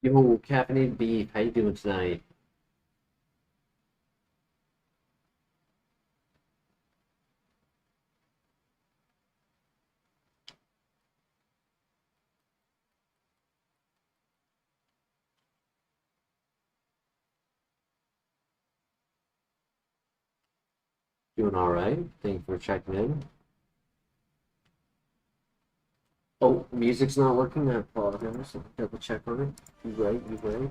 Yo, caffeinated beef, how you doing tonight? Doing all right. Thank you for checking in. Oh, music's not working. I apologize. I'll double check on it. You right? You right?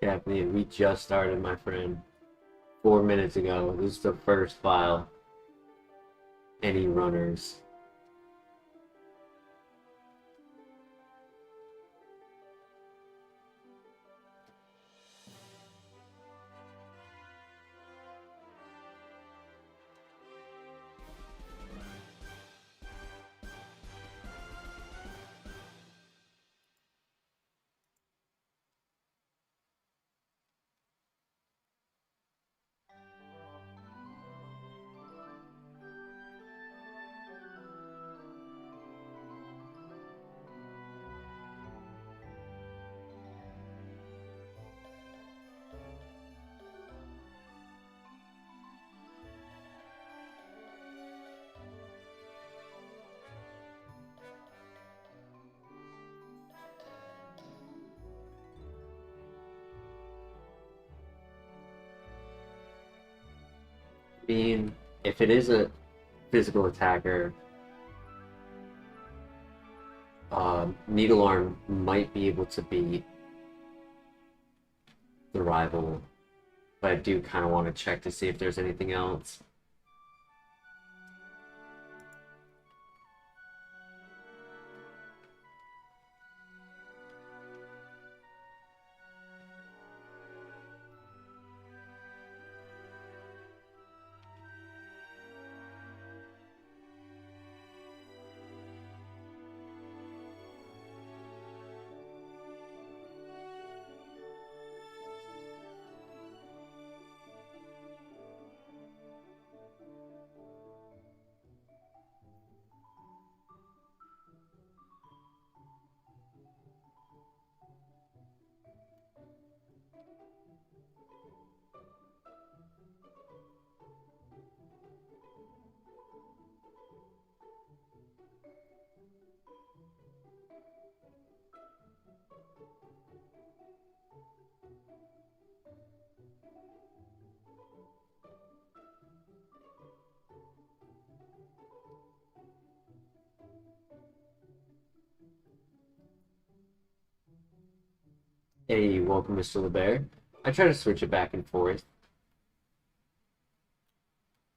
Caffeinated. We just started, my friend. 4 minutes ago. This is the first file. Any runners? Being, if it is a physical attacker, Needle Arm might be able to beat the rival, but I do kind of want to check to see if there's anything else. Hey, welcome, Mr. LeBear. I try to switch it back and forth,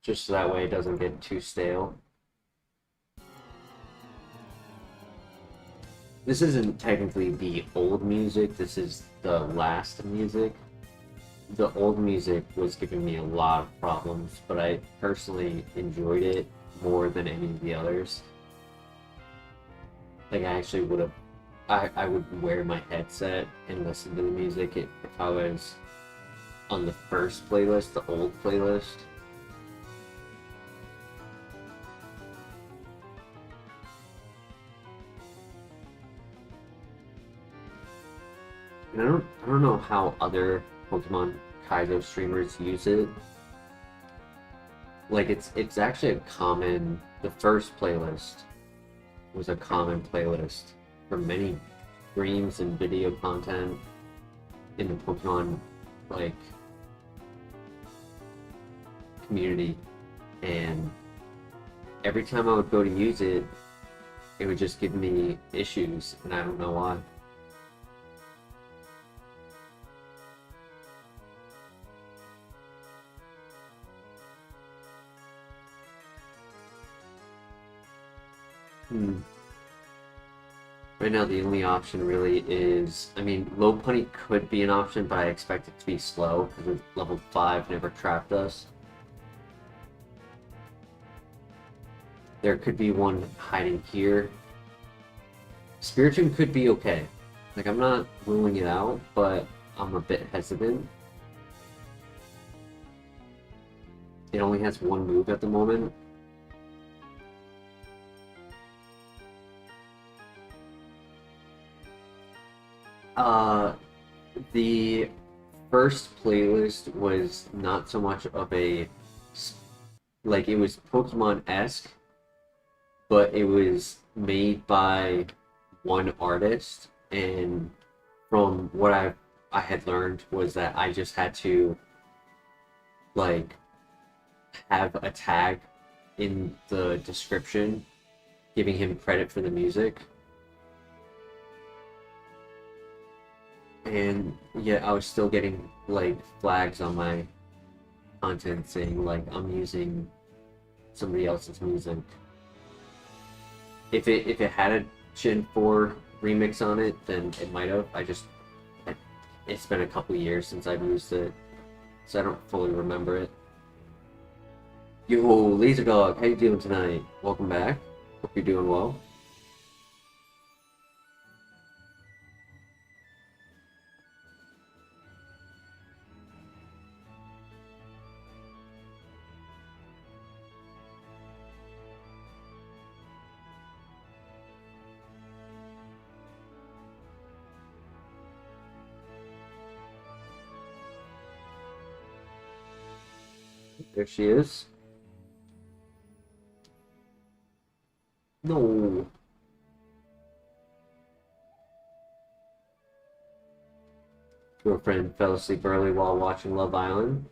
just so that way it doesn't get too stale. This isn't technically the old music, this is the last music. The old music was giving me a lot of problems, but I personally enjoyed it more than any of the others. Like, I actually would have, I would wear my headset and listen to the music if I was on the first playlist, the old playlist. And I don't know how other Pokemon Kaizo streamers use it. Like, it's actually a common, the first playlist was a common playlist for many streams and video content in the Pokemon, like, community. And every time I would go to use it, it would just give me issues, and I don't know why. Hmm. Right now, the only option really is, I mean, low punny could be an option, but I expect it to be slow because level 5 never trapped us. There could be one hiding here. Spiritomb could be okay. Like, I'm not ruling it out, but I'm a bit hesitant. It only has one move at the moment. The first playlist was not so much of a, like, it was Pokemon-esque, but it was made by one artist, and from what I had learned was that I just had to, like, have a tag in the description giving him credit for the music. And yet I was still getting, like, flags on my content saying, like, I'm using somebody else's music. If it had a Gen 4 remix on it, then it might have. It's been a couple years since I've used it, so I don't fully remember it. Yo, Laser Dog, how you doing tonight? Welcome back. Hope you're doing well. There she is. No. Girlfriend fell asleep early while watching Love Island.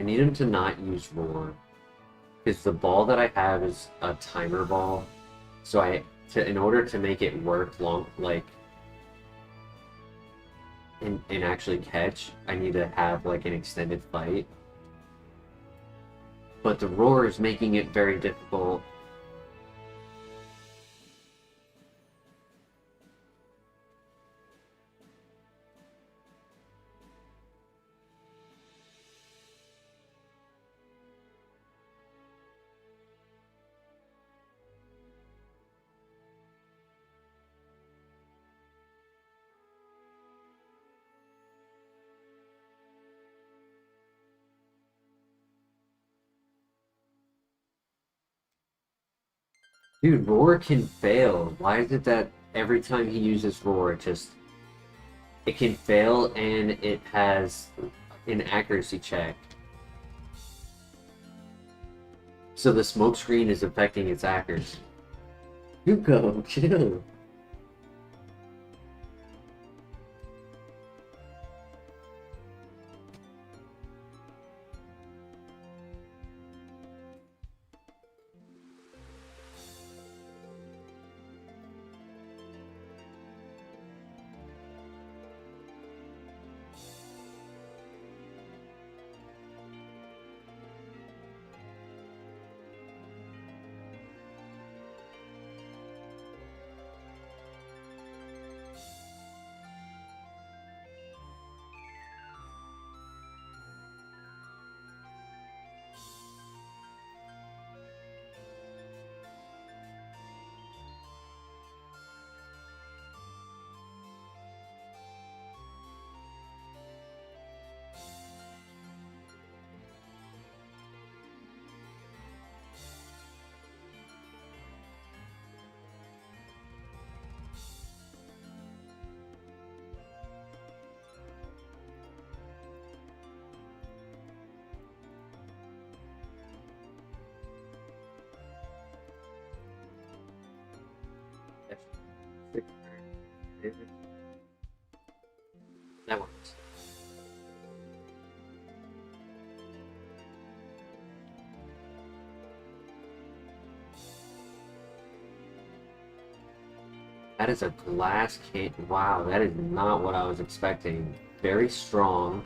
I need him to not use Roar, because the ball that I have is a timer ball, so in order to make it work and actually catch, I need to have, like, an extended fight. But the Roar is making it very difficult. Dude, Roar can fail. Why is it that every time he uses Roar, it can fail and it has an accuracy check? So the smoke screen is affecting its accuracy. Yuko, chill. That works. That is a glass can. Wow, that is not what I was expecting. Very strong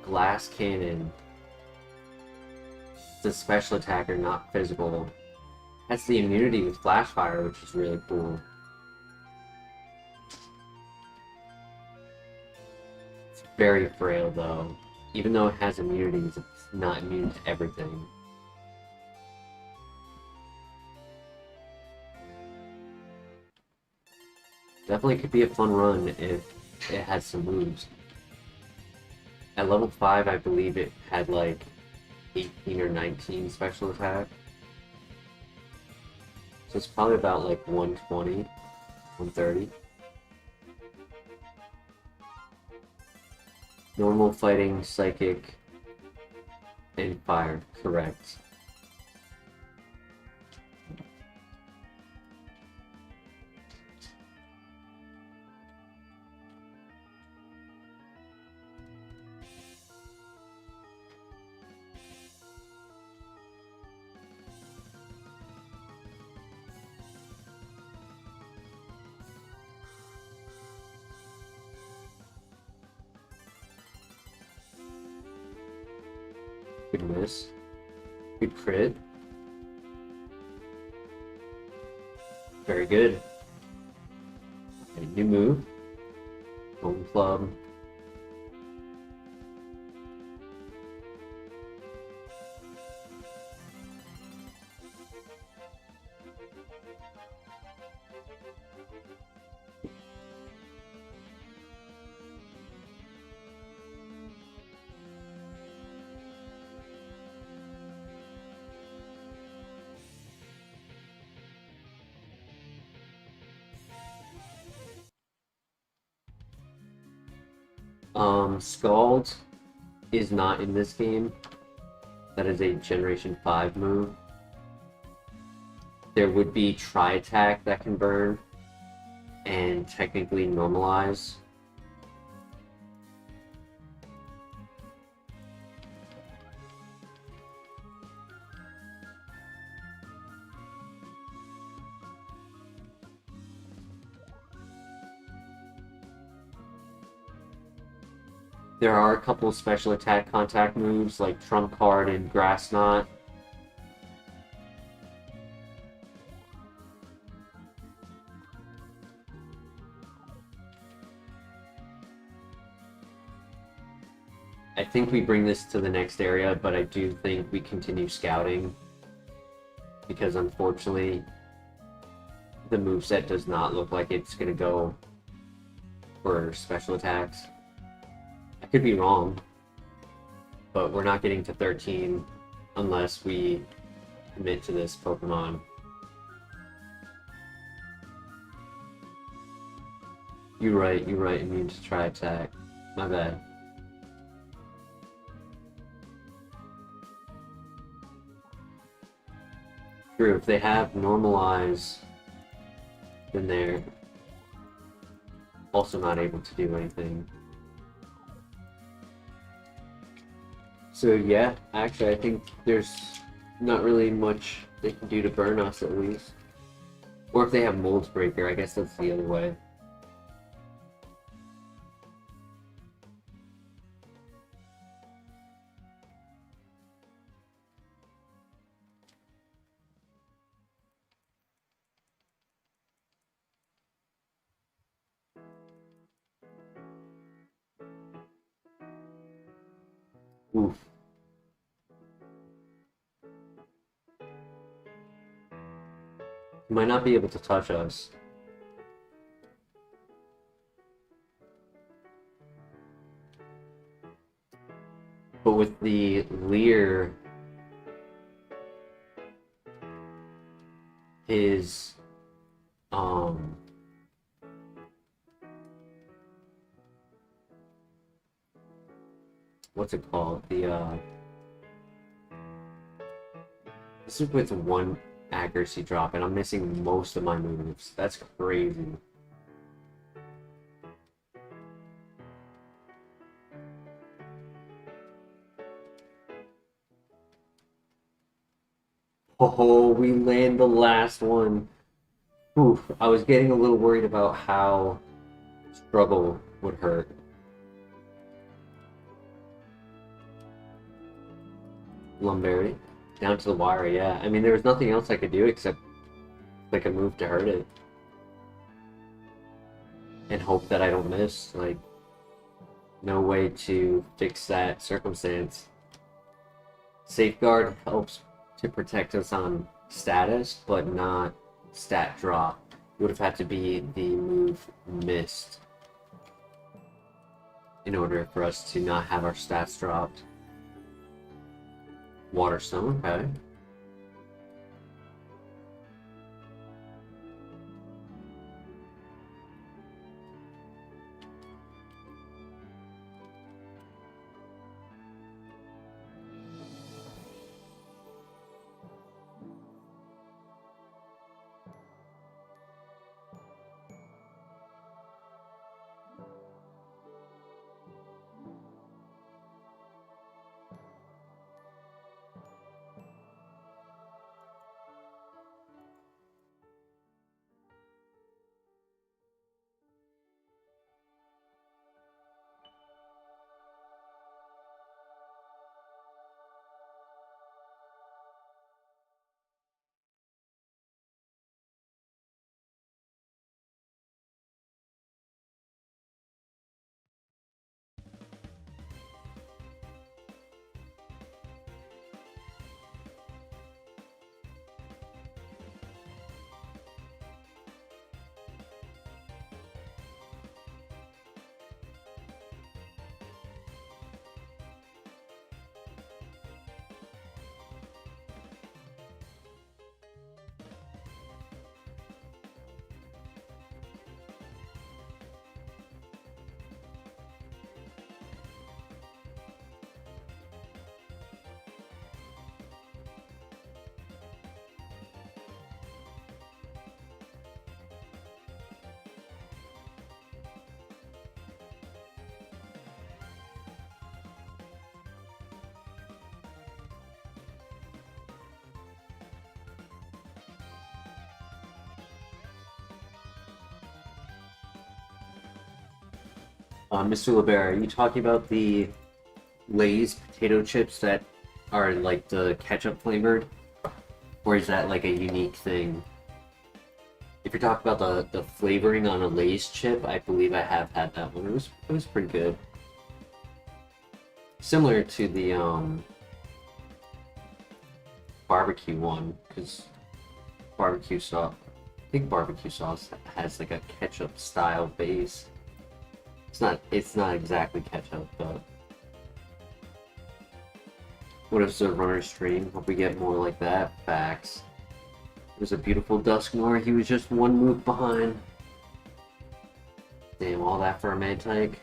glass cannon. It's a special attacker, not physical. That's the immunity with flash fire, which is really cool. very frail though. Even though it has immunities, it's not immune to everything. Definitely could be a fun run if it had some moves. At level 5, I believe it had like 18 or 19 special attack. So it's probably about like 120, 130. Normal, fighting, psychic, and fire, correct. Good miss. Good crit. Very good. Okay, new move. Home club. Scald is not in this game. That is a Generation 5 move. There would be Tri-Attack that can burn, and technically normalize. There are a couple of special attack contact moves like Trump Card and Grass Knot. I think we bring this to the next area, but I do think we continue scouting because unfortunately the moveset does not look like it's going to go for special attacks. I could be wrong, but we're not getting to 13 unless we commit to this Pokemon. You're right, immune to Tri-Attack. My bad. True, if they have Normalize, then they're also not able to do anything. So yeah, actually I think there's not really much they can do to burn us at least. Or if they have Mold Breaker, I guess that's the other way. Oof. He might not be able to touch us. But with the Leer, his what's it called? This is with one accuracy drop, and I'm missing most of my moves. That's crazy. Oh, we land the last one. Oof, I was getting a little worried about how struggle would hurt. Lumberry. Down to the wire, yeah. I mean, there was nothing else I could do except click a move to hurt it. And hope that I don't miss, like... No way to fix that circumstance. Safeguard helps to protect us on status, but not stat drop. It would have had to be the move missed in order for us to not have our stats dropped. Waterstone, okay. Mr. LeBear, are you talking about the Lay's potato chips that are like the ketchup flavored? Or is that like a unique thing? If you're talking about the flavoring on a Lay's chip, I believe I have had that one. It was pretty good. Similar to the barbecue one, because barbecue sauce, I think barbecue sauce has like a ketchup style base. It's not exactly ketchup, but what if the runner stream? Hope we get more like that. Facts. It was a beautiful Dusknoir. He was just one move behind. Damn, all that for a mid take.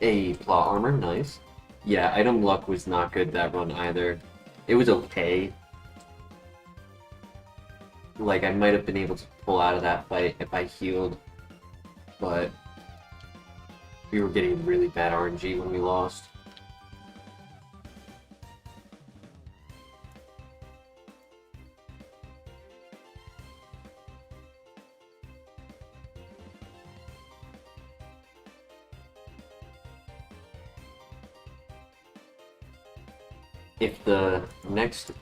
A plot armor, nice. Yeah, item luck was not good that run either. It was okay. Like, I might have been able to pull out of that fight if I healed, but we were getting really bad RNG when we lost.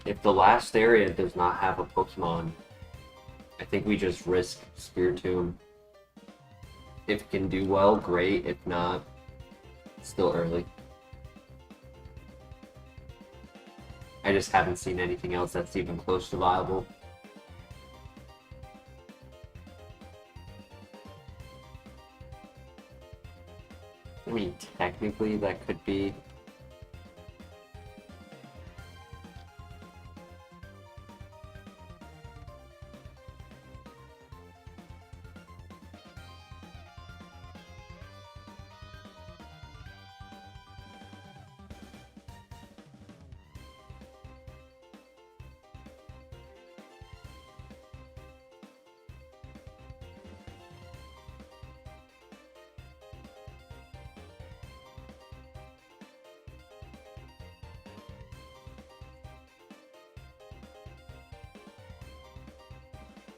If the last area does not have a Pokemon, I think we just risk Spiritomb. If it can do well, great. If not, it's still early. I just haven't seen anything else that's even close to viable. I mean, technically that could be.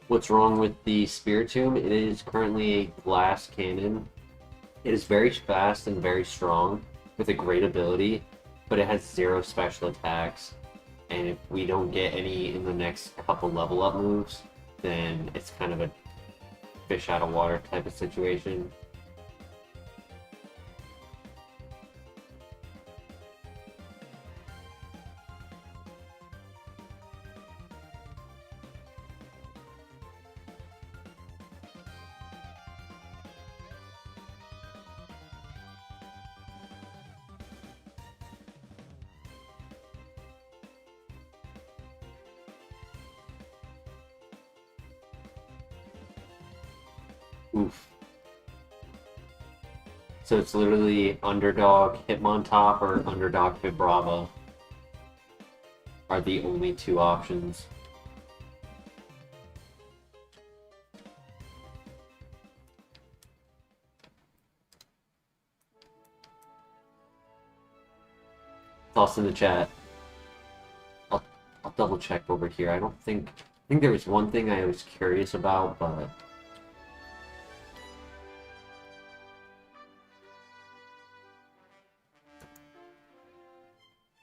What's wrong with the Spiritomb? It is currently a glass cannon. It is very fast and very strong with a great ability, but it has 0 special attacks. And if we don't get any in the next couple level up moves, then it's kind of a fish out of water type of situation. Oof. So it's literally Underdog Hitmontop or Underdog Vibrava are the only 2 options. Toss in the chat. I'll double check over here. I think there was one thing I was curious about, but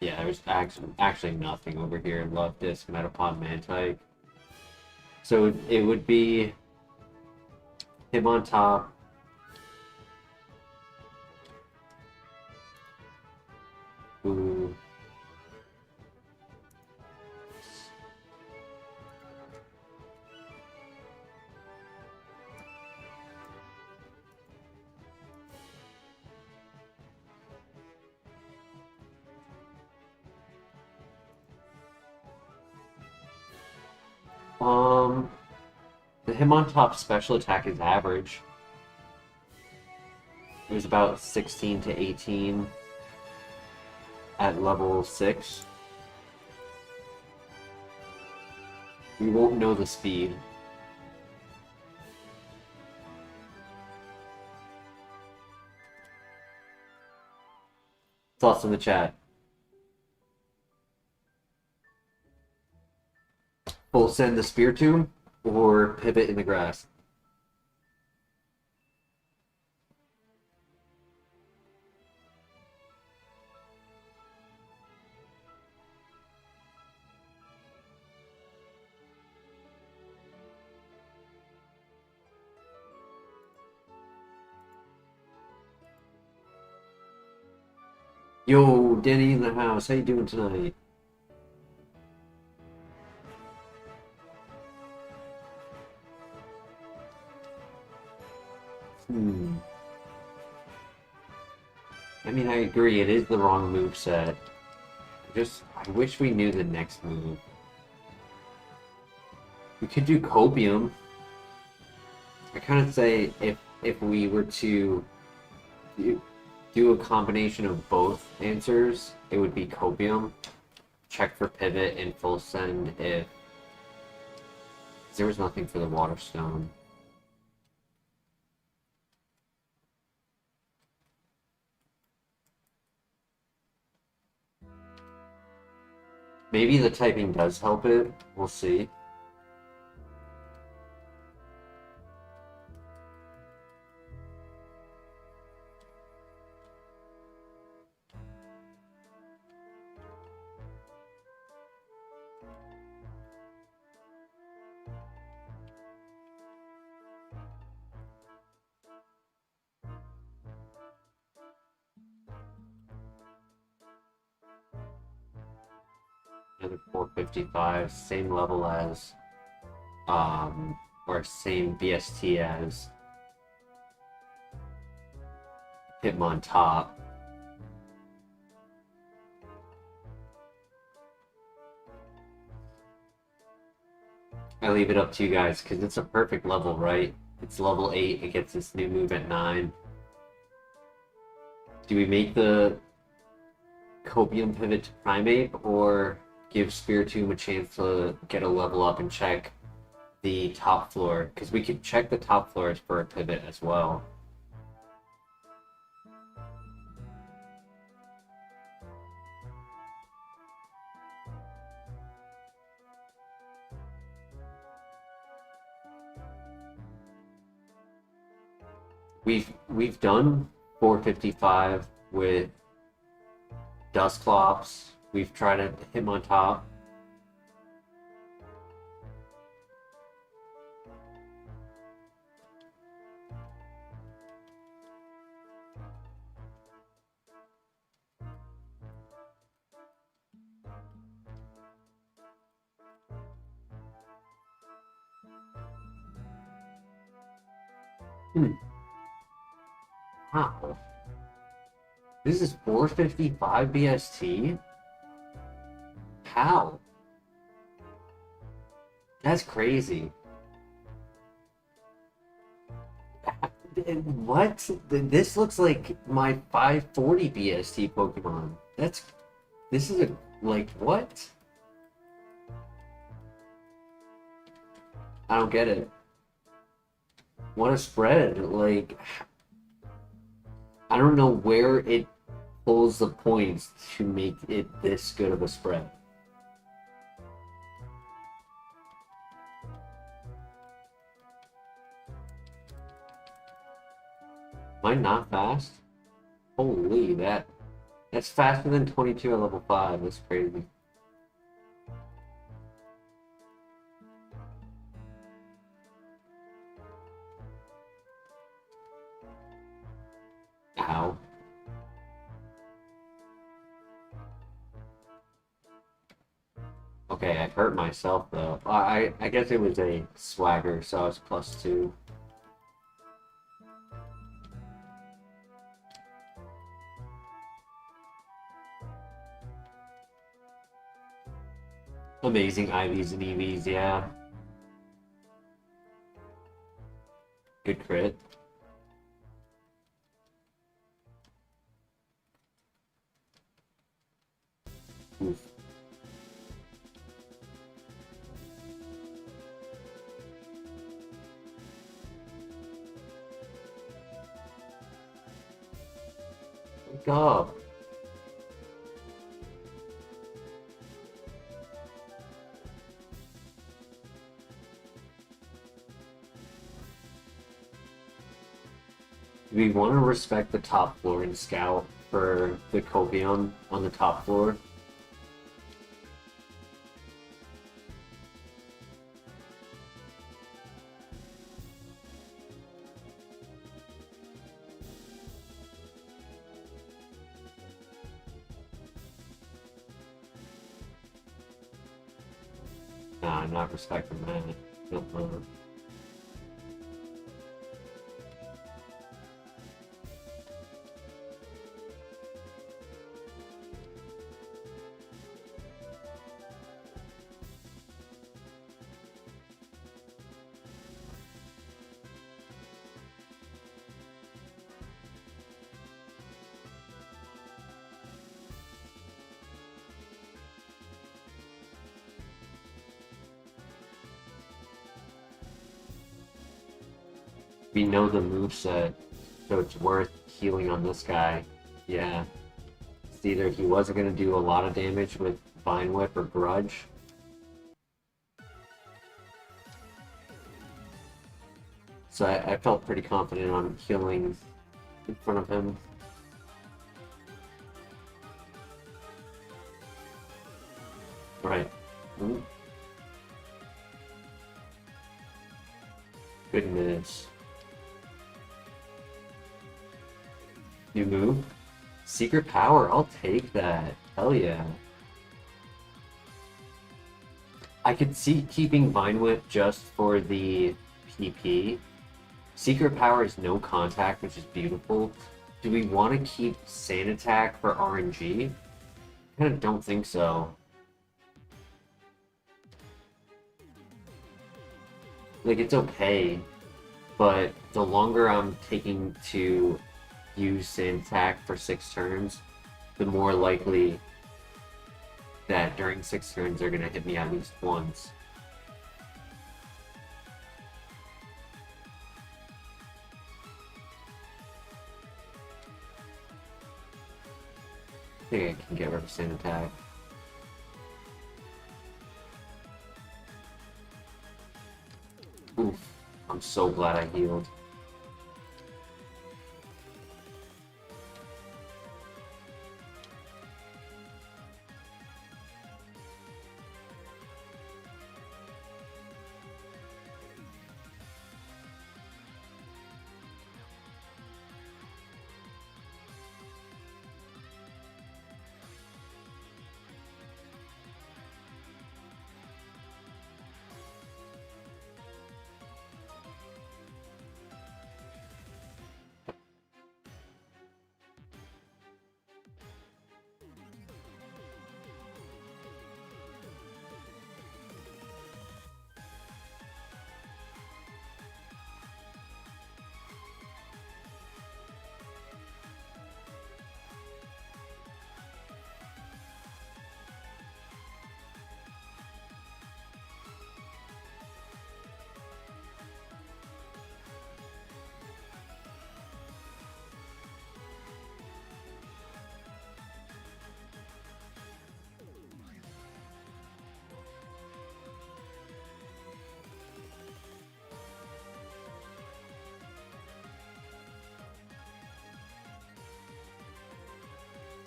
yeah, there's actually nothing over here. Love Disc, Metapod, Mantike. So it would be Hitmontop, who the Hitmontop special attack is average. It was about 16 to 18 at level 6. We won't know the speed. Thoughts in the chat. Full send the Spiritomb or pivot in the grass? Yo, Denny in the house. How you doing tonight? I mean, I agree. It is the wrong move set. I wish we knew the next move. We could do Copium. I kind of say if we were to do a combination of both answers, it would be Copium. Check for pivot and full send if there was nothing for the Water Stone. Maybe the typing does help it. We'll see. Another 455, same level as, or same BST as Hitmontop. I leave it up to you guys because it's a perfect level, right? It's level 8. It gets this new move at 9. Do we make the Copium pivot to Primate or give Spiritomb a chance to get a level up and check the top floor? Because we could check the top floors for a pivot as well. We've done 455 with Dusclops. We've tried to hit him on top. Wow. This is 455 BST? How? That's crazy. What? This looks like my 540 BST Pokemon. This is like, what? I don't get it. What a spread. Like, I don't know where it pulls the points to make it this good of a spread. Am I not fast? Holy, that's faster than 22 at level 5. That's crazy. Ow. Okay, I hurt myself though. I guess it was a swagger, so I was +2. Amazing IVs and EVs, yeah. Good crit. Oof. Wake up. We want to respect the top floor and scout for the Copion on the top floor. Nah, I'm not respecting that. No. We know the moveset, so it's worth healing on this guy. Yeah. It's either he wasn't going to do a lot of damage with Vine Whip or Grudge. So I felt pretty confident on healing in front of him. Right. Ooh. Goodness. You move? Secret power, I'll take that. Hell yeah. I could see keeping Vine Whip just for the PP. Secret power is no contact, which is beautiful. Do we want to keep Sand Attack for RNG? I kind of don't think so. Like, it's okay, but the longer I'm taking to use Sand Attack for 6 turns, the more likely that during 6 turns they're going to hit me at least once. I think I can get rid of Sand Attack. Oof, I'm so glad I healed.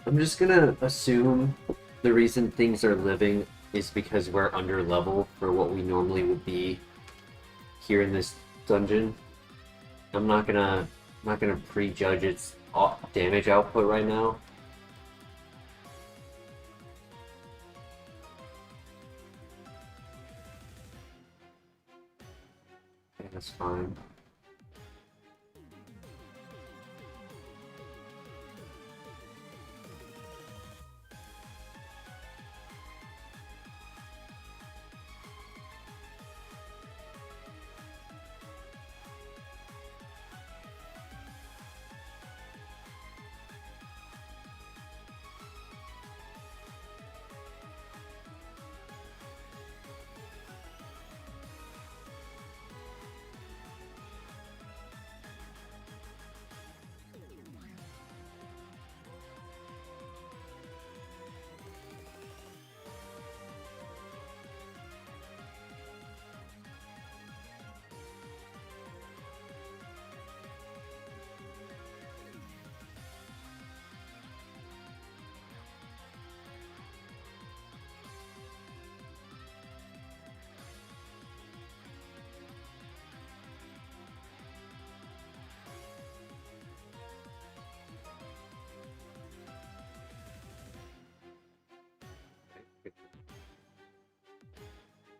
I'm just gonna assume the reason things are living is because we're under level for what we normally would be here in this dungeon. I'm not gonna prejudge its damage output right now. Okay, that's fine.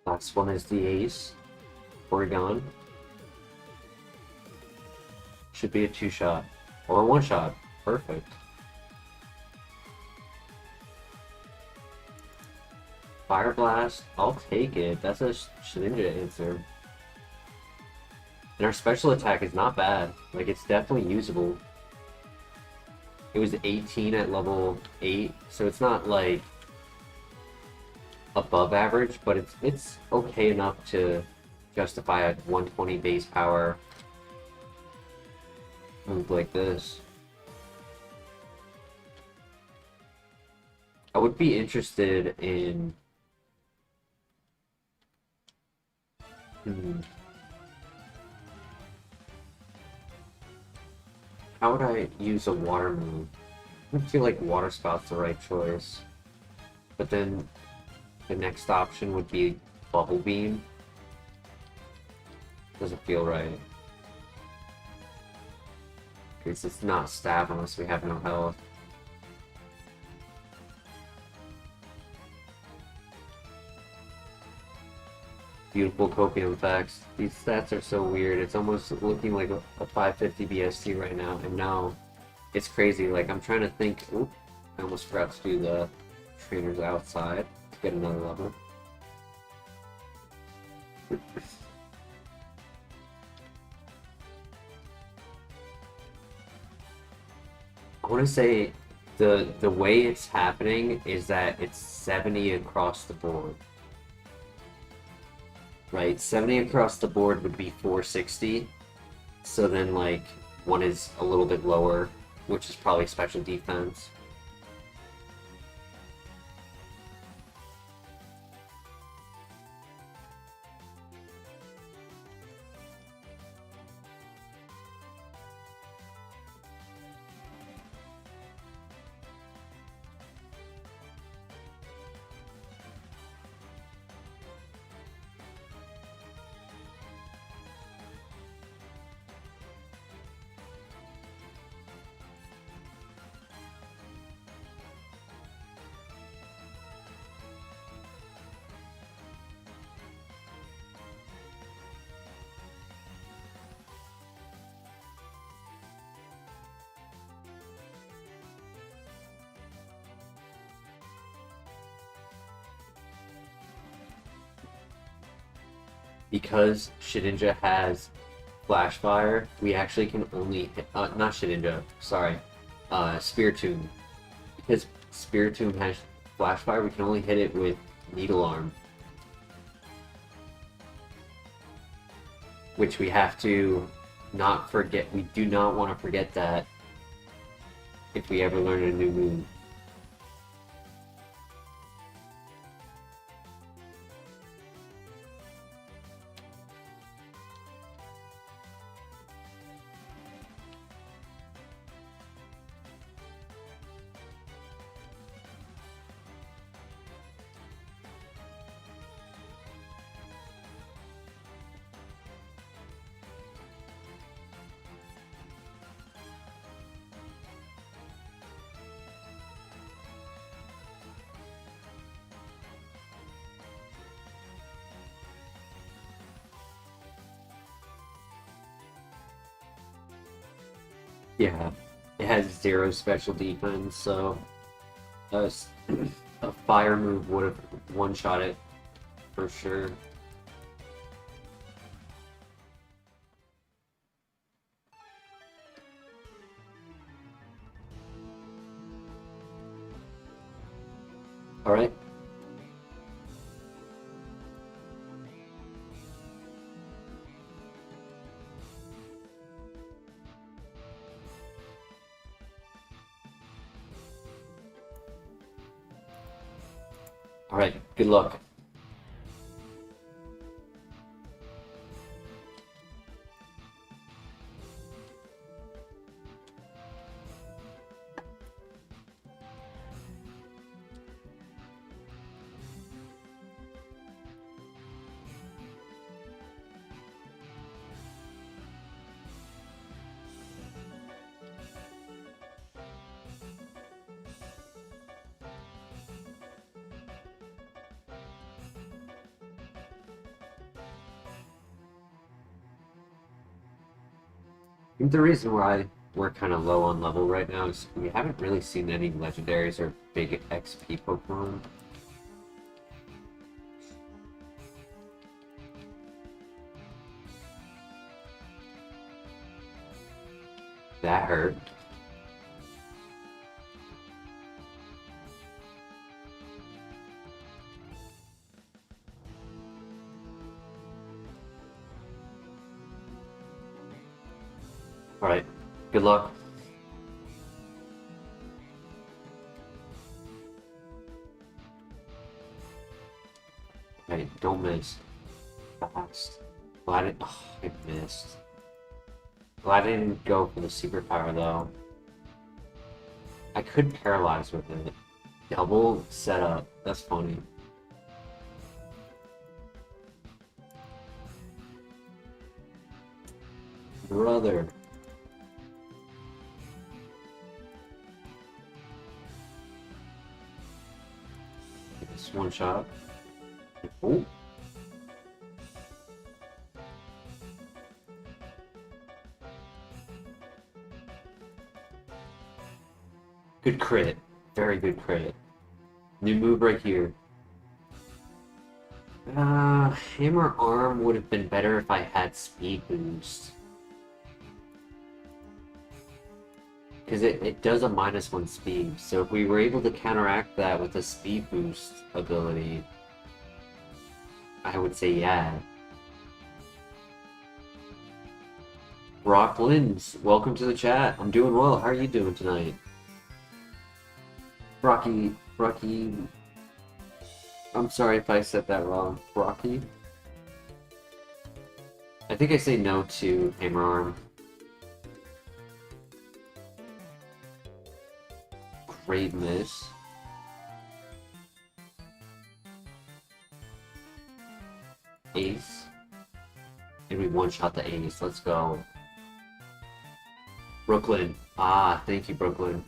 Last one is the ace. Oregon. Should be a 2-shot. Or a 1-shot. Perfect. Fire Blast. I'll take it. That's a Shedinja answer. And our special attack is not bad. Like, it's definitely usable. It was 18 at level 8, so it's not, like, above average, but it's okay enough to justify a 120 base power move like this. I would be interested in how would I use a water move? I feel like water spout's the right choice, but then the next option would be bubble beam. Doesn't feel right. Because it's not stab unless we have no health. Beautiful copium effects. These stats are so weird. It's almost looking like a 550 BST right now. And now it's crazy. Like, I'm trying to think. Oop, I almost forgot to do the trainers outside to get another level. I want to say the way it's happening is that it's 70 across the board. Right, 70 across the board would be 460. So then, like, one is a little bit lower, which is probably special defense. Because Shedinja has Flash Fire, we actually can only hit, not Shedinja, sorry, Spiritomb. Because Spiritomb has Flash Fire, we can only hit it with Needle Arm. Which we have to not forget. We do not want to forget that if we ever learn a new move. Yeah, it has 0 special defense, so a, a fire move would have one-shot it for sure. Alright. Alright, good luck. I think the reason why we're kind of low on level right now is we haven't really seen any legendaries or big XP Pokemon. That hurt. Alright, good luck. Okay, don't miss. Fast. Glad it. Oh, I missed. Glad I didn't go for the secret power though. I could paralyze with it. Double setup. That's funny. Brother. This one shot. Oh. Good crit. Very good crit. New move right here. Hammer Arm would have been better if I had speed boost. Because it does a -1 speed, so if we were able to counteract that with a speed boost ability, I would say yeah. Rock Lins, welcome to the chat. I'm doing well. How are you doing tonight? Rocky, I'm sorry if I said that wrong. Rocky? I think I say no to Hammer Arm. Great miss. Ace. And we one-shot the ace. Let's go. Brooklyn. Ah, thank you, Brooklyn.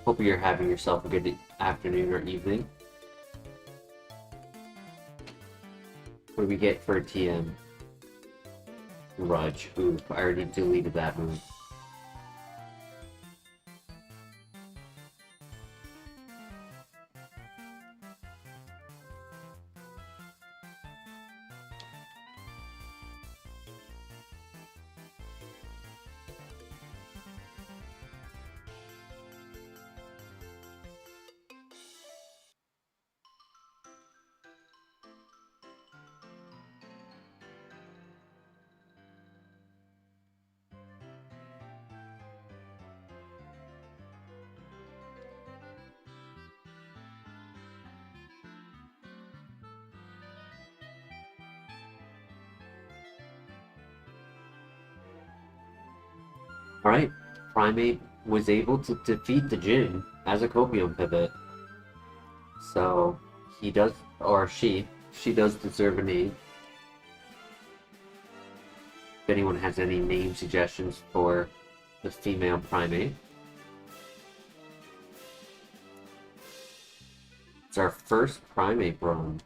Hope you're having yourself a good afternoon or evening. What do we get for a TM? Rudge. Oof, I already deleted that move. Alright, Primate was able to defeat the Jin as a Copium pivot. So, he does, or she does deserve a name. If anyone has any name suggestions for the female Primate. It's our first Primate run.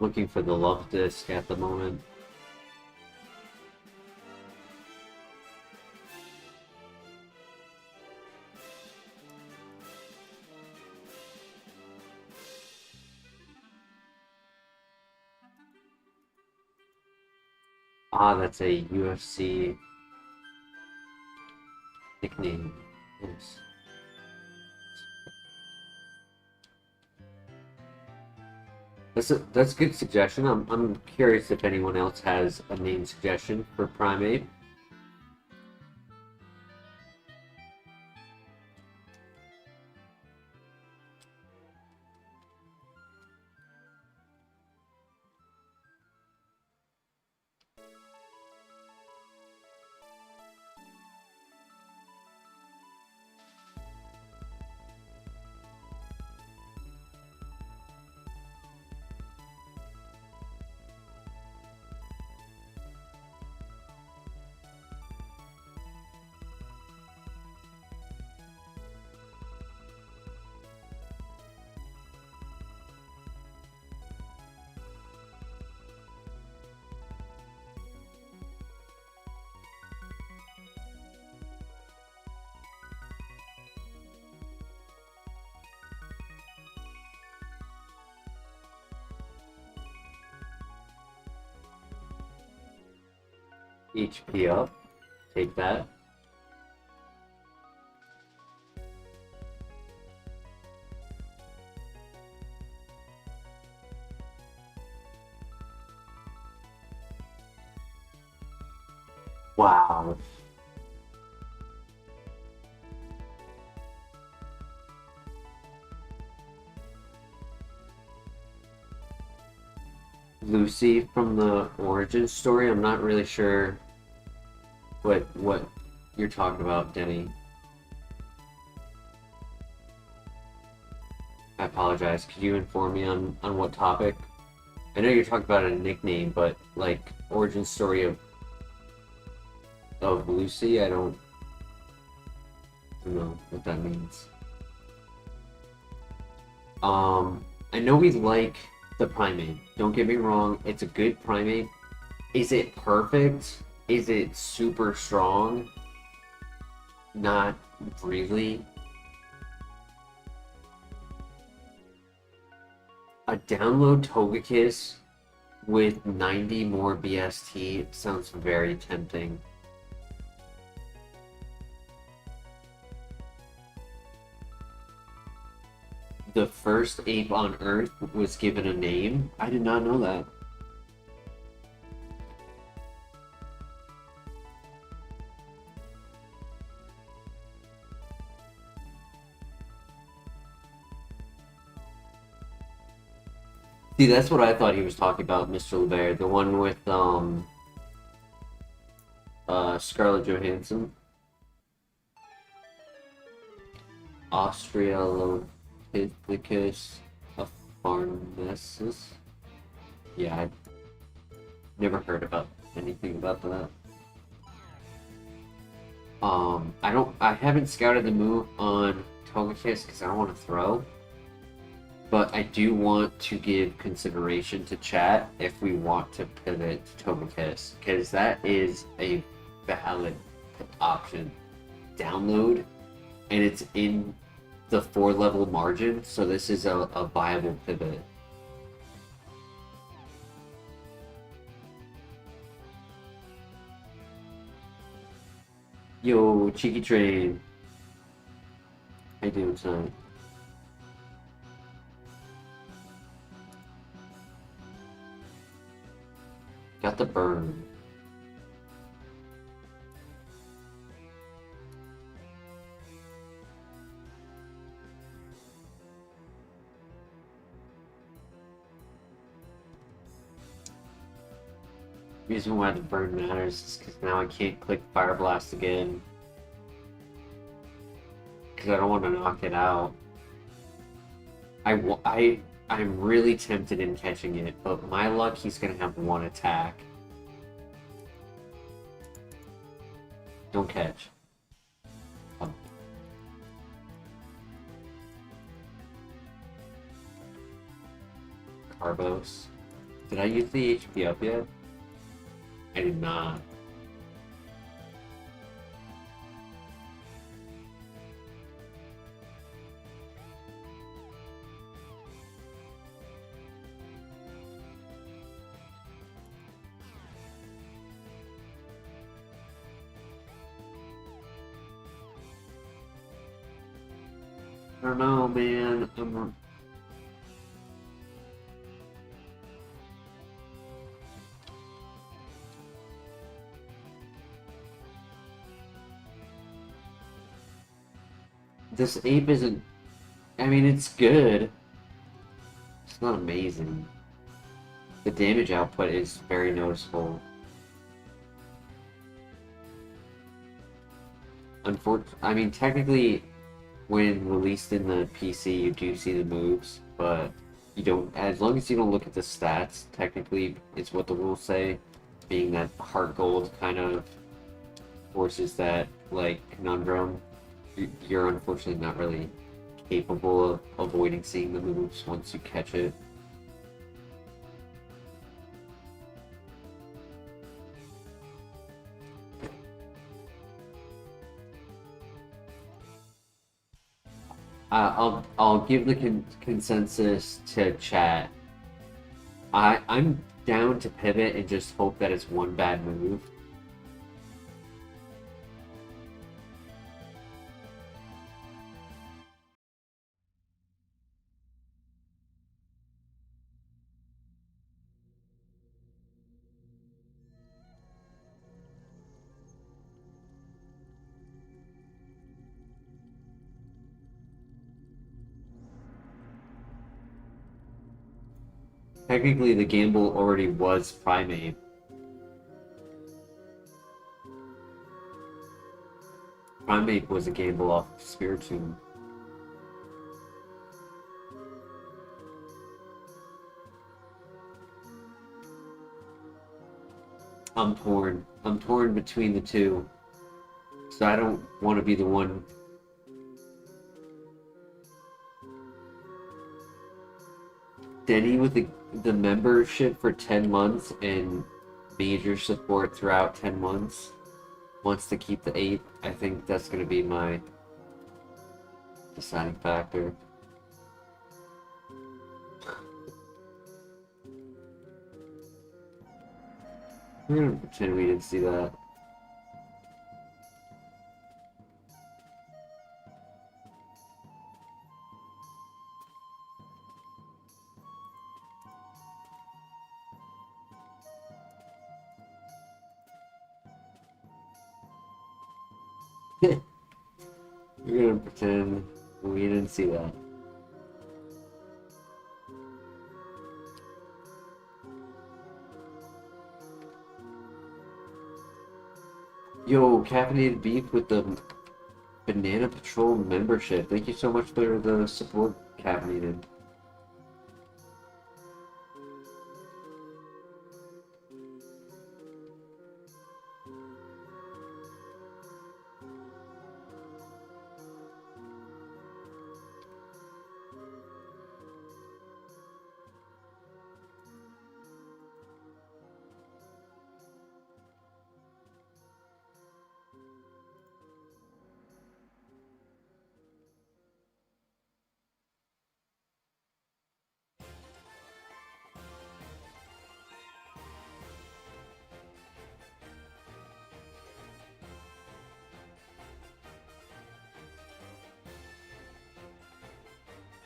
Looking for the love disc at the moment. Ah, that's a UFC nickname. Yes. That's a good suggestion. I'm curious if anyone else has a name suggestion for Primate. HP up. Take that. Wow. Lucy from the origin story. I'm not really sure what you're talking about, Denny. I apologize. Could you inform me on what topic? I know you're talking about a nickname, but like origin story of Lucy, I don't know what that means. I know we like the Primate. Don't get me wrong, it's a good Primate. Is it perfect? Is it super strong? Not really. A download Togekiss with 90 more BST sounds very tempting. The first ape on Earth was given a name? I did not know that. See, that's what I thought he was talking about, Mr. LeBaire. The one with, Scarlett Johansson. Australopithecus afarensis. Yeah, I never heard about anything about that. I haven't scouted the move on Togekiss because I don't want to throw. But I do want to give consideration to chat if we want to pivot to Togekiss, because that is a valid option. Download, and it's in the 4-level margin, so this is a viable pivot. Yo, Cheeky Train. How you doing tonight? Got the burn. The reason why the burn matters is because now I can't click Fire Blast again. Because I don't want to knock it out. I'm really tempted in catching it, but my luck, he's going to have one attack. Don't catch. Oh. Carbos. Did I use the HP up yet? I did not. I don't know, man. This ape isn't. I mean, it's good. It's not amazing. The damage output is very noticeable. I mean, technically, when released in the PC, you do see the moves, but you don't. As long as you don't look at the stats, technically, it's what the rules say. Being that HeartGold kind of forces that like conundrum, you're unfortunately not really capable of avoiding seeing the moves once you catch it. I'll give the consensus to chat. I'm down to pivot and just hope that it's one bad move. Technically, the gamble already was Primate. Primate was a gamble off of Spiritomb. I'm torn. I'm torn between the two. So I don't want to be the one. Denny with the membership for 10 months and major support throughout 10 months wants to keep the 8. I think that's going to be my deciding factor. We're going to pretend we didn't see that. We're gonna pretend we didn't see that. Yo, caffeinated beef with the Banana Patrol membership. Thank you so much for the support, caffeinated.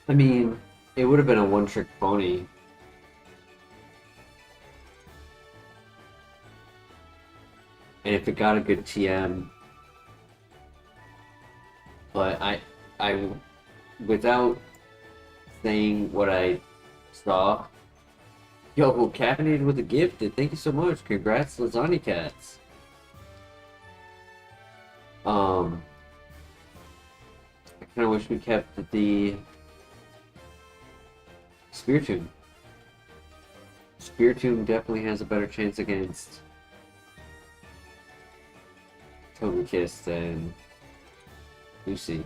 I mean, it would have been a one-trick pony. And if it got a good TM, but I, without saying what I saw, yo, caffeinated with a gift. Thank you so much. Congrats, Lasagna Cats. I kind of wish we kept the Spiritomb. Spiritomb definitely has a better chance against Togekiss than Lucy.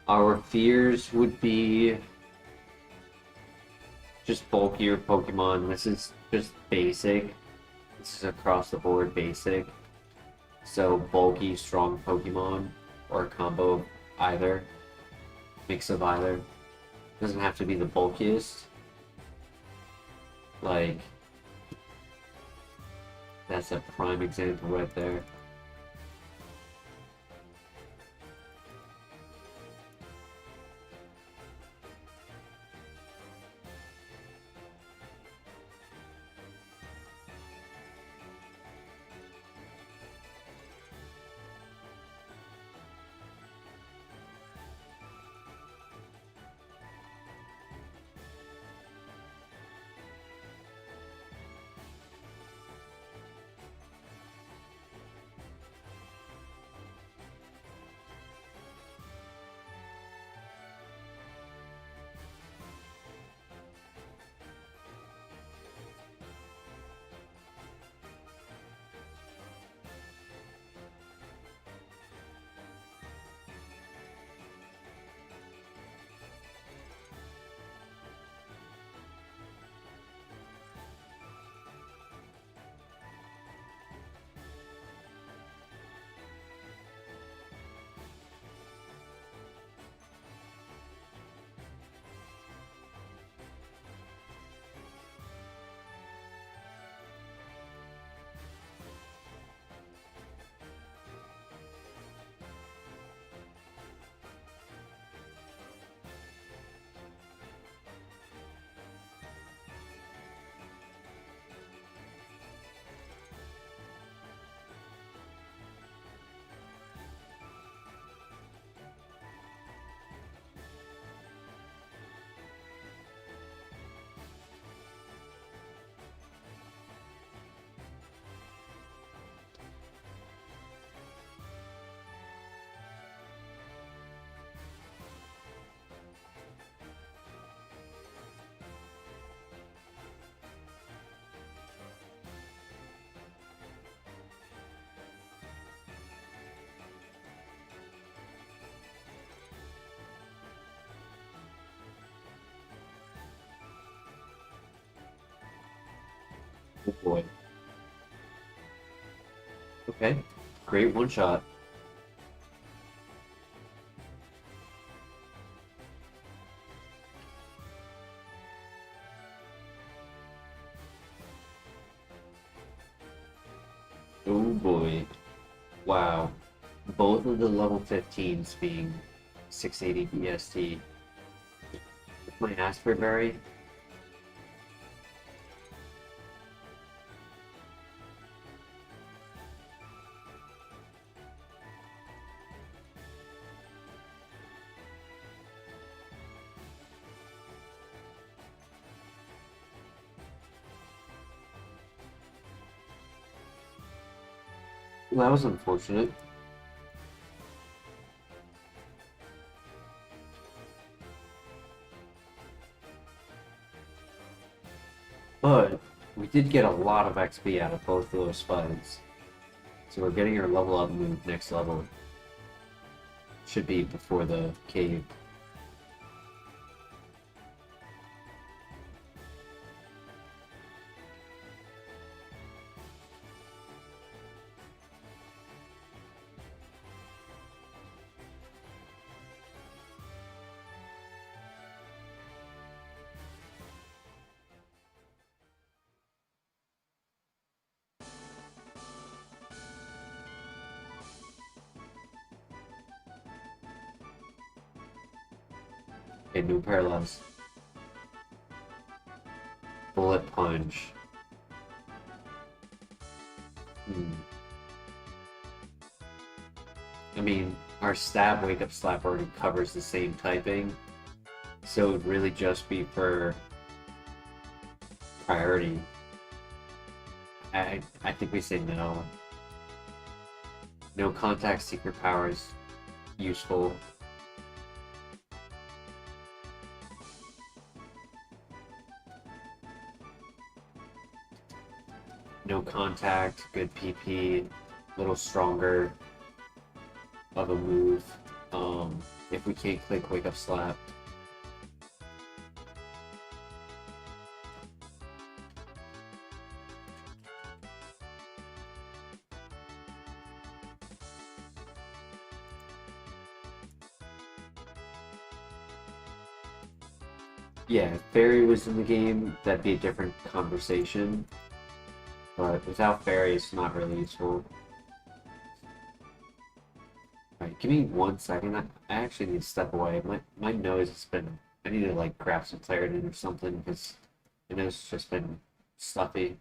Our fears would be just bulkier Pokemon. This is just basic. This is across the board basic. So bulky, strong Pokemon, or a combo of either. Mix of either. Doesn't have to be the bulkiest. Like, that's a prime example right there. Oh boy. Okay. Great one shot. Oh boy. Wow. Both of the level 15s being 680 BST. My Asperberry. Well, that was unfortunate. But we did get a lot of XP out of both of those fights. So we're getting our level up move next level. Should be before the cave. Okay, new paralyze. Bullet punch. I mean, our stab wake up slap already covers the same typing, so it would really just be for priority. I think we say no. No contact secret power is useful. No contact, good PP, a little stronger of a move. if we can't click Wake Up Slap. Yeah, if Fairy was in the game, that'd be a different conversation. But without Fairy, it's not really useful. Alright, give me 1 second. I actually need to step away. My nose has been... I need to, like, grab some Claritin or something, because my nose has just been stuffy.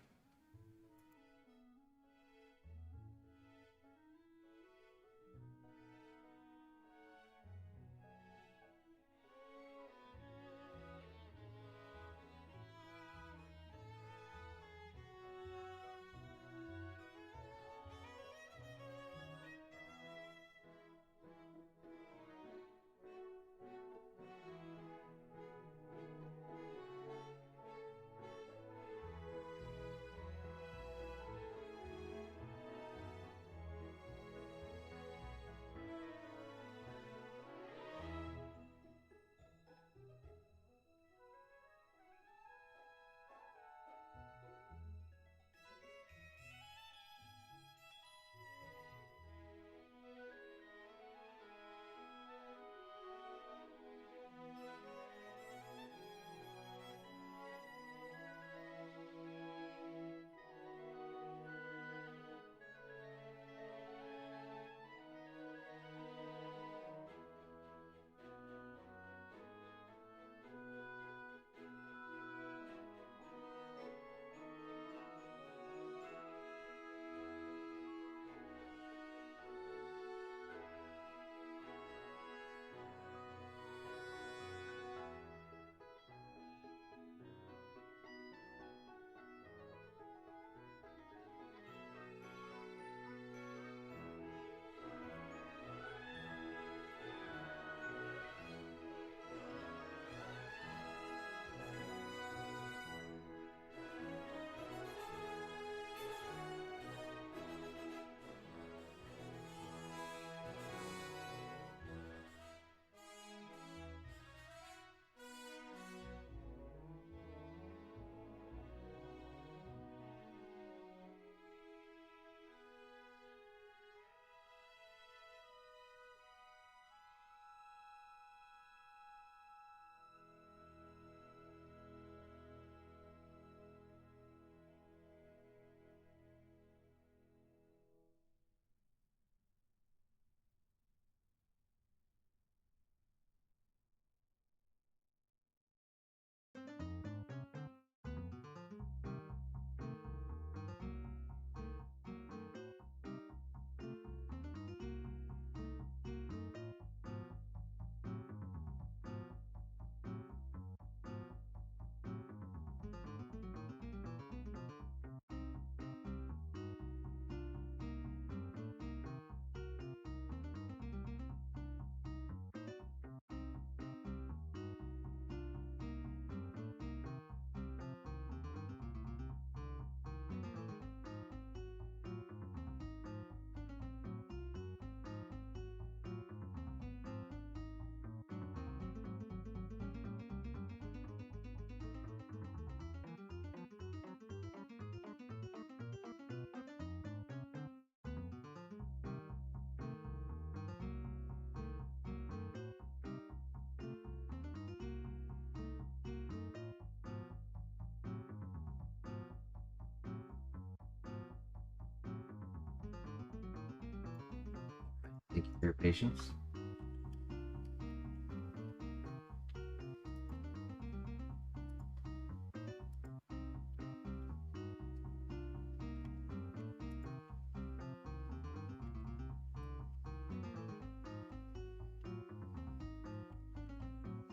Thank you for your patience.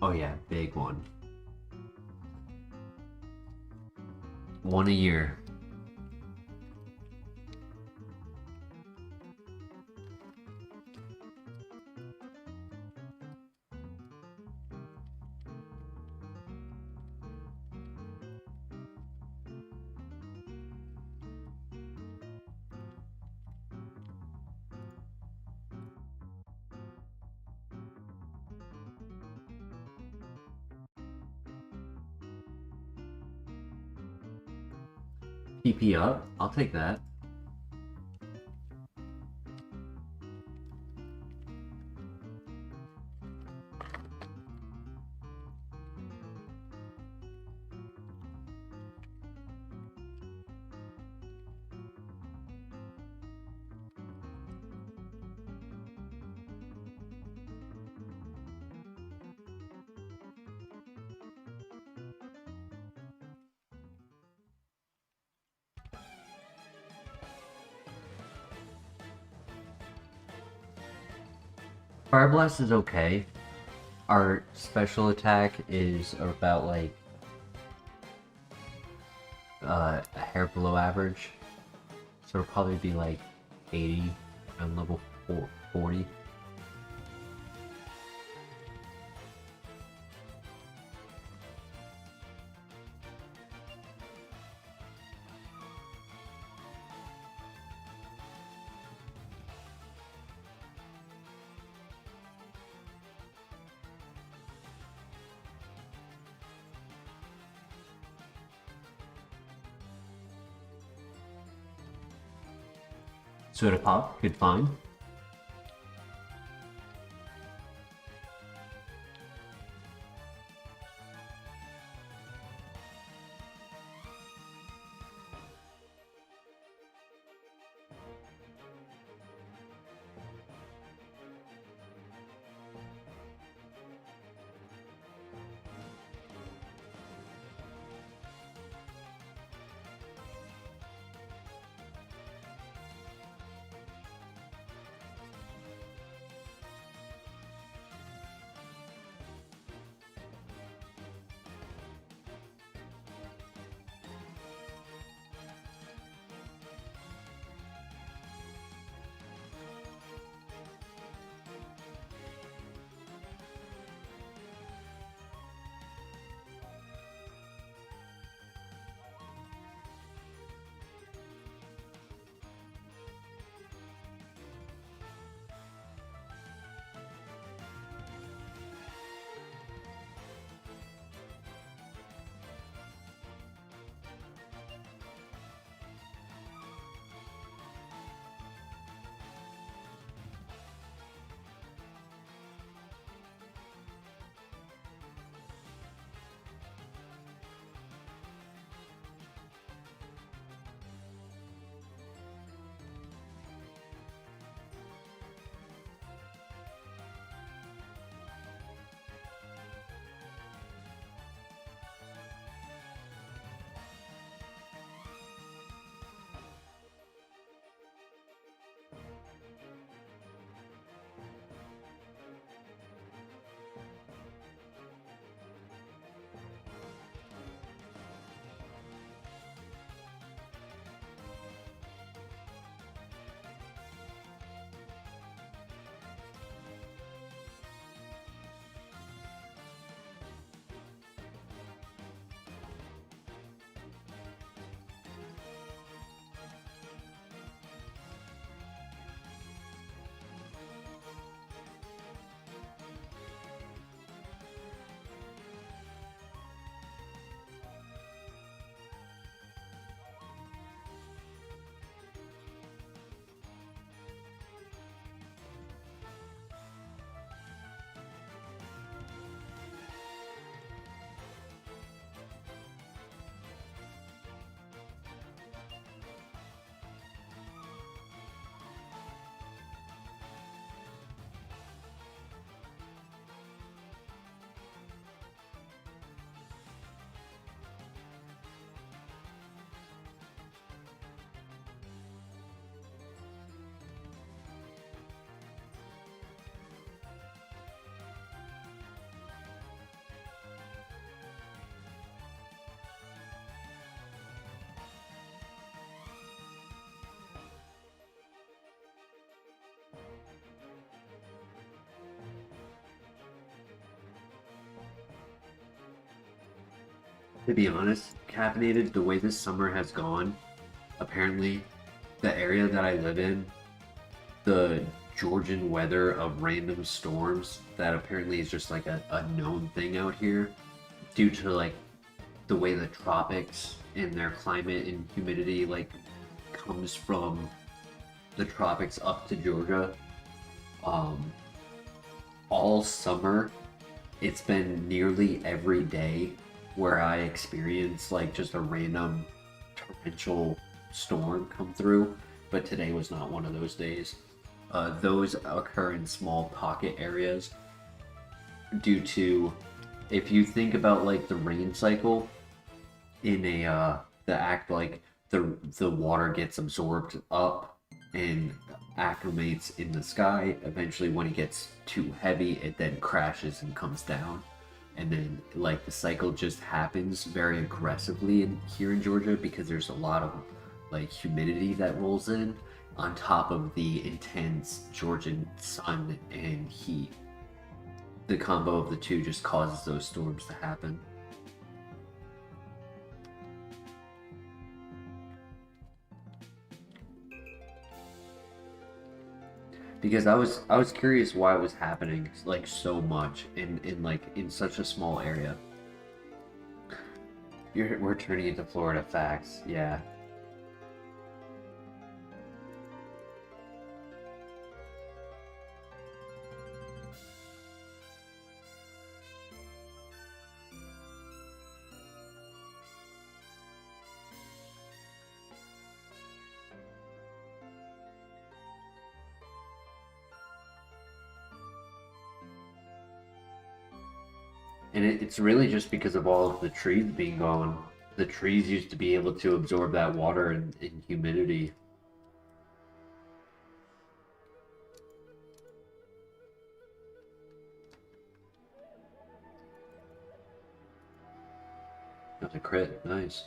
Oh yeah, big one. One a year. PP up? I'll take that. Fire Blast is okay. Our special attack is about like a hair below average. So it'll probably be like 80 on level 40. Soda Pop, good find. To be honest, caffeinated, the way this summer has gone, apparently the area that I live in, the Georgian weather of random storms, that apparently is just like a known thing out here due to like the way the tropics and their climate and humidity like comes from the tropics up to Georgia. Um, all summer, it's been nearly every day where I experience like just a random torrential storm come through, but today was not one of those days. Those occur in small pocket areas due to, if you think about like the rain cycle in the act, like the water gets absorbed up and acclimates in the sky. Eventually, when it gets too heavy, it then crashes and comes down. And then, like, the cycle just happens very aggressively here in Georgia because there's a lot of like humidity that rolls in on top of the intense Georgian sun and heat. The combo of the two just causes those storms to happen. Because I was curious why it was happening like so much in like in such a small area. We're turning into Florida facts, yeah. And it's really just because of all of the trees being gone. The trees used to be able to absorb that water and humidity. That's a crit, nice.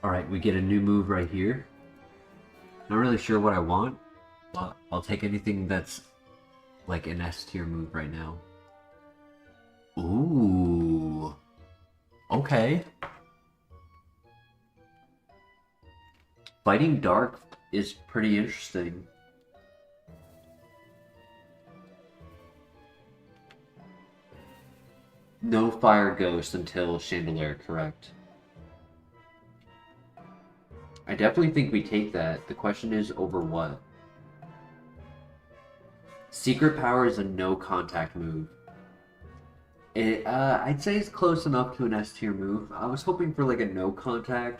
Alright, we get a new move right here. Not really sure what I want, but I'll take anything that's like an S tier move right now. Ooh. Okay. Fighting Dark is pretty interesting. No Fire Ghost until Chandelier, correct? I definitely think we take that. The question is over what? Secret Power is a no contact move. I'd say it's close enough to an S tier move. I was hoping for like a no contact.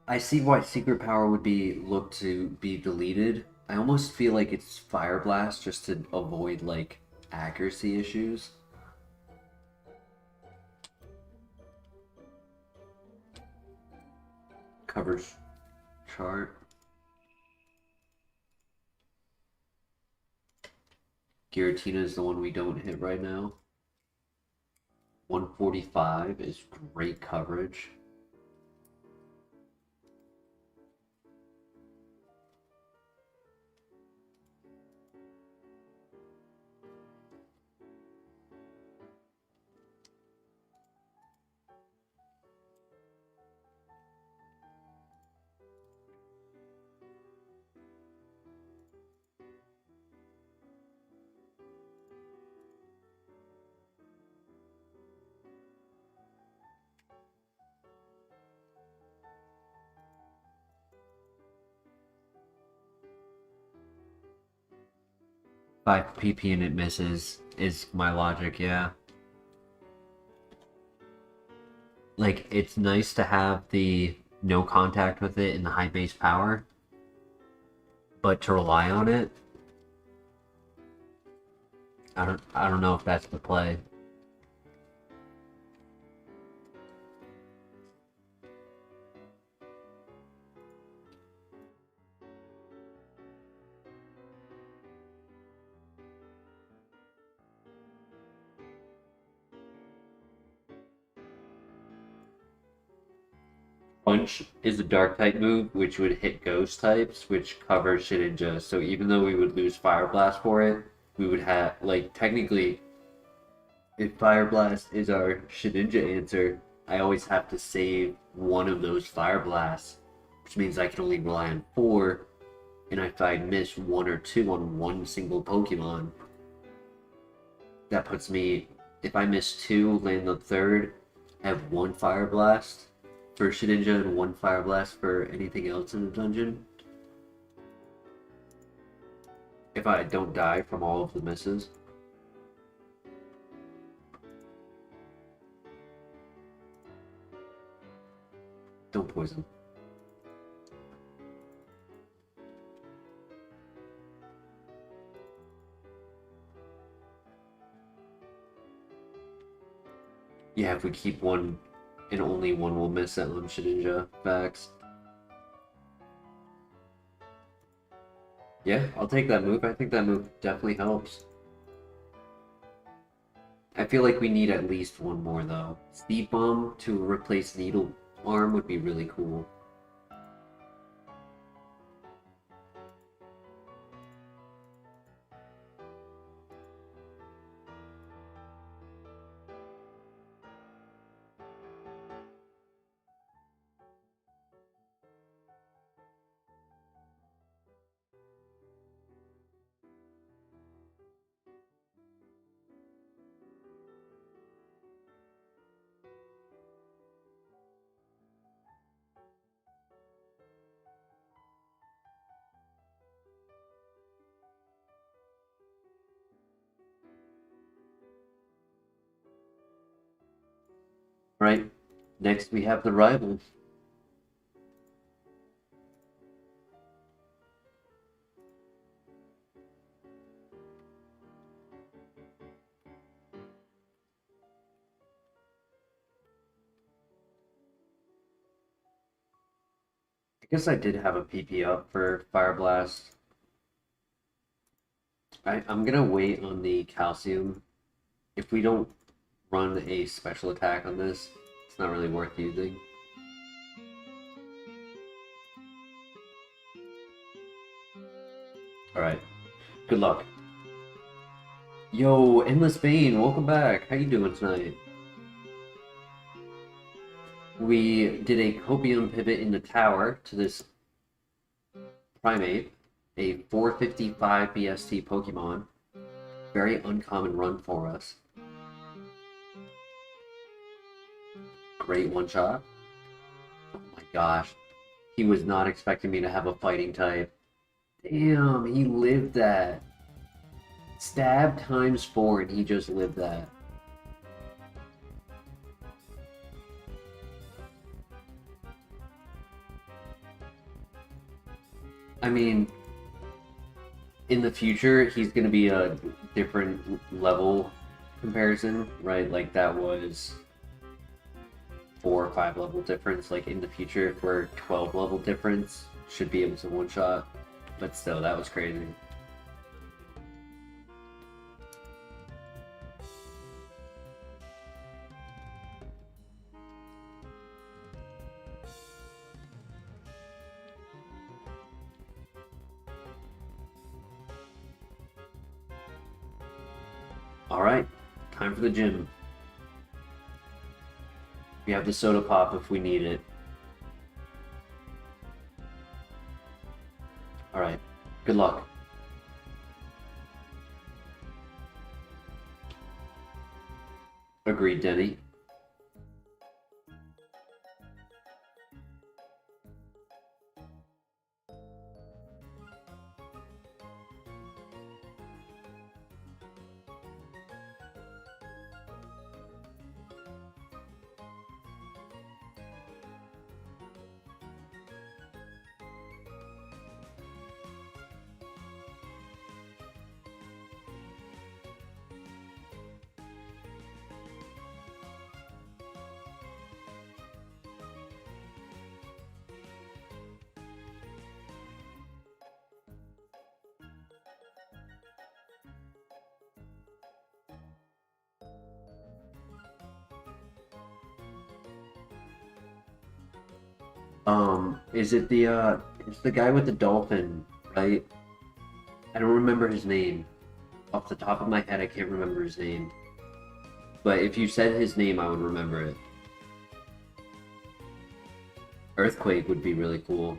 I see why Secret Power would be looked to be deleted. I almost feel like it's Fire Blast just to avoid like accuracy issues. Coverage chart. Giratina is the one we don't hit right now. 145 is great coverage. Five PP and it misses is my logic, yeah. Like, it's nice to have the no contact with it and the high base power, but to rely on it, I don't know if that's the play. Punch is a dark type move, which would hit ghost types, which covers Shedinja. So even though we would lose Fire Blast for it, we would have, like, technically, if Fire Blast is our Shedinja answer, I always have to save one of those Fire Blasts, which means I can only rely on 4, and if I miss 1 or 2 on one single Pokemon, that puts me, if I miss 2, land the third, have 1 Fire Blast for Shedinja and 1 Fire Blast for anything else in the dungeon. If I don't die from all of the misses. Don't poison. Yeah, if we keep 1 and only 1 will miss that on Shedinja. Facts. Yeah, I'll take that move. I think that move definitely helps. I feel like we need at least 1 more, though. Speed Bomb to replace Needle Arm would be really cool. Right. Next we have the rival. I guess I did have a PP up for Fire Blast. I'm gonna wait on the Calcium. If we don't run a special attack on this, it's not really worth using. Alright. Good luck. Yo, Endless Bane, welcome back. How you doing tonight? We did a Copium pivot in the tower to this Primate, a 455 BST Pokemon. Very uncommon run for us. Great one shot. Oh my gosh. He was not expecting me to have a fighting type. Damn, he lived that. Stab times 4 and he just lived that. I mean, in the future, he's going to be a different level comparison, right? Like, that was 4 or 5 level difference. Like, in the future, if we're 12 level difference, should be able to one-shot. But still, that was crazy. Alright, time for the gym. We have the soda pop if we need it. Alright, good luck. Agreed, Denny. Is it the it's the guy with the dolphin, right? I don't remember his name. Off the top of my head, I can't remember his name. But if you said his name, I would remember it. Earthquake would be really cool.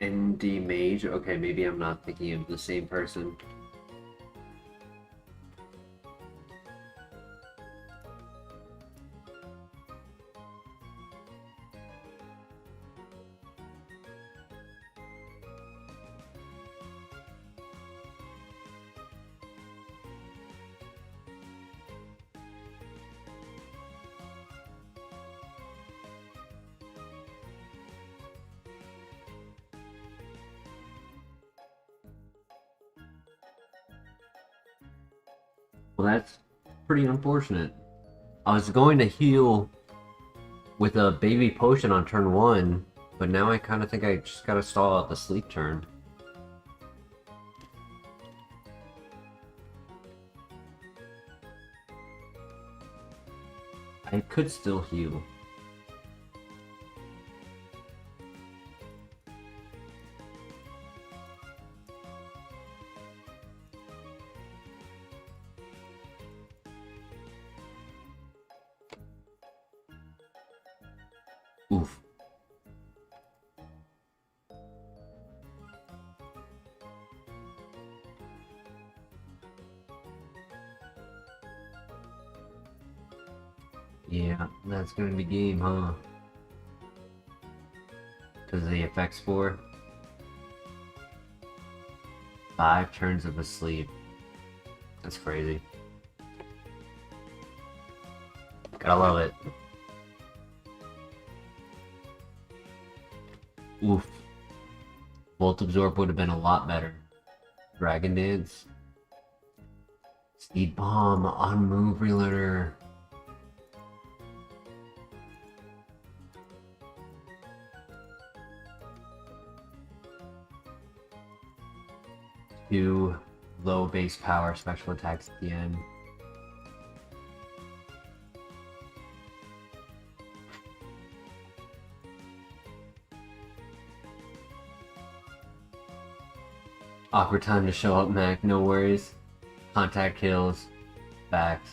ND Mage? Okay, maybe I'm not thinking of the same person. Well, that's pretty unfortunate. I was going to heal with a baby potion on turn 1, but now I kind of think I just gotta stall out the sleep turn. I could still heal. Oof. Yeah, that's gonna be game, huh? Because of the effects for 5 turns of a sleep. That's crazy. Gotta love it. Oof. Volt Absorb would have been a lot better. Dragon Dance. Speed Bomb on move relearner. Two low base power special attacks at the end. Awkward time to show up, Mac. No worries. Contact kills. Facts.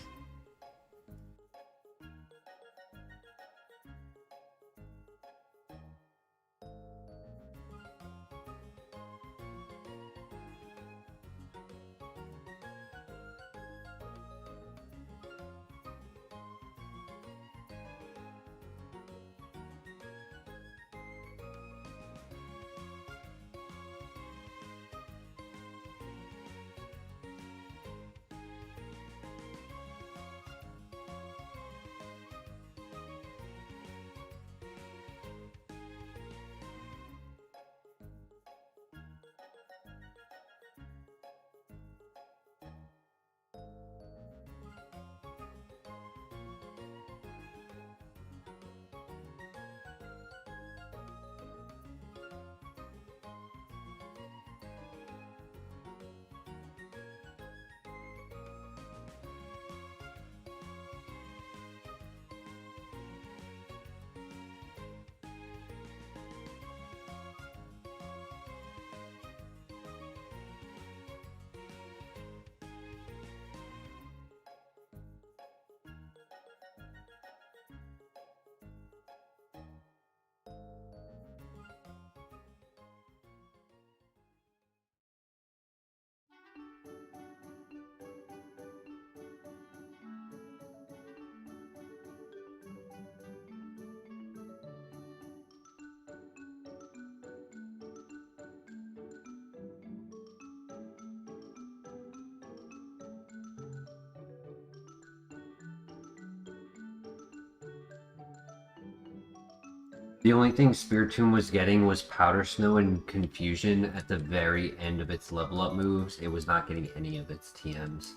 The only thing Spiritomb was getting was Powder Snow and Confusion at the very end of its level up moves. It was not getting any of its TMs.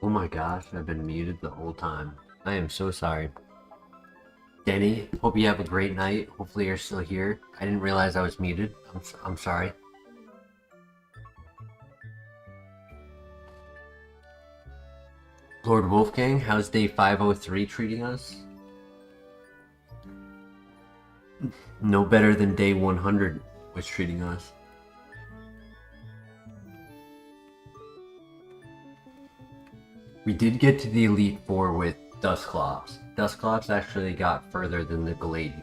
Oh my gosh, I've been muted the whole time. I am so sorry. Denny, hope you have a great night. Hopefully you're still here. I didn't realize I was muted. I'm sorry. Lord Wolfgang, how's day 503 treating us? No better than day 100 was treating us. We did get to the Elite Four with Dusclops. Dusclops actually got further than the Glade.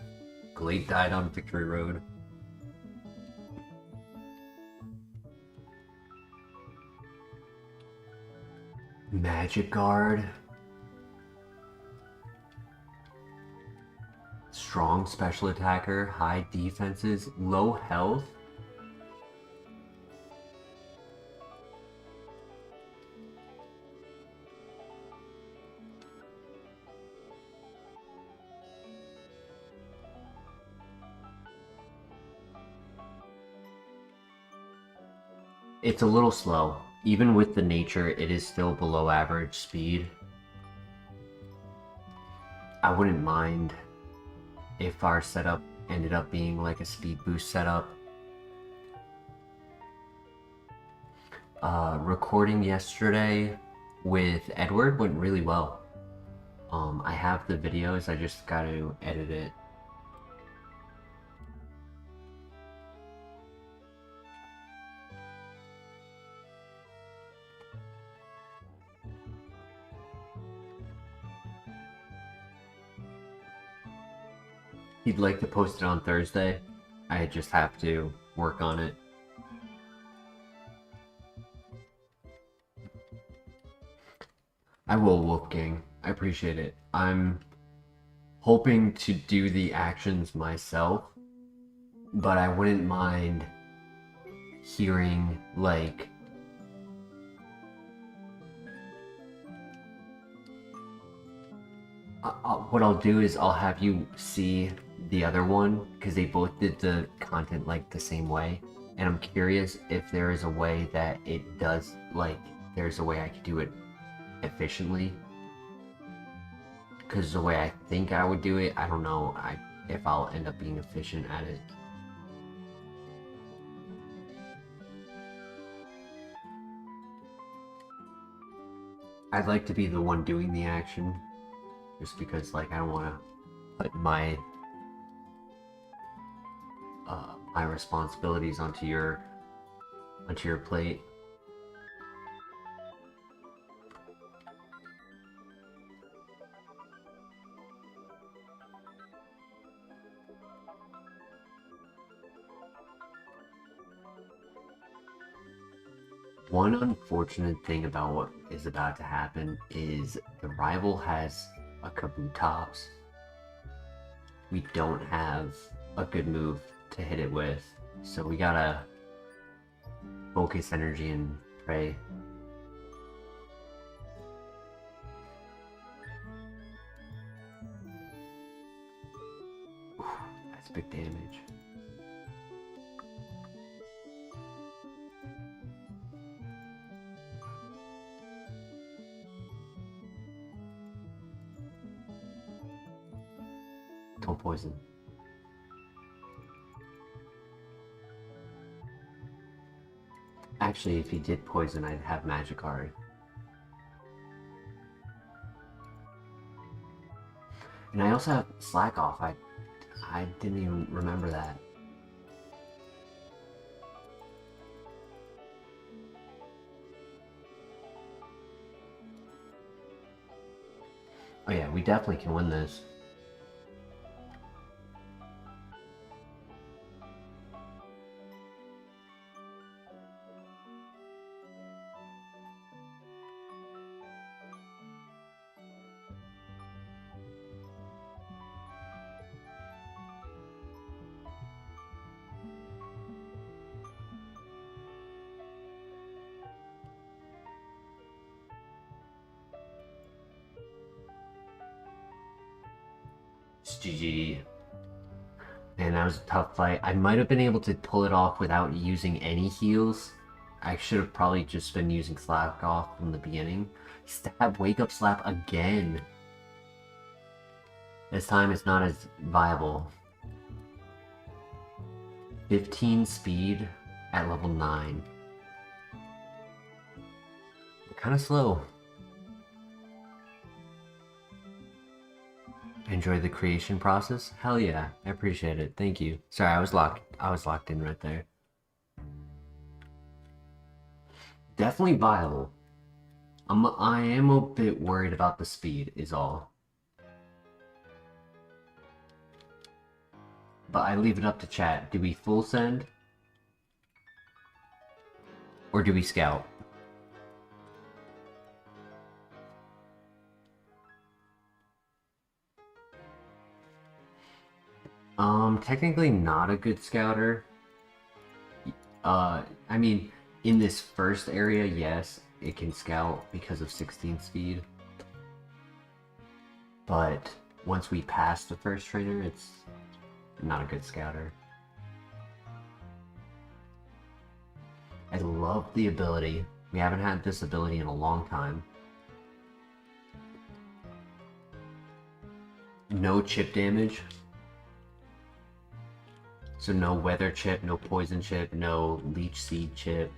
Glade died on Victory Road. Magic Guard. Strong special attacker, high defenses, low health. It's a little slow. Even with the nature, it is still below average speed. I wouldn't mind if our setup ended up being like a speed boost setup. Recording yesterday with Edward went really well. I have the videos, I just got to edit it. He'd like to post it on Thursday. I just have to work on it. I will, Wolfgang. I appreciate it. I'm hoping to do the actions myself, but I wouldn't mind hearing, like, what I'll do is I'll have you see the other one, because they both did the content like the same way, and I'm curious if there is a way that it does, like, there's a way I could do it efficiently, because the way I think I would do it, I don't know if I'll end up being efficient at it. I'd like to be the one doing the action, just because, like, I don't want to put my my responsibilities onto your plate. One unfortunate thing about what is about to happen is the rival has a Kabutops. We don't have a good move to hit it with, so we gotta focus energy and pray. Ooh, that's big damage. Don't poison. Actually, if he did poison, I'd have Magic Card. And I also have Slack Off. I didn't even remember that. Oh yeah, we definitely can win this. GG. Man, that was a tough fight. I might have been able to pull it off without using any heals. I should have probably just been using Slack Off from the beginning. Stab, wake up, slap again. This time it's not as viable. 15 speed at level 9. Kind of slow. Enjoy the creation process? Hell yeah, I appreciate it. Thank you. Sorry, I was locked in right there. Definitely viable. I am a bit worried about the speed, is all. But I leave it up to chat. Do we full send? Or do we scout? Technically not a good scouter. I mean, in this first area, yes, it can scout because of 16 speed. But once we pass the first trainer, it's not a good scouter. I love the ability. We haven't had this ability in a long time. No chip damage. So no weather chip, no poison chip, no leech seed chip.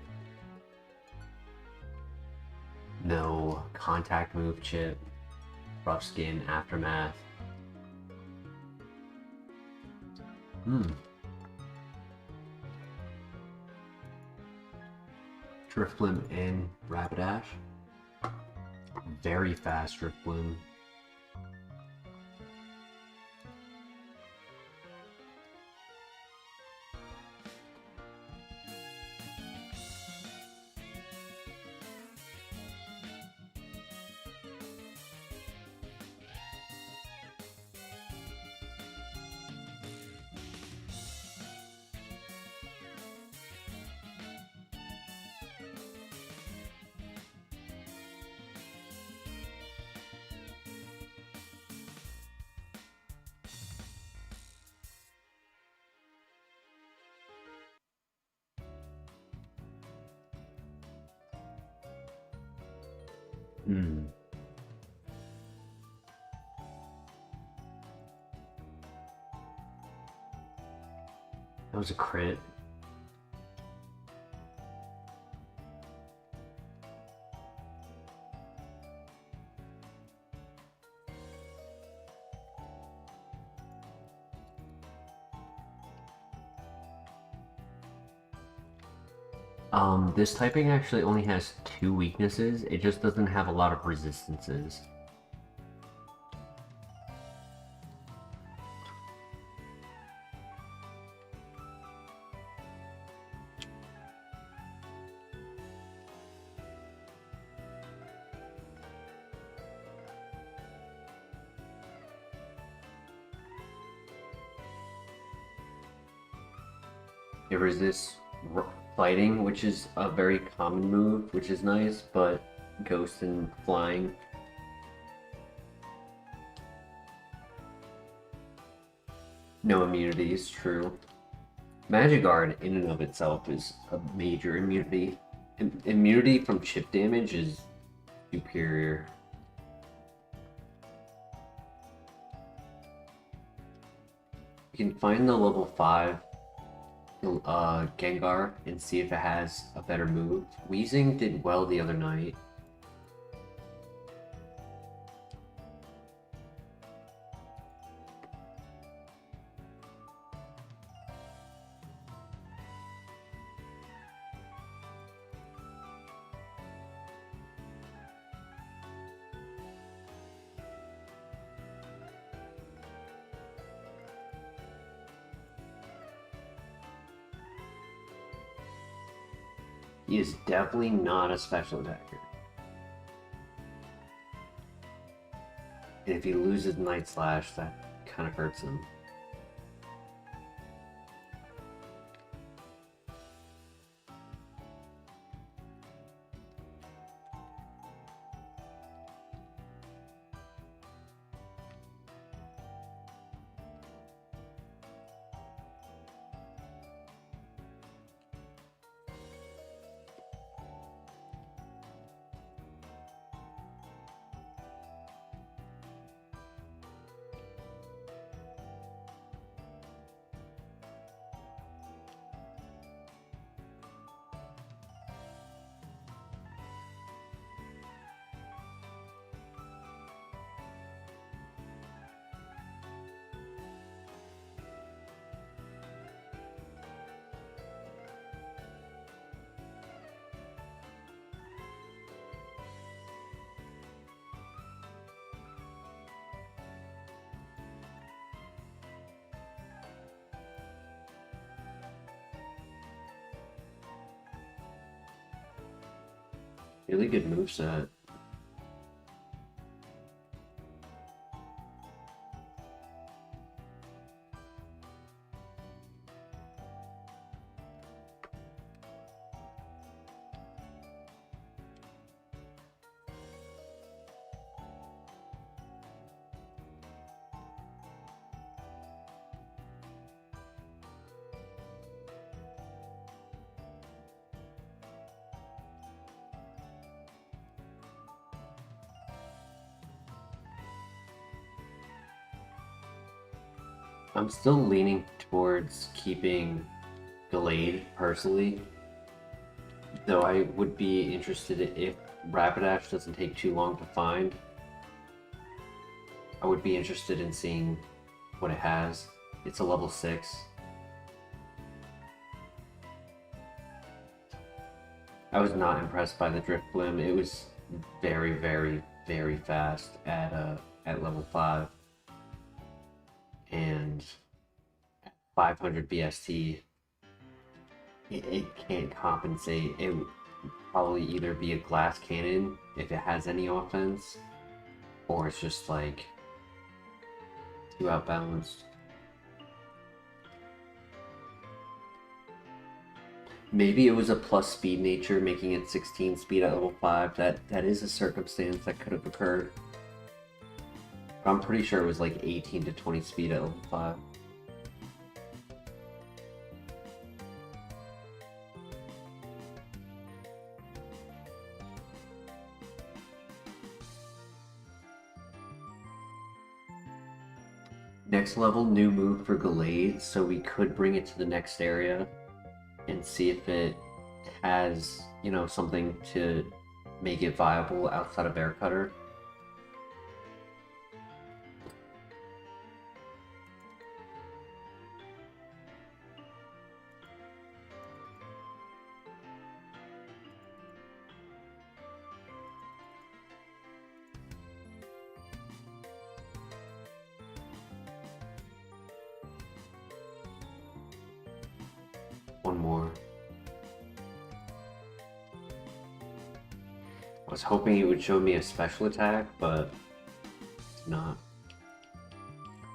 No contact move chip. Rough skin, aftermath. Driftbloom and Rapidash. Very fast Driftbloom. That was a crit. This typing actually only has 2 weaknesses. It just doesn't have a lot of resistances. It resists fighting, which is a very common move, which is nice, but ghost and flying. No immunities, true. Magic Guard in and of itself is a major immunity. Immunity from chip damage is superior. You can find the level 5 Gengar and see if it has a better move. Weezing did well the other night. He is definitely not a special attacker. And if he loses Night Slash, that kind of hurts him. Really good moveset. I'm still leaning towards keeping Gallade personally, though I would be interested if Rapidash doesn't take too long to find. I would be interested in seeing what it has. It's a level 6. I was not impressed by the Drift Bloom. It was very, very, very fast at level 5. And 500 BST, it can't compensate. It would probably either be a glass cannon if it has any offense, or it's just like too outbalanced. Maybe it was a plus speed nature, making it 16 speed at level 5. That is a circumstance that could have occurred. But I'm pretty sure it was like 18 to 20 speed at level 5. Next level, new move for Gallade, so we could bring it to the next area and see if it has, you know, something to make it viable outside of Air Cutter. One more. I was hoping it would show me a special attack, but it's not.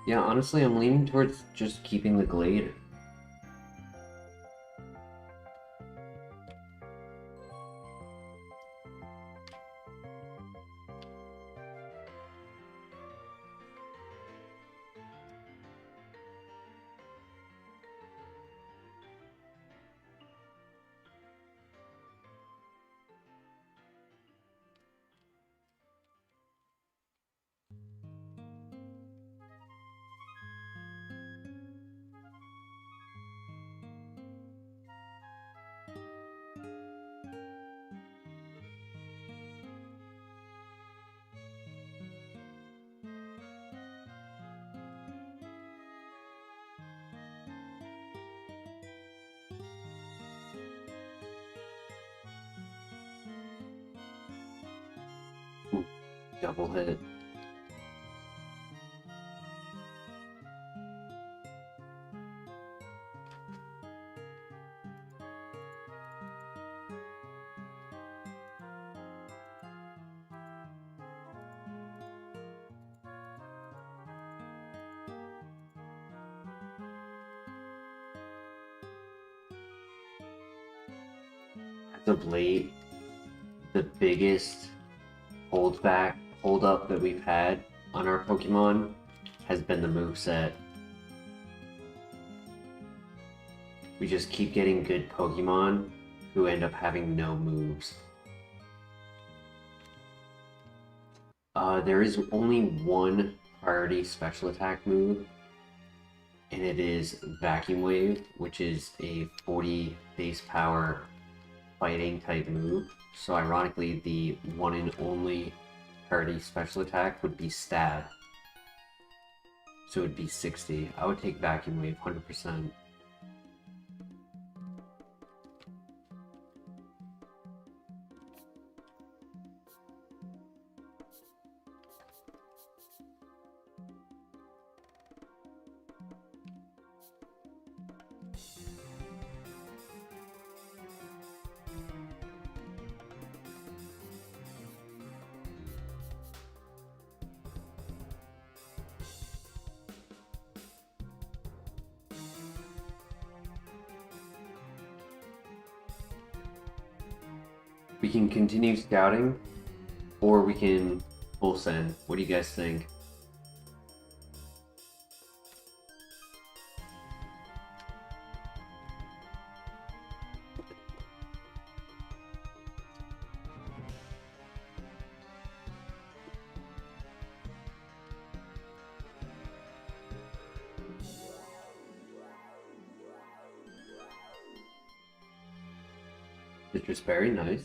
Yeah, honestly, I'm leaning towards just keeping the Glade. Ooh, double hit. As of late, the biggest hold up that we've had on our Pokemon has been the moveset. We just keep getting good Pokemon who end up having no moves. There is only one priority special attack move, and it is Vacuum Wave, which is a 40 base power fighting type move. So ironically, the one and only priority special attack would be Stab. So it would be 60. I would take Vacuum Wave 100%. We can continue scouting, or we can full send. What do you guys think? Citrus berry, nice.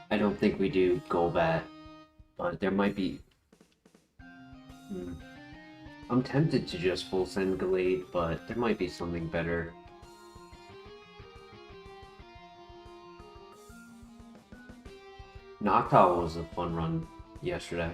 I don't think we do Golbat, but there might be... I'm tempted to just full send Gallade, but there might be something better. Noctowl was a fun run yesterday.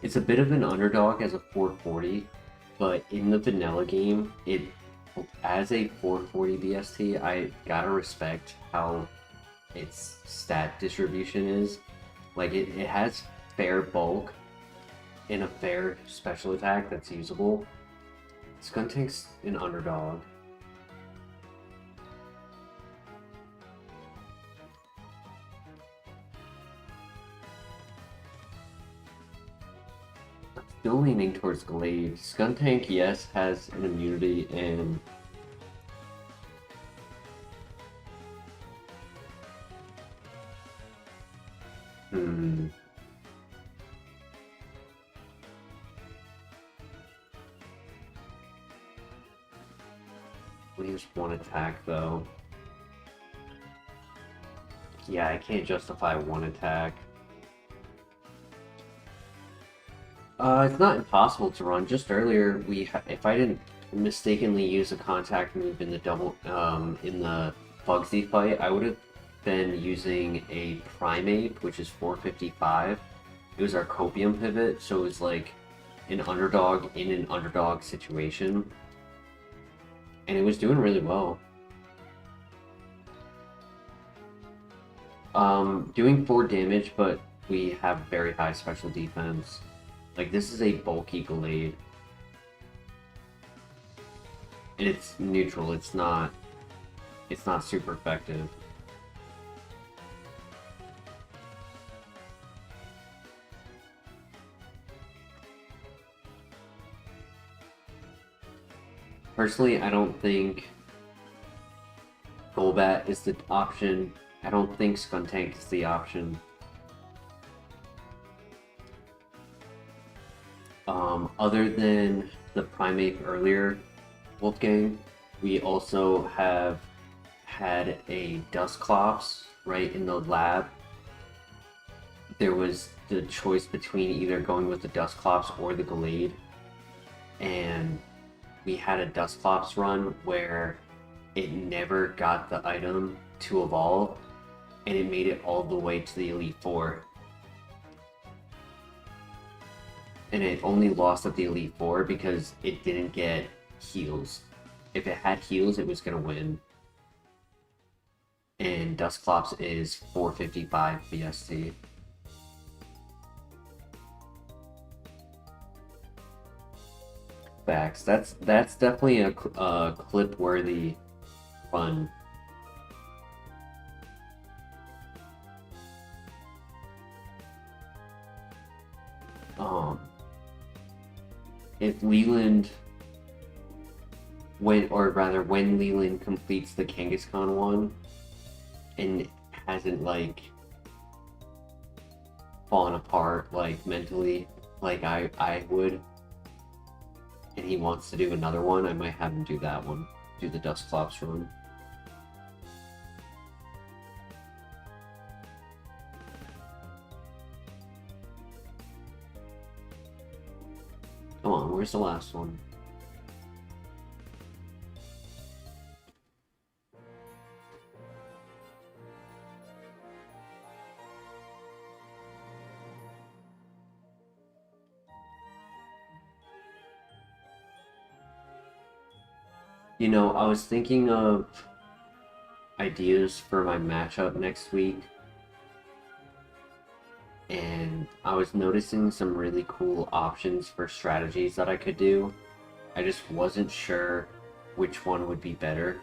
It's a bit of an underdog as a 440, but in the vanilla game, as a 440 BST, I gotta respect how its stat distribution is. Like, it has fair bulk and a fair special attack that's usable. Skuntank's an underdog. Still leaning towards Glade. Skuntank, yes, has an immunity and we use one attack though. Yeah, I can't justify one attack. It's not impossible to run. Just earlier, if I didn't mistakenly use a contact move in the in the Bugsy fight, I would have been using a Primeape, which is 455. It was our Copium pivot, so it was like an underdog in an underdog situation, and it was doing really well. Doing 4 damage, but we have very high special defense. Like, this is a bulky Glade. And it's neutral, it's not super effective. Personally, I don't think Golbat is the option. I don't think Skuntank is the option. Other than the Primeape earlier, Wolfgang, we also have had a Dusclops right in the lab, there was the choice between either going with the Dusclops or the Gallade, and we had a Dusclops run where it never got the item to evolve, and it made it all the way to the Elite Four. And it only lost at the Elite Four because it didn't get heals. If it had heals, it was going to win. And Dusclops is 455 BST. Facts. That's definitely a clip-worthy run. If Leland when Leland completes the Kangaskhan one and hasn't like fallen apart like mentally like I would, and he wants to do another one, I might have him do that one, do the Dusclops run. Come on, where's the last one? You know, I was thinking of ideas for my matchup next week, and I was noticing some really cool options for strategies that I could do. I just wasn't sure which one would be better.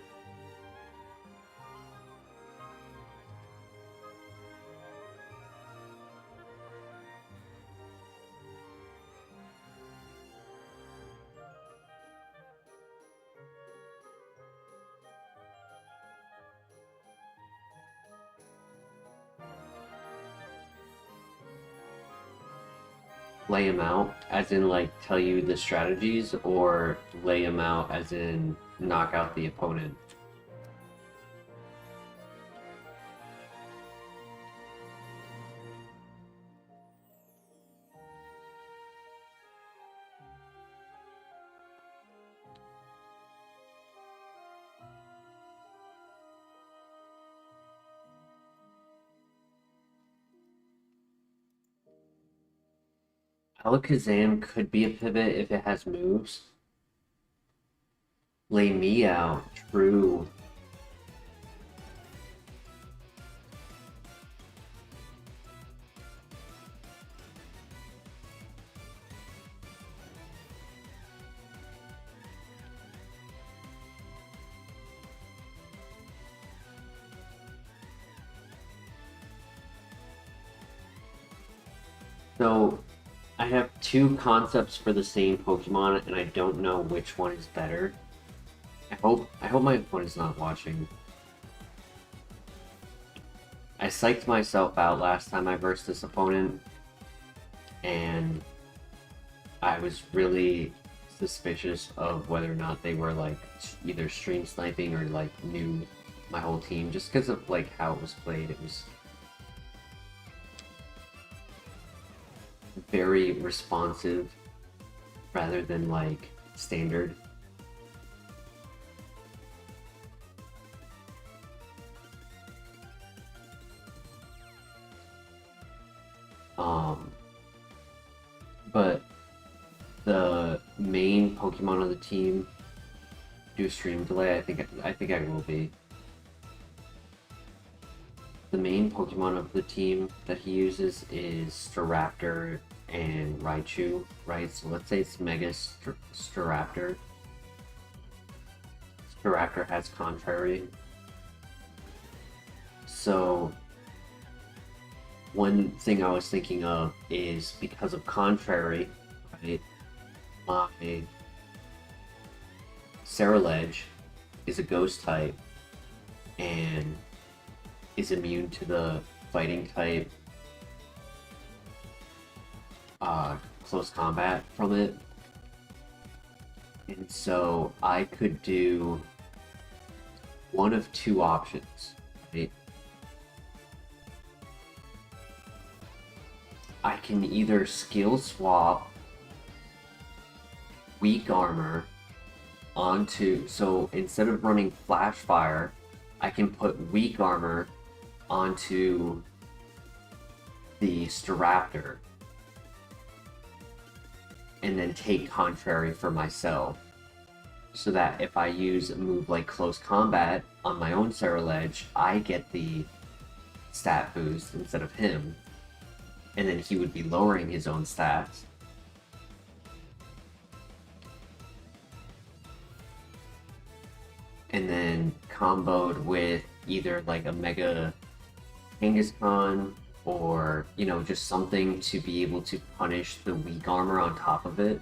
Lay them out, as in like tell you the strategies, or lay them out as in knock out the opponent? Alakazam could be a pivot if it has moves. Lay me out, true. So I have two concepts for the same Pokemon, and I don't know which one is better. I hope my opponent's not watching. I psyched myself out last time I versed this opponent, and I was really suspicious of whether or not they were like either stream sniping or like knew my whole team, just because of like how it was played. It was very responsive rather than like standard. But the main Pokemon of the team do stream delay. I think I will be. The main Pokemon of the team that he uses is Staraptor and Raichu, right? So let's say it's Mega Staraptor. Staraptor has Contrary. So one thing I was thinking of is because of Contrary, right? My Ceruledge is a ghost type and is immune to the fighting type close combat from it. And so I could do one of two options, right? can either skill swap weak armor onto, so instead of running flash fire, I can put weak armor onto the Staraptor and then take contrary for myself, so that if I use a move like close combat on my own Ceruledge, I get the stat boost instead of him, and then he would be lowering his own stats. And then comboed with either like a Mega Kangaskhan or, you know, just something to be able to punish the weak armor on top of it.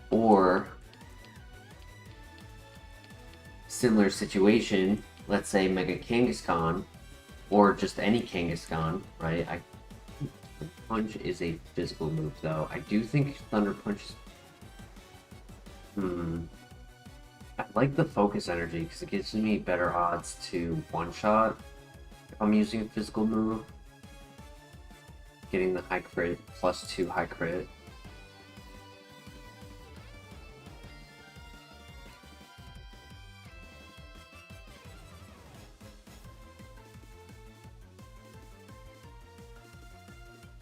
Or similar situation, let's say Mega Kangaskhan, or just any Kangaskhan, right? Punch is a physical move, though. I do think Thunder Punch is... I like the Focus Energy because it gives me better odds to one-shot if I'm using a physical move. Getting the high crit, +2 high crit.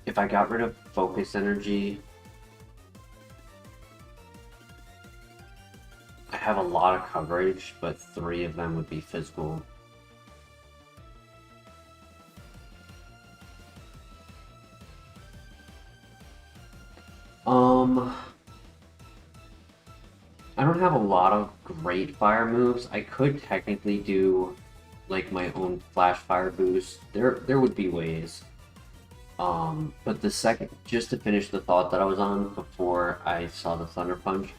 If I got rid of Focus Energy, I have a lot of coverage, but 3 of them would be physical. I don't have a lot of great fire moves. I could technically do like my own flash fire boost. There would be ways. But the second, just to finish the thought that I was on before I saw the Thunder Punch,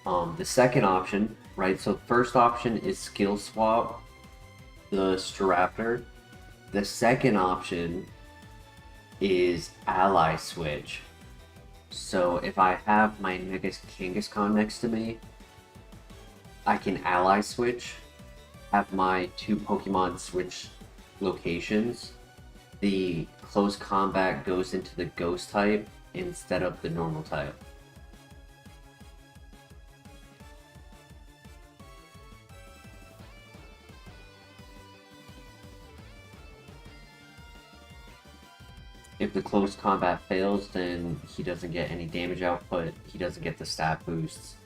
the second option, right? So first option is skill swap the Staraptor. The second option is ally switch. So if I have my Mega Kangaskhan next to me, I can ally switch, have my 2 Pokemon switch locations. The close combat goes into the ghost type instead of the normal type. If the close combat fails, then he doesn't get any damage output, he doesn't get the stat boosts.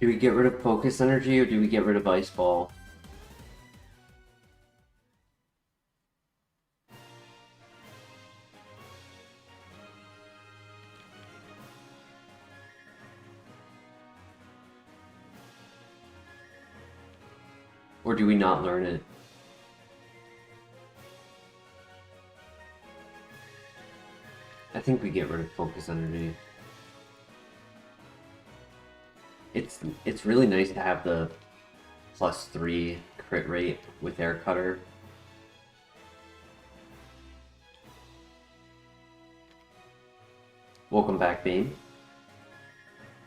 Do we get rid of Focus Energy or do we get rid of Ice Ball? Or do we not learn it? I think we get rid of Focus Energy. It's really nice to have the +3 crit rate with Air Cutter. Welcome back, Beam.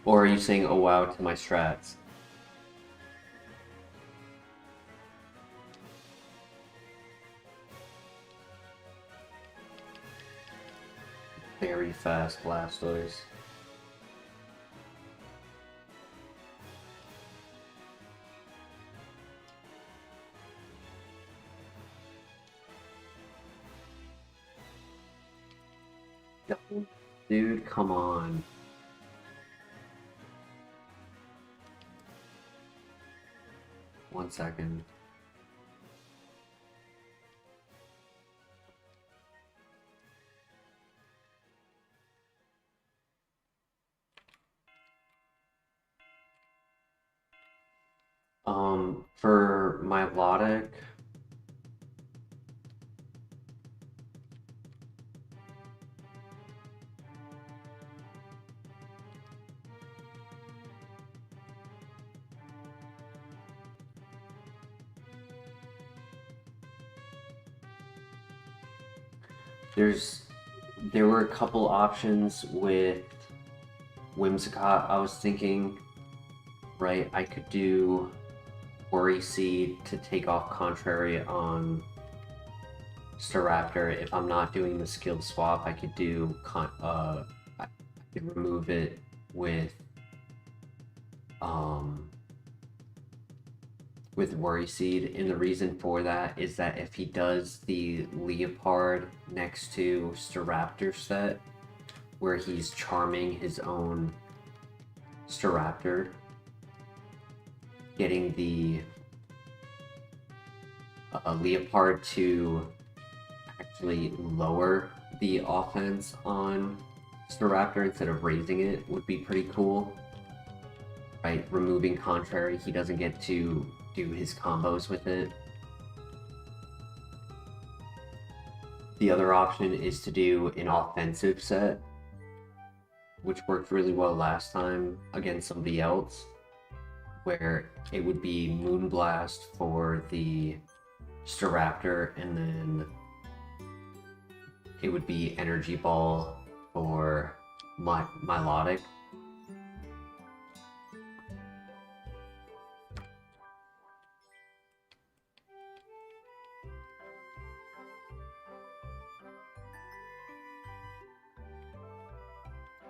Or are you saying oh wow to my strats? Very fast Blastoise. Dude, come on. One second. For melodic, there were a couple options with Whimsicott. I was thinking, right, I could do Worry Seed to take off Contrary on Staraptor. If I'm not doing the skill swap, I could do I could remove it with Worry Seed, and the reason for that is that if he does the Leopard next to Staraptor set, where he's charming his own Staraptor, getting the Leopard to actually lower the offense on Staraptor instead of raising it would be pretty cool. Right, removing Contrary, he doesn't get to do his combos with it. The other option is to do an offensive set, which worked really well last time against somebody else, where it would be Moonblast for the Staraptor, and then it would be Energy Ball for Milotic.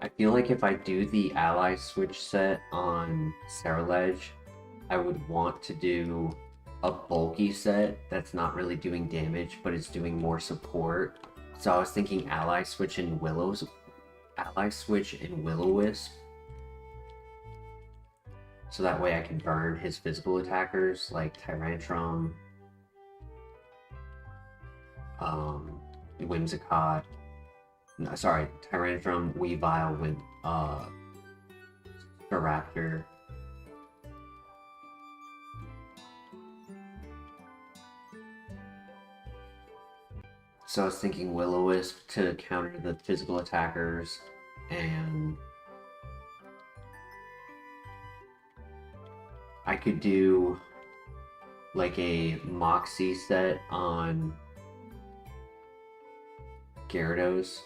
I feel like if I do the ally switch set on Cerulege, I would want to do a bulky set that's not really doing damage, but it's doing more support. So I was thinking ally switch and Will-O-Wisp. So that way I can burn his physical attackers like Tyrantrum, Whimsicott. No, sorry, Tyrantrum, Weavile with Staraptor. So I was thinking Will-O-Wisp to counter the physical attackers, and I could do like a Moxie set on Gyarados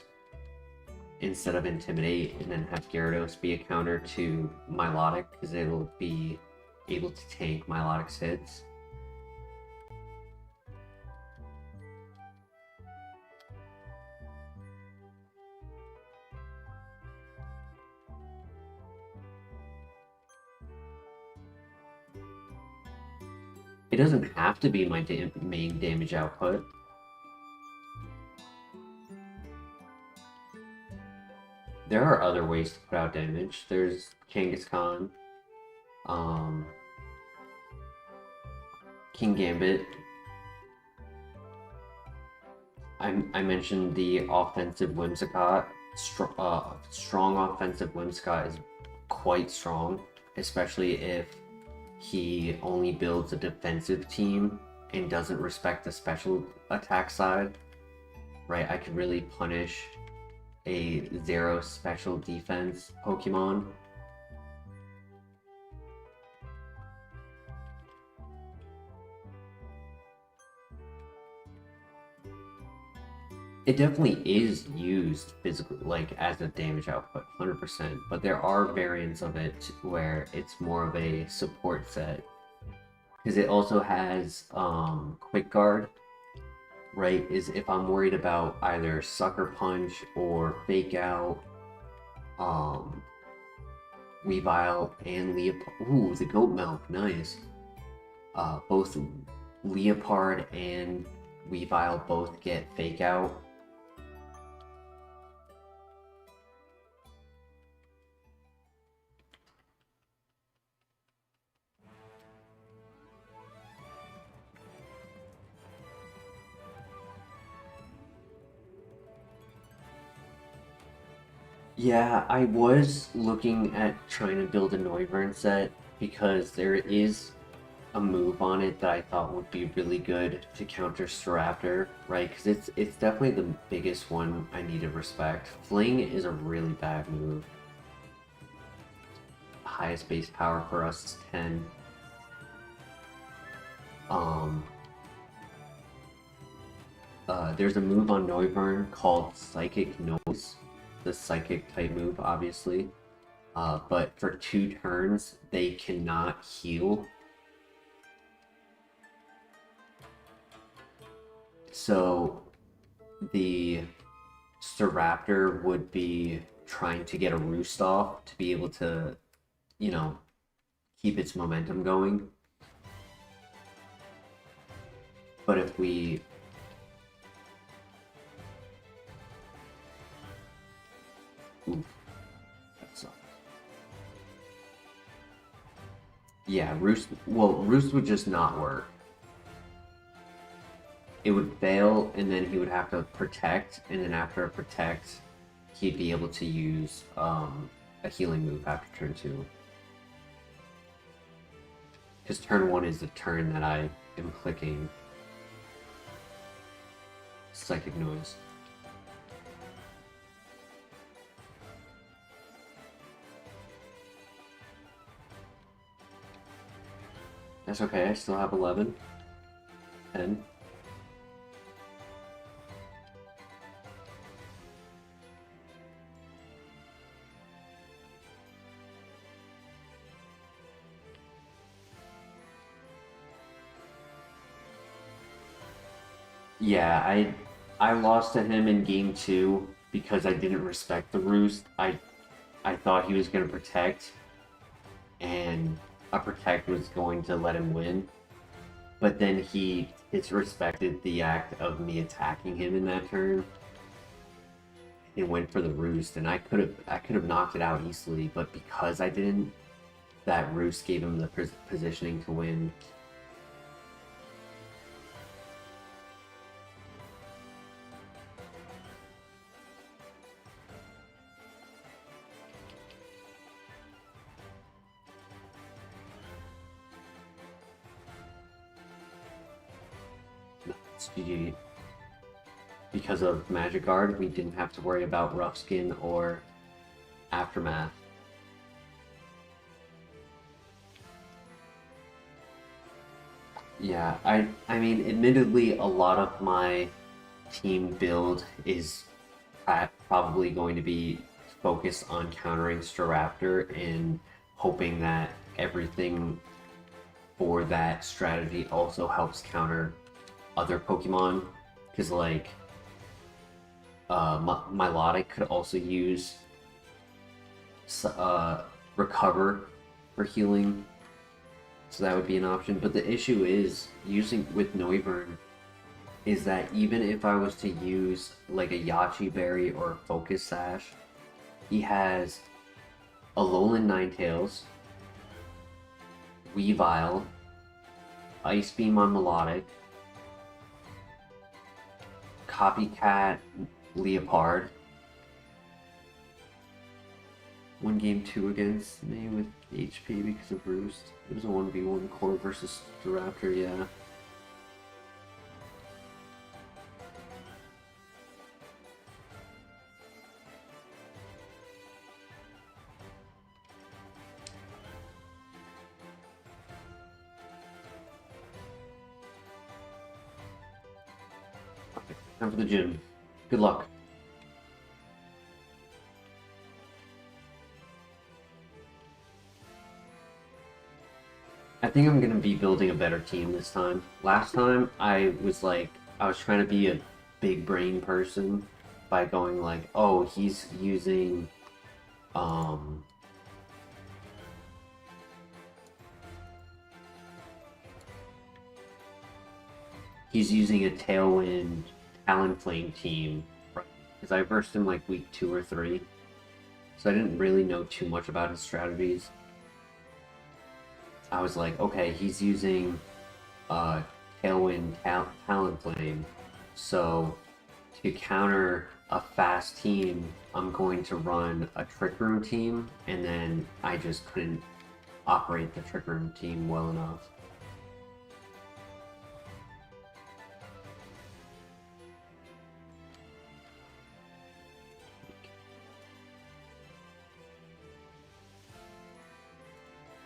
instead of Intimidate, and then have Gyarados be a counter to Milotic, because it'll be able to tank Milotic's hits. It doesn't have to be my main damage output. There are other ways to put out damage. There's Kangaskhan, King Gambit. I mentioned the offensive Whimsicott. Strong offensive Whimsicott is quite strong, especially if he only builds a defensive team and doesn't respect the special attack side. Right, I could really punish a 0 special defense Pokemon. It definitely is used physically, like as a damage output, 100%. But there are variants of it where it's more of a support set, because it also has Quick Guard. Right, is if I'm worried about either Sucker Punch or Fake Out, Weavile and Leopard. Ooh, the Goat Milk, nice. Both Leopard and Weavile both get Fake Out. Yeah, I was looking at trying to build a Noivern set, because there is a move on it that I thought would be really good to counter Staraptor, right? Because it's definitely the biggest one I need to respect. Fling is a really bad move. Highest base power for us is 10. There's a move on Noivern called Psychic Noise, the Psychic type move, obviously. But for 2 turns, they cannot heal. So the Staraptor would be trying to get a roost off to be able to, you know, keep its momentum going. But if we oof, that sucks. Yeah, Roost would just not work. It would fail, and then he would have to protect, and then after a protect, he'd be able to use a healing move after turn 2. Because turn 1 is the turn that I am clicking Psychic Noise. That's okay, I still have 11. 10. Yeah, I lost to him in game 2 because I didn't respect the roost. I thought he was going to protect, and a protect was going to let him win. But then he disrespected the act of me attacking him in that turn. It went for the roost, and I could have knocked it out easily, but because I didn't, that roost gave him the positioning to win. It's GG. Because of Magic Guard, we didn't have to worry about Rough Skin or Aftermath. Yeah, I mean, admittedly, a lot of my team build is probably going to be focused on countering Staraptor and hoping that everything for that strategy also helps counter other Pokemon. Because, like, Milotic could also use Recover for healing. So that would be an option. But the issue is, using with Noivern, is that even if I was to use like a Yachi Berry or a Focus Sash, he has Alolan Ninetales, Weavile, Ice Beam on Melodic, Copycat Leopard. Won game 2 against me with HP because of Roost. It was a 1v1 core versus Staraptor, yeah. Time for the gym. Good luck. I think I'm gonna be building a better team this time. Last time I was trying to be a big brain person by going like, oh, he's using he's using a Tailwind Talonflame team, because I versed him like week 2 or 3, so I didn't really know too much about his strategies. I was like, okay, he's using Tailwind Talonflame, so to counter a fast team, I'm going to run a Trick Room team, and then I just couldn't operate the Trick Room team well enough.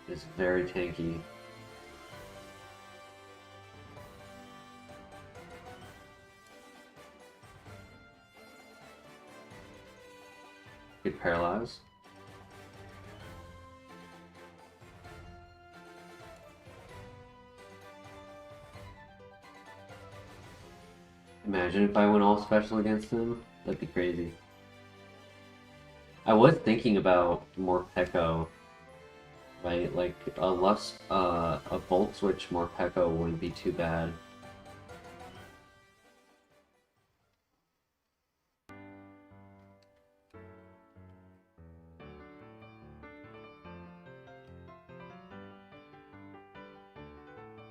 is very tanky. Get paralyzed. Imagine if I went all special against him. That'd be crazy. I was thinking about more Pekko, right? Like a Volt Switch more Pekko wouldn't be too bad.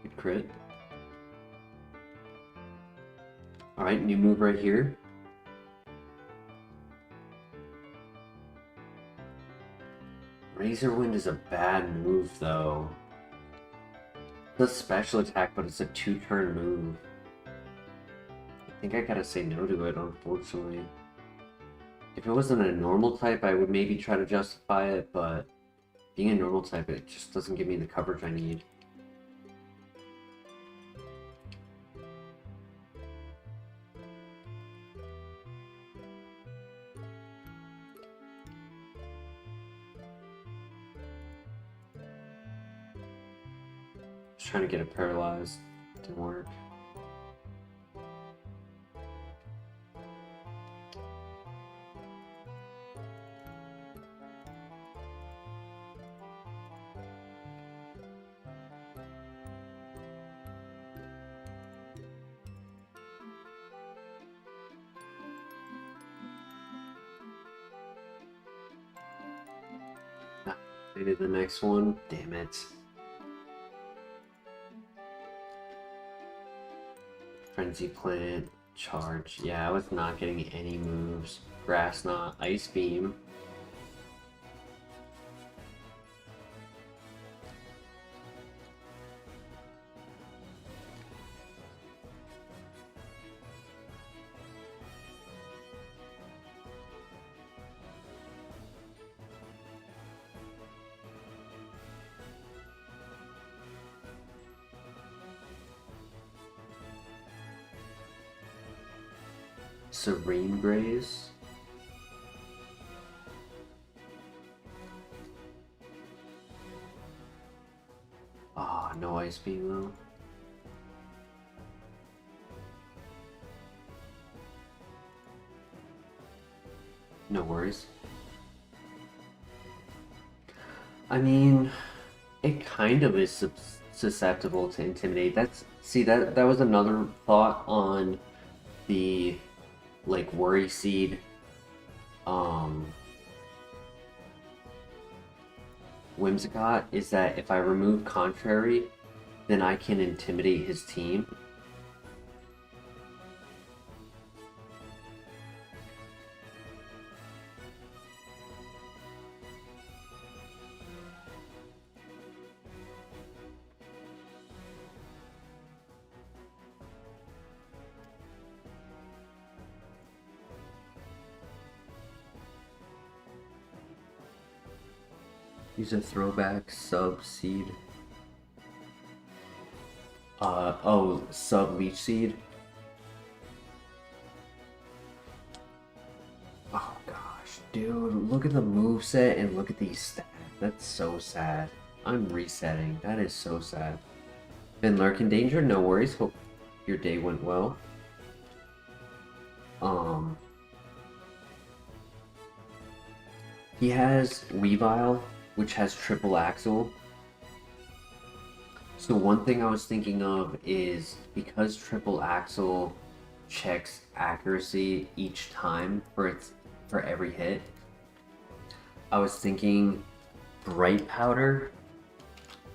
Good crit. Alright, new move right here. Razor Wind is a bad move though. It's a special attack, but it's a 2-turn move. I think I gotta say no to it, unfortunately. If it wasn't a normal type, I would maybe try to justify it, but being a normal type, it just doesn't give me the coverage I need. Just trying to get it paralyzed. Didn't work. I did the next one. Damn it. Frenzy Plant, Charge. Yeah, I was not getting any moves. Grass Knot, Ice Beam. Serene Graze. Ah, oh, no Ice Beam though. No worries. I mean, it kind of is susceptible to Intimidate. That was another thought on the like Worry Seed Whimsicott, is that if I remove Contrary, then I can intimidate his team. Use a throwback sub seed. Oh, sub leech seed. Oh gosh, dude, look at the moveset and look at these stats. That's so sad. I'm resetting. That is so sad. Been lurking danger? No worries. Hope your day went well. He has Weavile, which has triple axle. So one thing I was thinking of is, because triple axle checks accuracy each time for every hit, I was thinking Bright Powder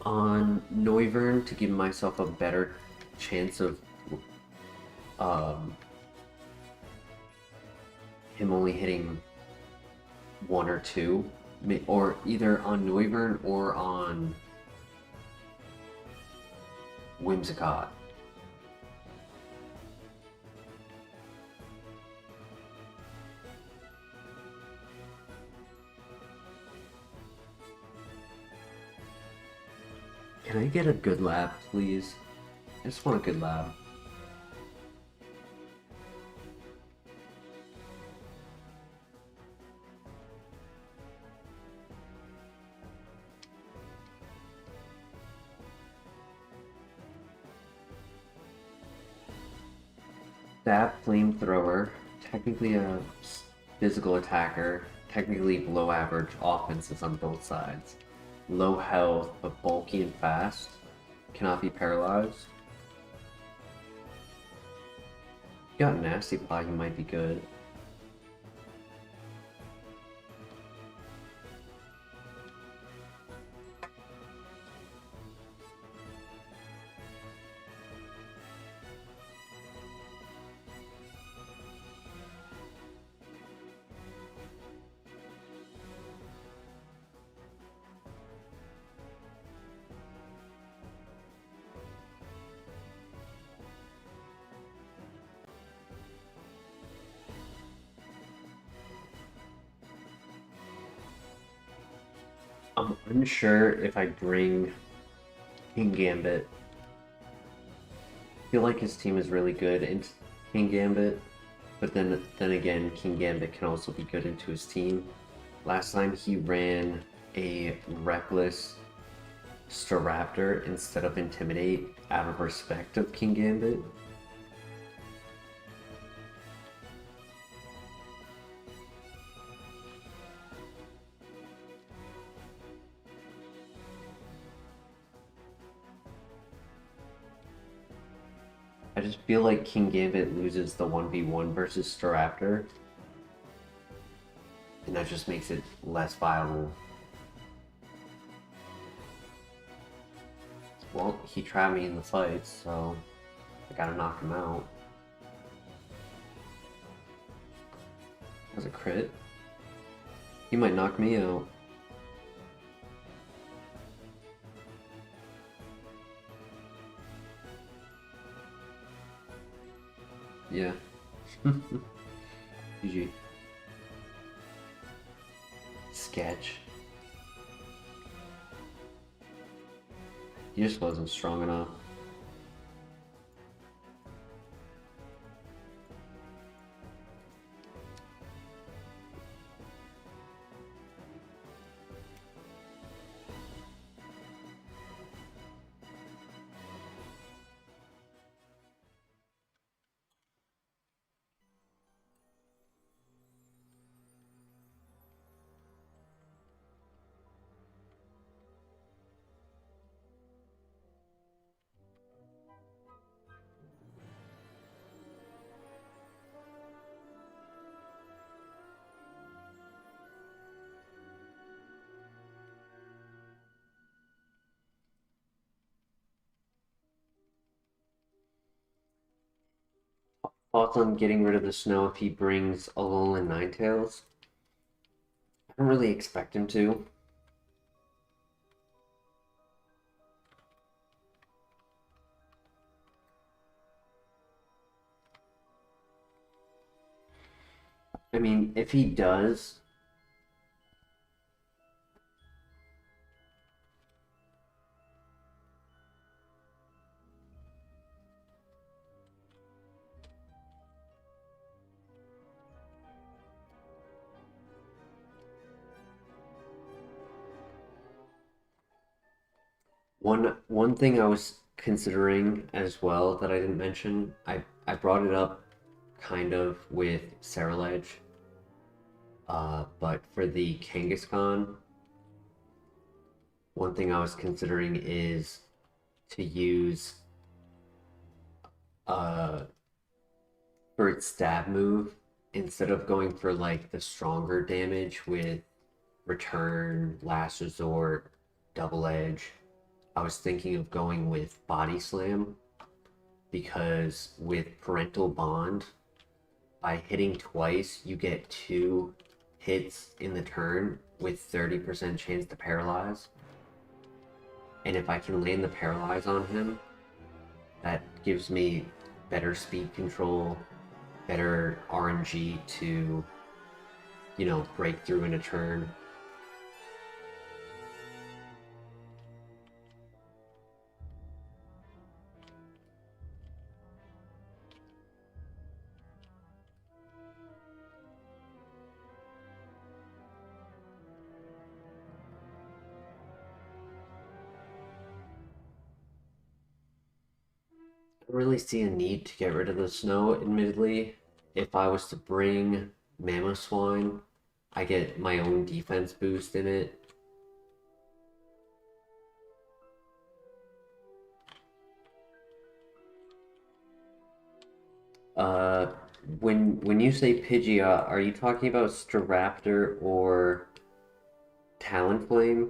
on Noivern to give myself a better chance of him only hitting 1 or 2, or either on Noivern or on Whimsicott. Can I get a good lab, please? I just want a good lab. Stab flamethrower, technically a physical attacker, technically below average offenses on both sides. Low health, but bulky and fast. Cannot be paralyzed. Got nasty plot, he might be good. I'm unsure if I bring King Gambit. I feel like his team is really good in King Gambit, but then again, King Gambit can also be good into his team. Last time he ran a Reckless Staraptor instead of Intimidate out of respect of King Gambit. I just feel like King Gambit loses the 1v1 versus Staraptor, and that just makes it less viable. Well, he trapped me in the fight, so I gotta knock him out. That was a crit. He might knock me out. Yeah. GG. Sketch. He just wasn't strong enough. Thoughts on getting rid of the snow if he brings Alolan Ninetales? I don't really expect him to. I mean, if he does, one thing I was considering as well that I didn't mention, I brought it up kind of with Ceruledge, but for the Kangaskhan, one thing I was considering is to use for its stab move, instead of going for like the stronger damage with Return, Last Resort, Double Edge, I was thinking of going with Body Slam, because with Parental Bond, by hitting twice, you get 2 hits in the turn with 30% chance to paralyze. And if I can land the paralyze on him, that gives me better speed control, better RNG to, you know, break through in a turn. don't really see a need to get rid of the snow, admittedly. If I was to bring Mamoswine, I get my own defense boost in it. Uh, when you say Pidgeot, are you talking about Staraptor or Talonflame?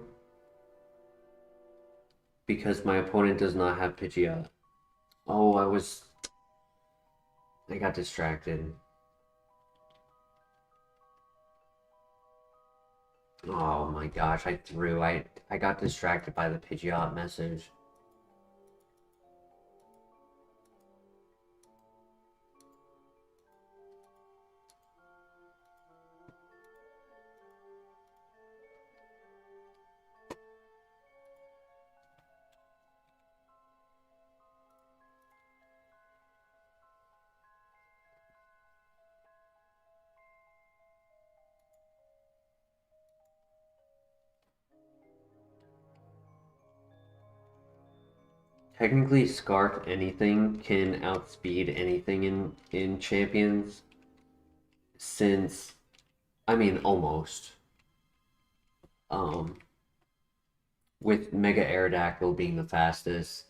Because my opponent does not have Pidgeot. Oh, I got distracted. Oh my gosh, I got distracted by the Pidgeot message. Technically, Scarf anything can outspeed anything in Champions since, I mean, almost. Um, with Mega Aerodactyl being the fastest,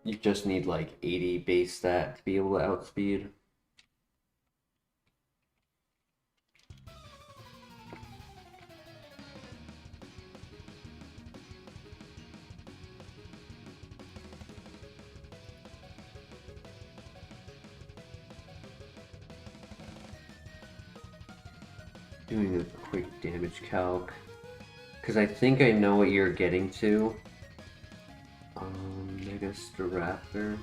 you just need like 80 base stat to be able to outspeed. Doing a quick damage calc. Because I think I know what you're getting to. Mega Staraptor.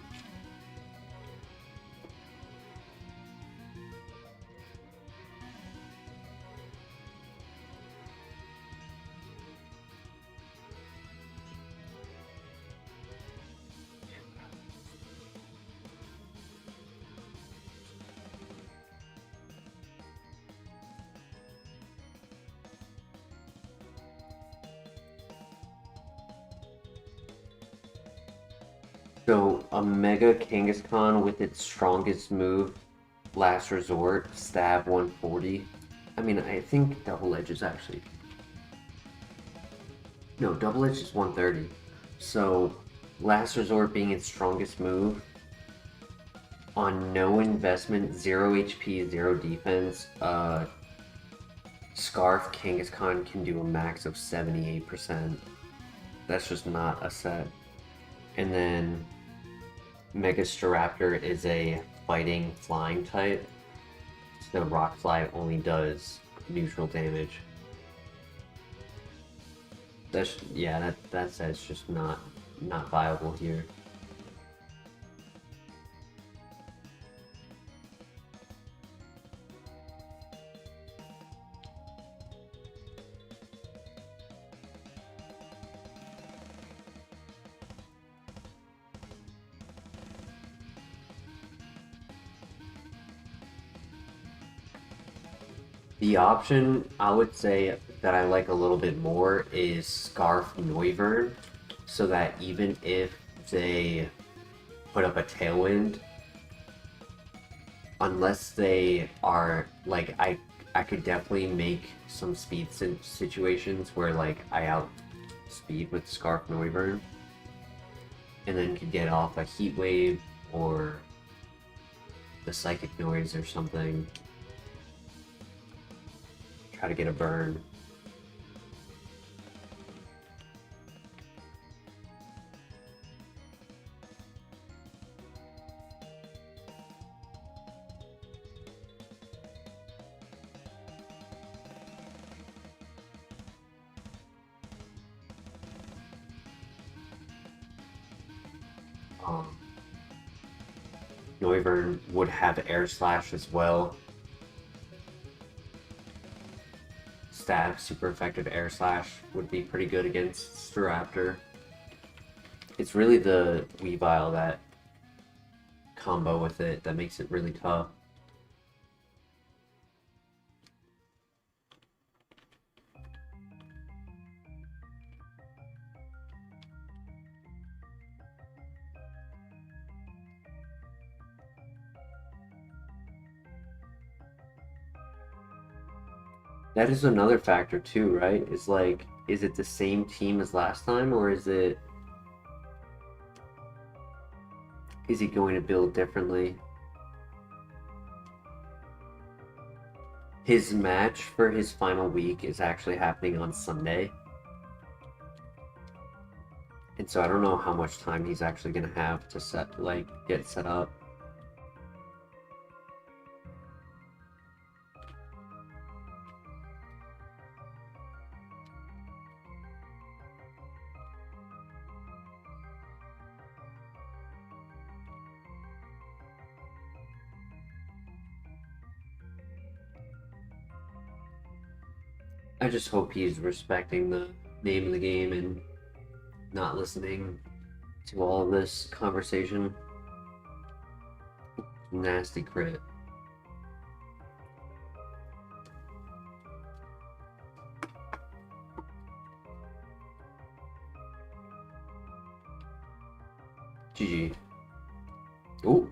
So a Mega Kangaskhan with its strongest move, Last Resort, Stab 140. I mean, I think Double Edge is actually... No, Double Edge is 130. So Last Resort being its strongest move, on no investment, 0 HP, 0 defense, Scarf Kangaskhan can do a max of 78%. That's just not a set. And then Mega Staraptor is a fighting flying type. So Rock Slide only does neutral damage. That's yeah, that set's just not viable here. The option I would say that I like a little bit more is Scarf Noivern, so that even if they put up a Tailwind, unless they are like I could definitely make some speed situations where like I outspeed with Scarf Noivern, and then could get off a Heat Wave or the Psychic Noise or something. Try to get a burn. Noivern would have Air Slash as well. Stab, super effective Air Slash would be pretty good against Staraptor. It's really the Weavile that combo with it that makes it really tough. That is another factor too, right? Is like, is it the same team as last time, or is he going to build differently? His match for his final week is actually happening on Sunday. And so I don't know how much time he's actually gonna have to get set up. I just hope he's respecting the name of the game and not listening to all of this conversation. Nasty crit. GG. Oh.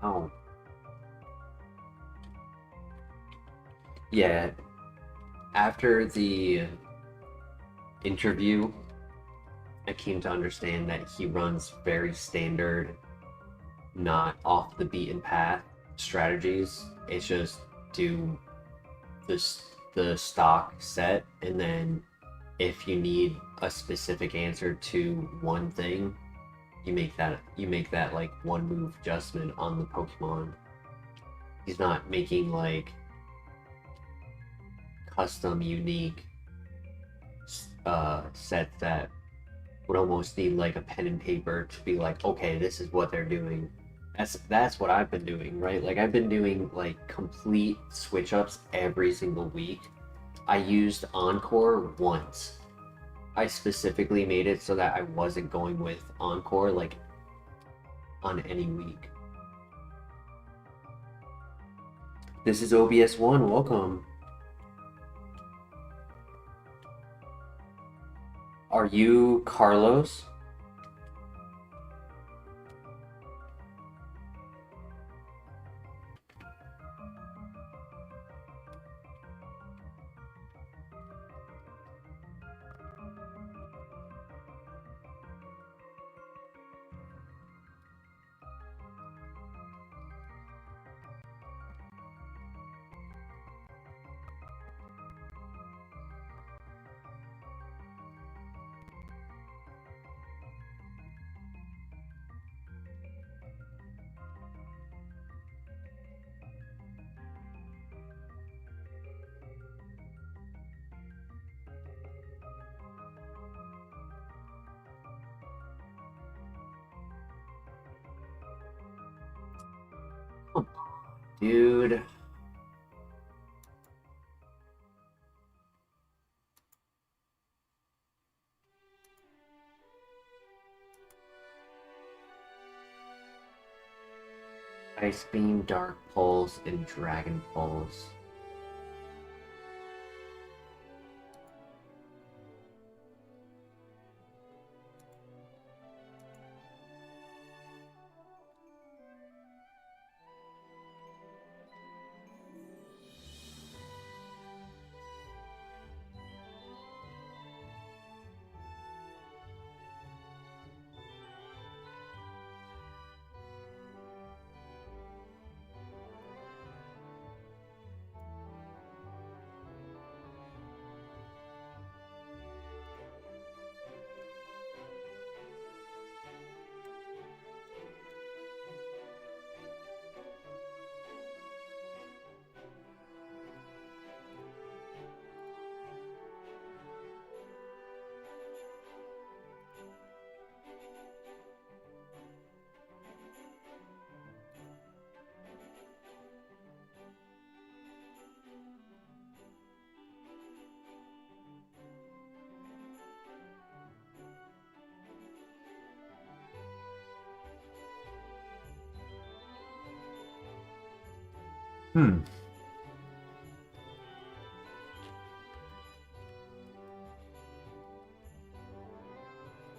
Ow. Yeah. After the interview, I came to understand that he runs very standard, not off the beaten path strategies. It's just do the stock set, and then if you need a specific answer to one thing, you make that like one move adjustment on the Pokemon. He's not making like custom unique sets that would almost need like a pen and paper to be like, okay, this is what they're doing. That's what I've been doing, right? Like I've been doing like complete switch ups every single week. I used Encore once. I specifically made it so that I wasn't going with Encore like on any week. This is OBS1, welcome. Are you Carlos? Dude. Ice Beam, Dark Pulse, and Dragon Pulse.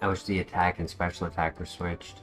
I wish the attack and special attack were switched.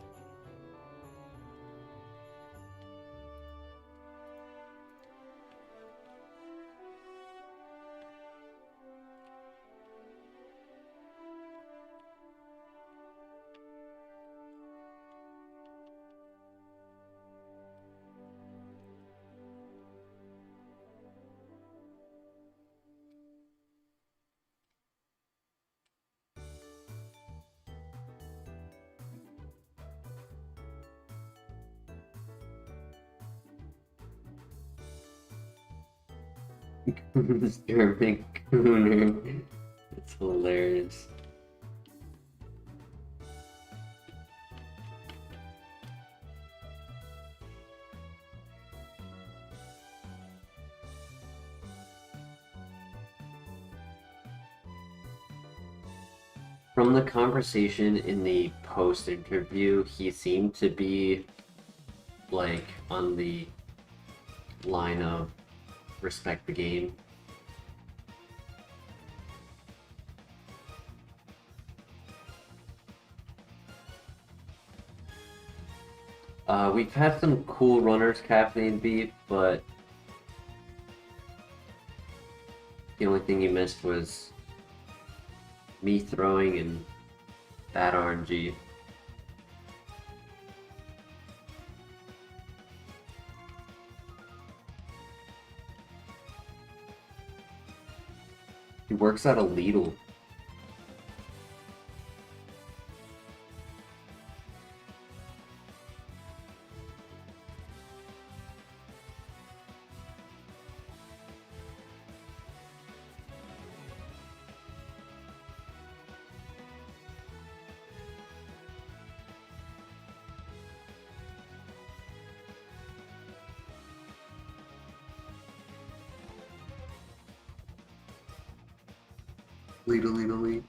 German Cooner. It's hilarious. From the conversation in the post interview, he seemed to be like on the line of respect the game. We've had some cool runners caffeine beat, but the only thing you missed was me throwing and bad RNG. He works at a Lidl. Lidl.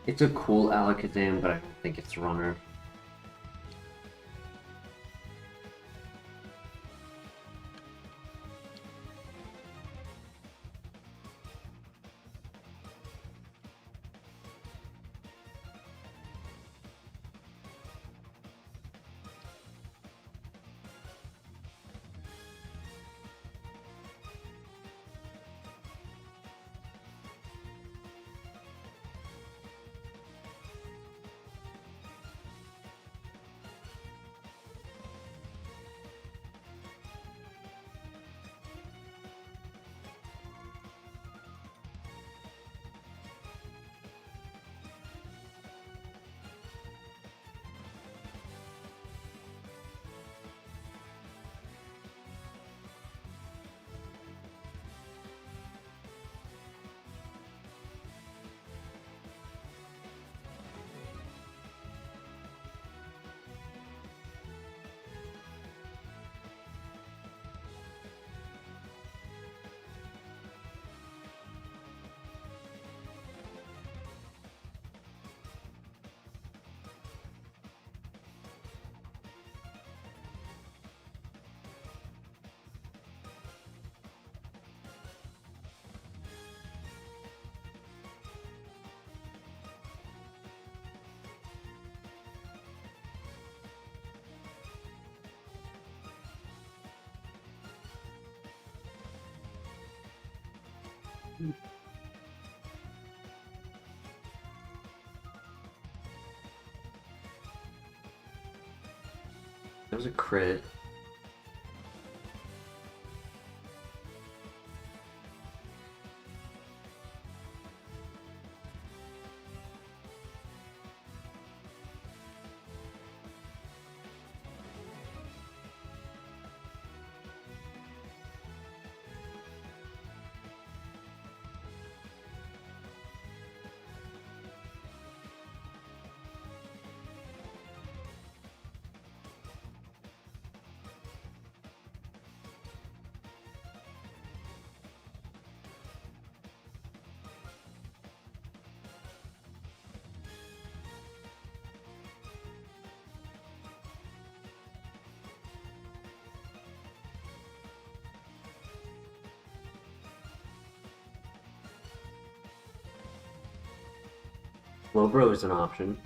It's a cool Alakazam, but I don't think it's runner. That was a crit. Slowbro is an option.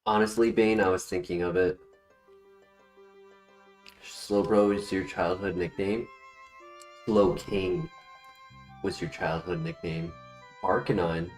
Honestly, Bane, I was thinking of it. Slowbro is your childhood nickname. Slow King was your childhood nickname. Arcanine.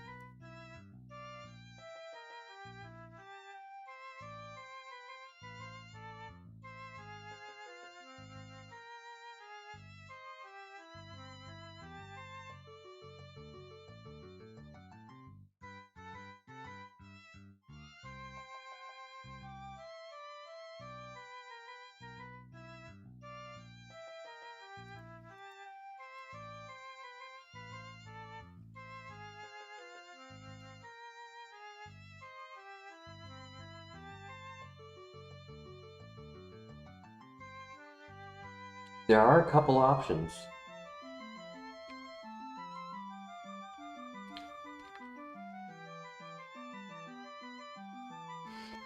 There are a couple options.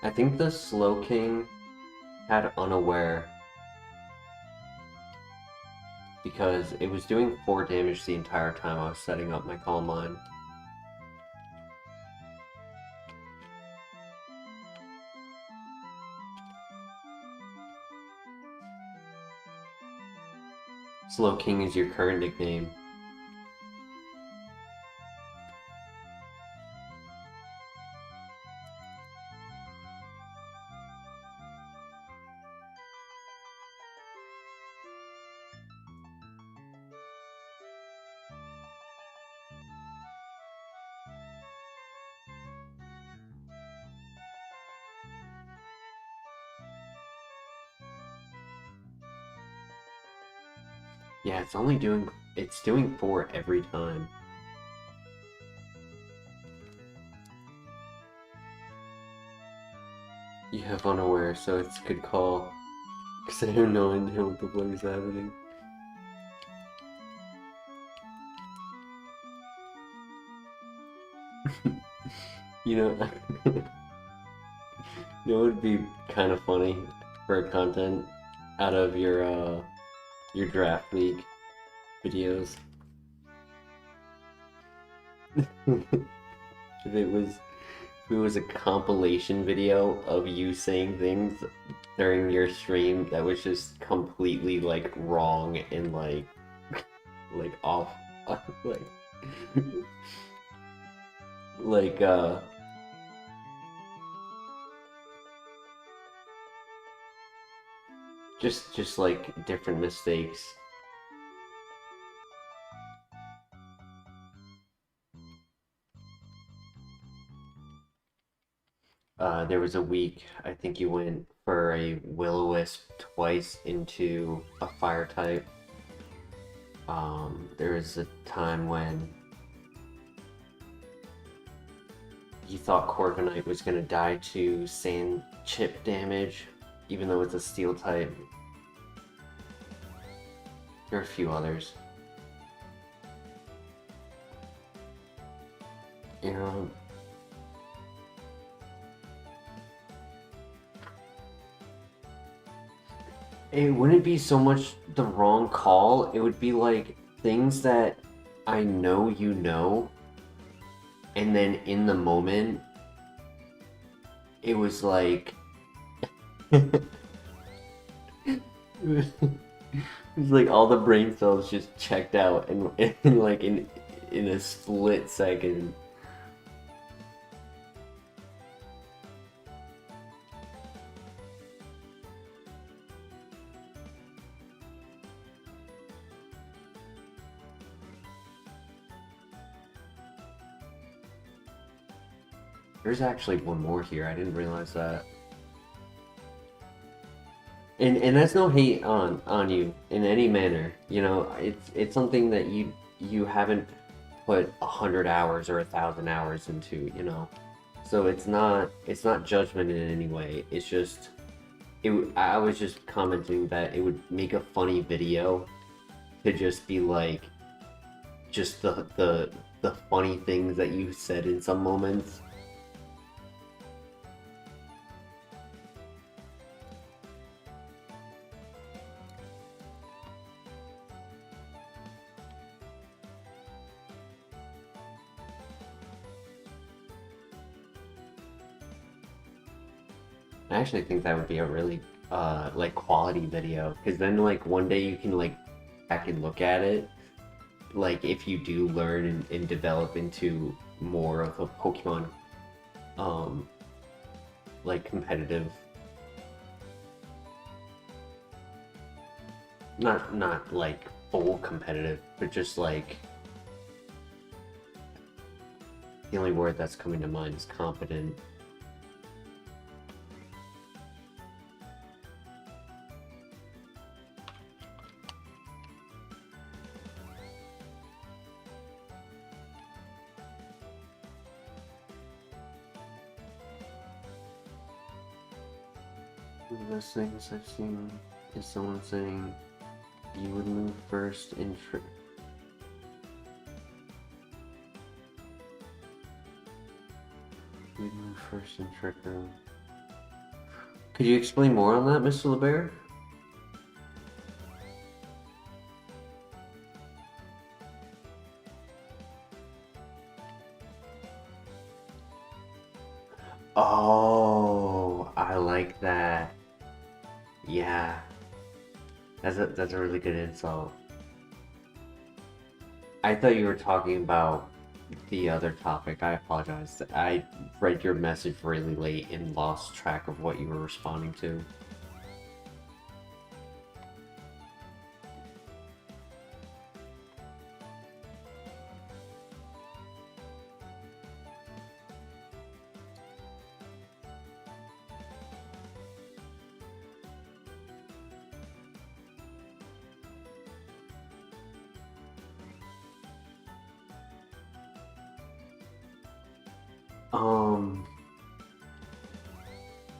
I think the Slow King had Unaware because it was doing 4 damage the entire time I was setting up my Calm Mind. Slow King is your current nickname. Yeah, it's doing 4 every time. You have Unaware, so it's a good call. Because I have no idea what the fuck is happening. You know, it would be kind of funny for content out of your draft week videos. If it was a compilation video of you saying things during your stream that was just completely like wrong and like off like like just like different mistakes. There was a week, I think you went for a Will-O-Wisp twice into a fire type. There was a time when you thought Corviknight was gonna die to sand chip damage, even though it's a steel type. There are a few others. You know, it wouldn't be so much the wrong call, it would be like things that I know you know, and then in the moment, it was like... it was like all the brain cells just checked out and like in a split second. There's actually one more here. I didn't realize that. And that's no hate on you in any manner. You know, it's something that you haven't put 100 hours or 1,000 hours into. You know, so it's not judgment in any way. It's just I was just commenting that it would make a funny video to just be like just the funny things that you said in some moments. I actually think that would be a really like quality video, because then like one day you can like back and look at it, like if you do learn and develop into more of a Pokemon um like competitive, not like full competitive, but just like the only word that's coming to mind is competent. One of the best things I've seen is someone saying you would move first in you'd move first in Trick Room. Could you explain more on that, Mr. LeBear? Oh, I like that. Yeah, that's a really good insult. I thought you were talking about the other topic. I apologize. I read your message really late and lost track of what you were responding to. Um,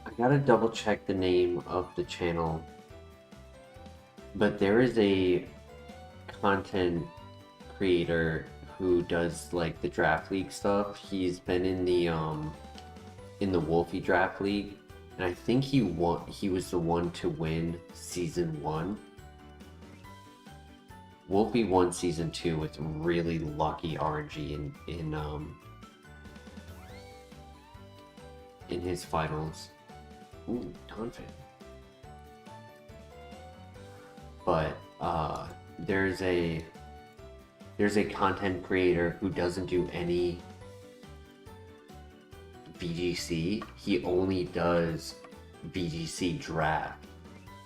I gotta double check the name of the channel, but there is a content creator who does like the draft league stuff. He's been in the Wolfie draft league, and I think he was the one to win season 1. Wolfie won season 2 with really lucky RNG in his finals. Ooh, Donphin. But there's a content creator who doesn't do any VGC. He only does VGC draft.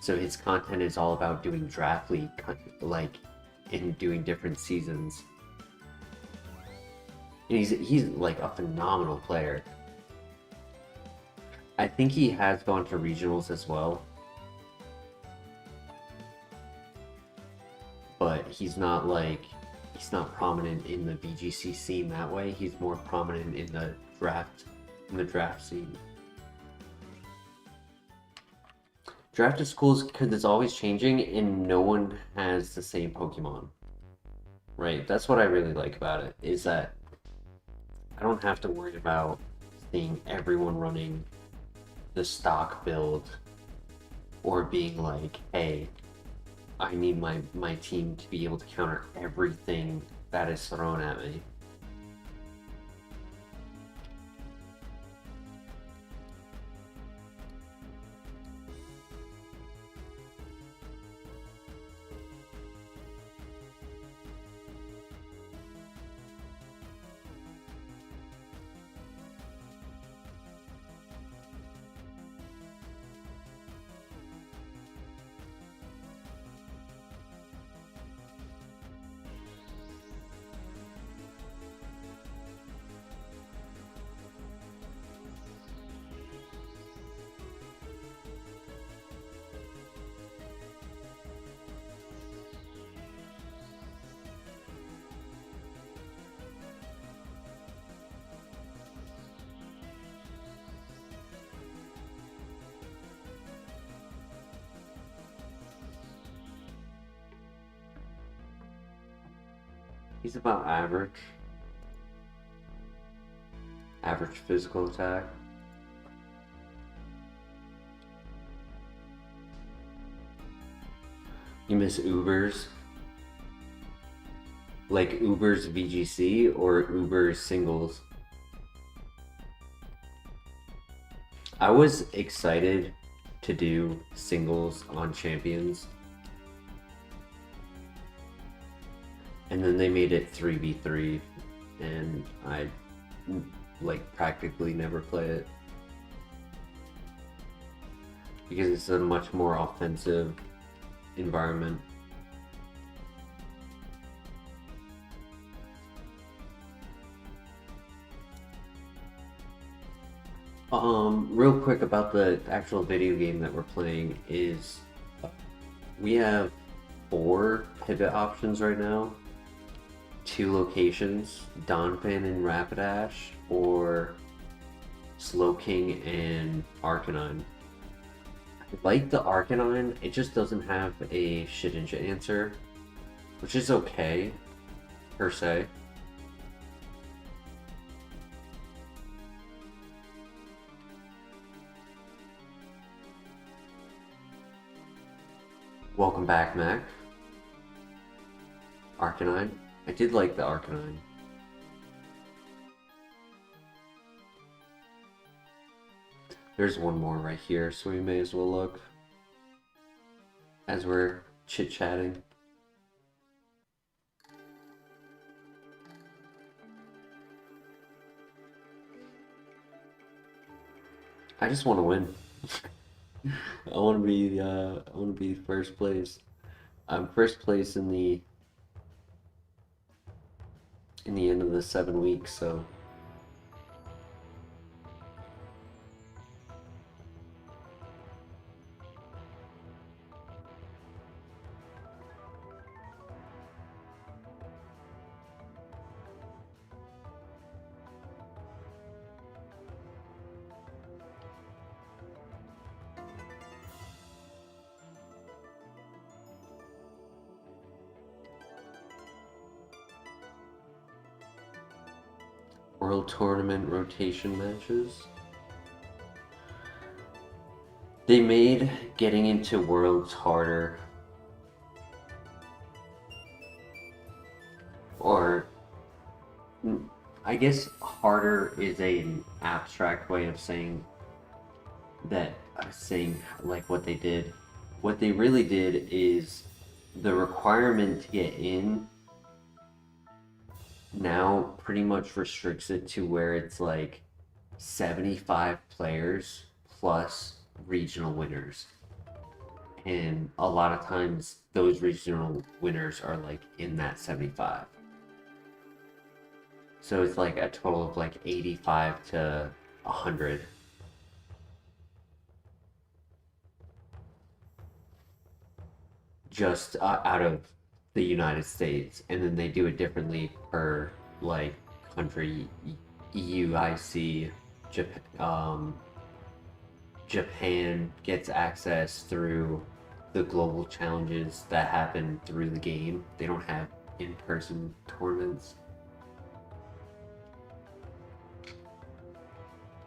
So his content is all about doing draft league, like in doing different seasons. And he's like a phenomenal player. I think he has gone to regionals as well, but he's not prominent in the VGC scene that way. He's more prominent in the draft scene. Draft is cool because it's always changing and no one has the same Pokemon, right? That's what I really like about it, is that I don't have to worry about seeing everyone running the stock build or being like, hey, I need my team to be able to counter everything that is thrown at me. He's about average. Average physical attack. You miss Ubers? Like Uber's VGC or Uber's singles? I was excited to do singles on Champions. And then they made it 3v3 and I like practically never play it. Because it's a much more offensive environment. Real quick about the actual video game that we're playing is we have 4 pivot options right now. 2 locations, Donphan and Rapidash, or Slowking and Arcanine. I like the Arcanine, it just doesn't have a Shedinja answer, which is okay, per se. Welcome back, Mac. Arcanine. I did like the Arcanine. There's one more right here, so we may as well look as we're chit-chatting. I just want to win. I want to be first place. I'm first place in the end of the 7 weeks, so World Tournament rotation matches. They made getting into Worlds harder. Or, I guess harder is an abstract way of saying that, like what they did. What they really did is the requirement to get in now pretty much restricts it to where it's like 75 players plus regional winners. And a lot of times those regional winners are like in that 75. So it's like a total of like 85 to 100. Just out of the United States, and then they do it differently per like country. EUIC, Japan gets access through the global challenges that happen through the game. They don't have in-person tournaments.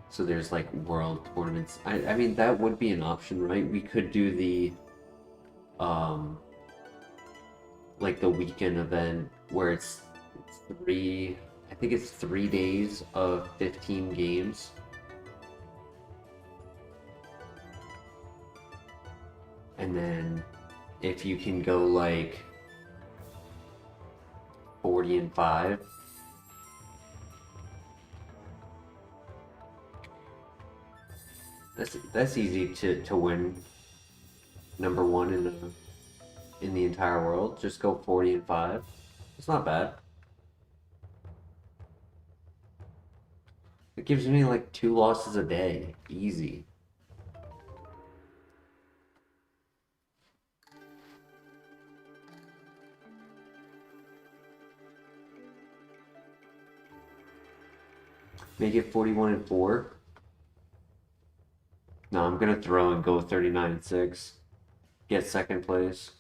So there's like world tournaments. I mean, that would be an option, right? We could do the like the weekend event where it's 3 days of 15 games. And then if you can go like 40-5, that's easy to win number 1 in the entire world. Just go 40-5. It's not bad. It gives me like 2 losses a day. Easy. Make it 41-4. No, I'm gonna throw and go 39-6. Get second place.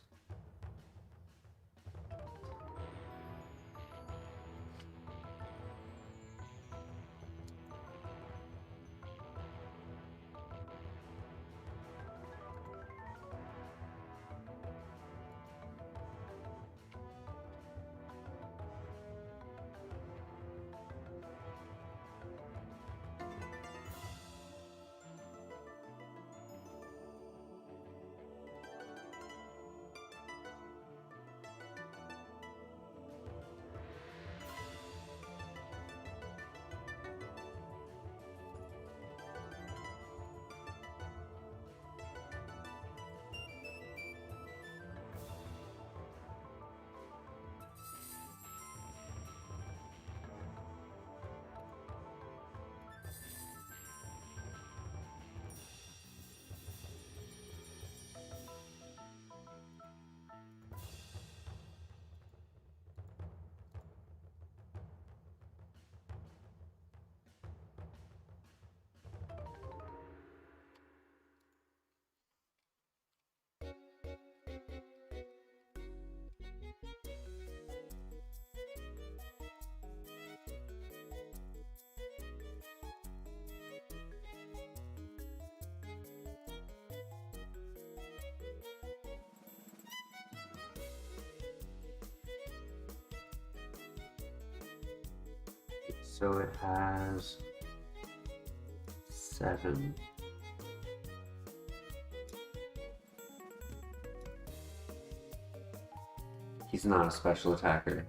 So it has 7. He's not a special attacker.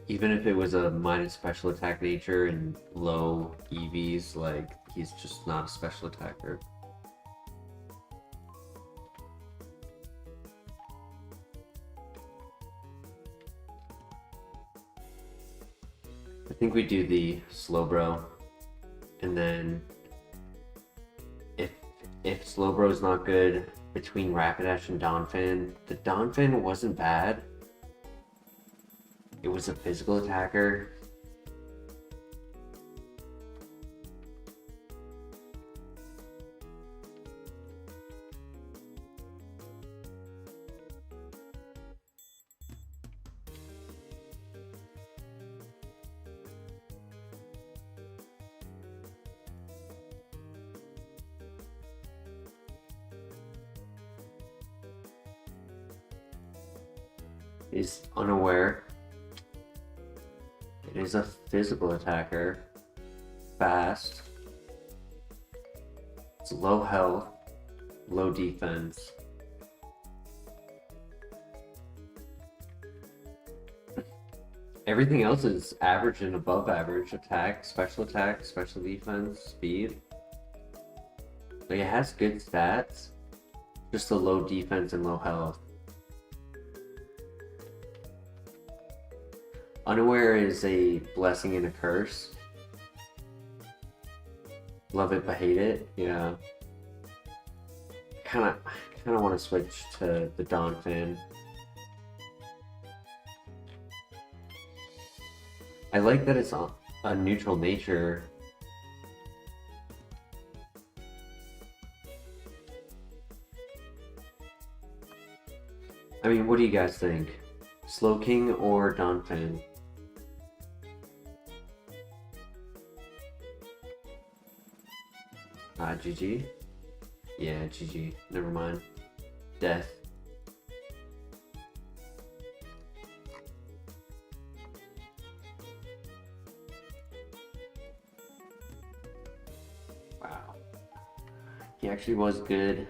Even if it was a minus special attack nature and low EVs, like, he's just not a special attacker. I think we do the Slowbro, and then if Slowbro's not good, between Rapidash and Donphan, the Donphan wasn't bad. It was a physical attacker. Is unaware. It is a physical attacker. Fast. It's low health, low defense. Everything else is average and above average. Attack, special defense, speed. Like, it has good stats, just a low defense and low health. Unaware is a blessing and a curse. Love it but hate it. Yeah. Kind of want to switch to the Donphan. I like that it's a neutral nature. I mean, what do you guys think? Slowking or Donphan? GG? Yeah, GG. Never mind. Death. Wow. He actually was good.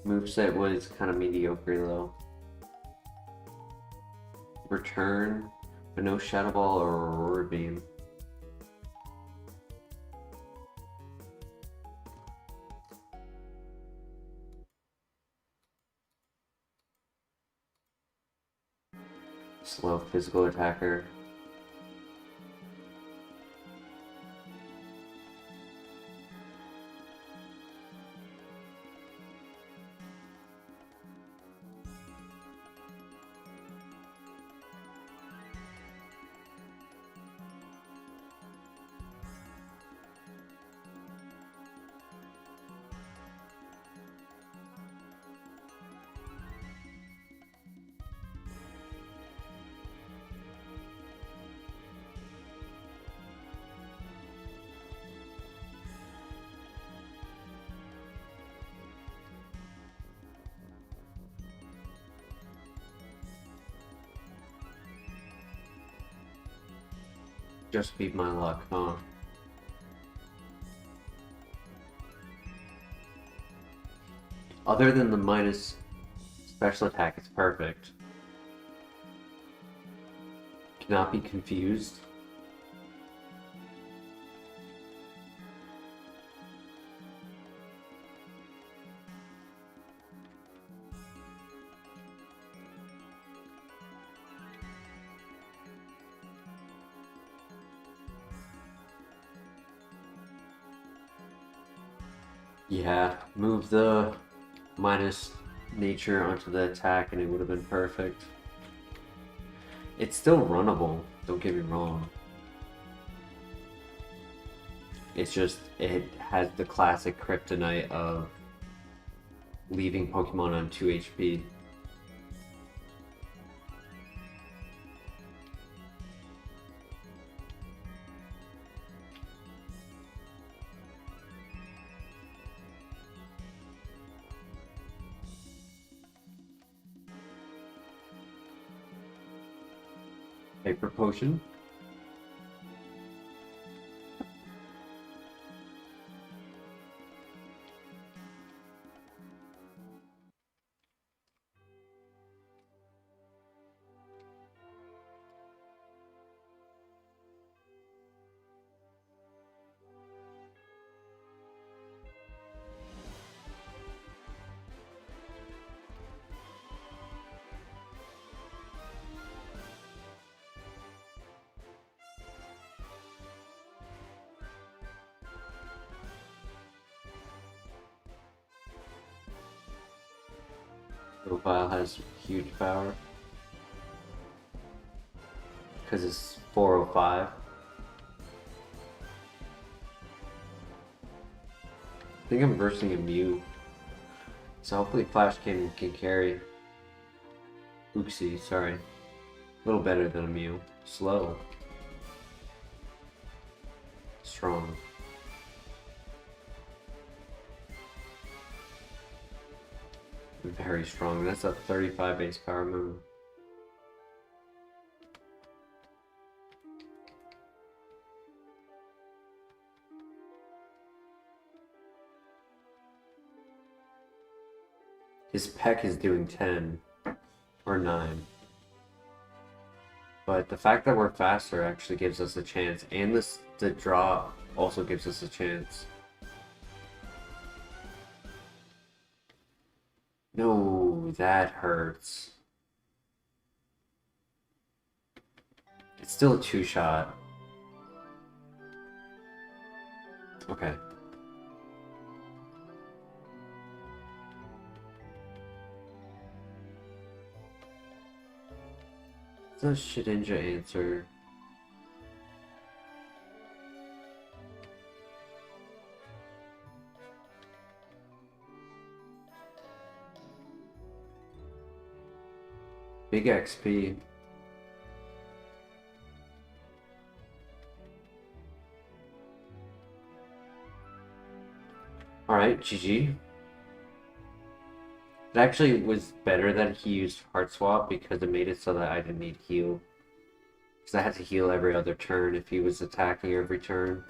Moveset was kind of mediocre though. Return, but no Shadow Ball or Aurora Beam. Slow physical attacker. Just beat my luck, huh? Other than the minus special attack, it's perfect. Cannot be confused. Yeah, move the minus nature onto the attack and it would have been perfect. It's still runnable, don't get me wrong. It's just, it has the classic kryptonite of leaving Pokemon on 2 HP. Hyper Potion. Profile has huge power because it's 405. I think I'm versing a Mew, so hopefully Flash can carry. Oopsie, sorry. A little better than a Mew. Slow. Strong. Very strong. That's a 35 base power move. His Peck is doing 10 or 9. But the fact that we're faster actually gives us a chance, and the draw also gives us a chance. No, that hurts. It's still a 2-shot. Okay. It's a Shedinja answer. Big XP. Alright, GG. It actually was better that he used Heart Swap because it made it so that I didn't need heal. Because I had to heal every other turn if he was attacking every turn.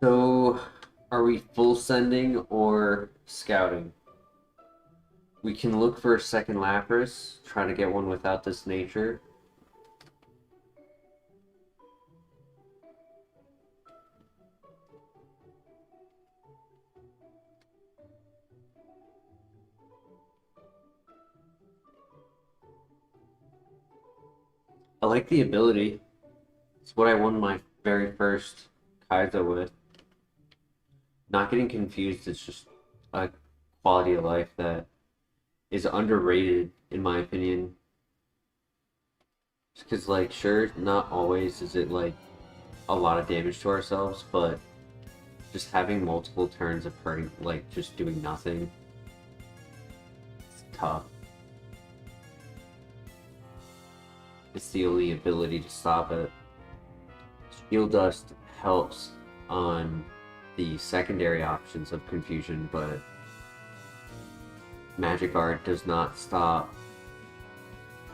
So, are we full sending or scouting? We can look for a second Lapras, try to get one without this nature. I like the ability. It's what I won my very first Kaizo with. Not getting confused is just a quality of life that is underrated, in my opinion. Because, like, sure, not always is it, like, a lot of damage to ourselves, but just having multiple turns of hurting, like, just doing nothing, it's tough. It's the only ability to stop it. Shield Dust helps on the secondary options of confusion, but Magic Art does not stop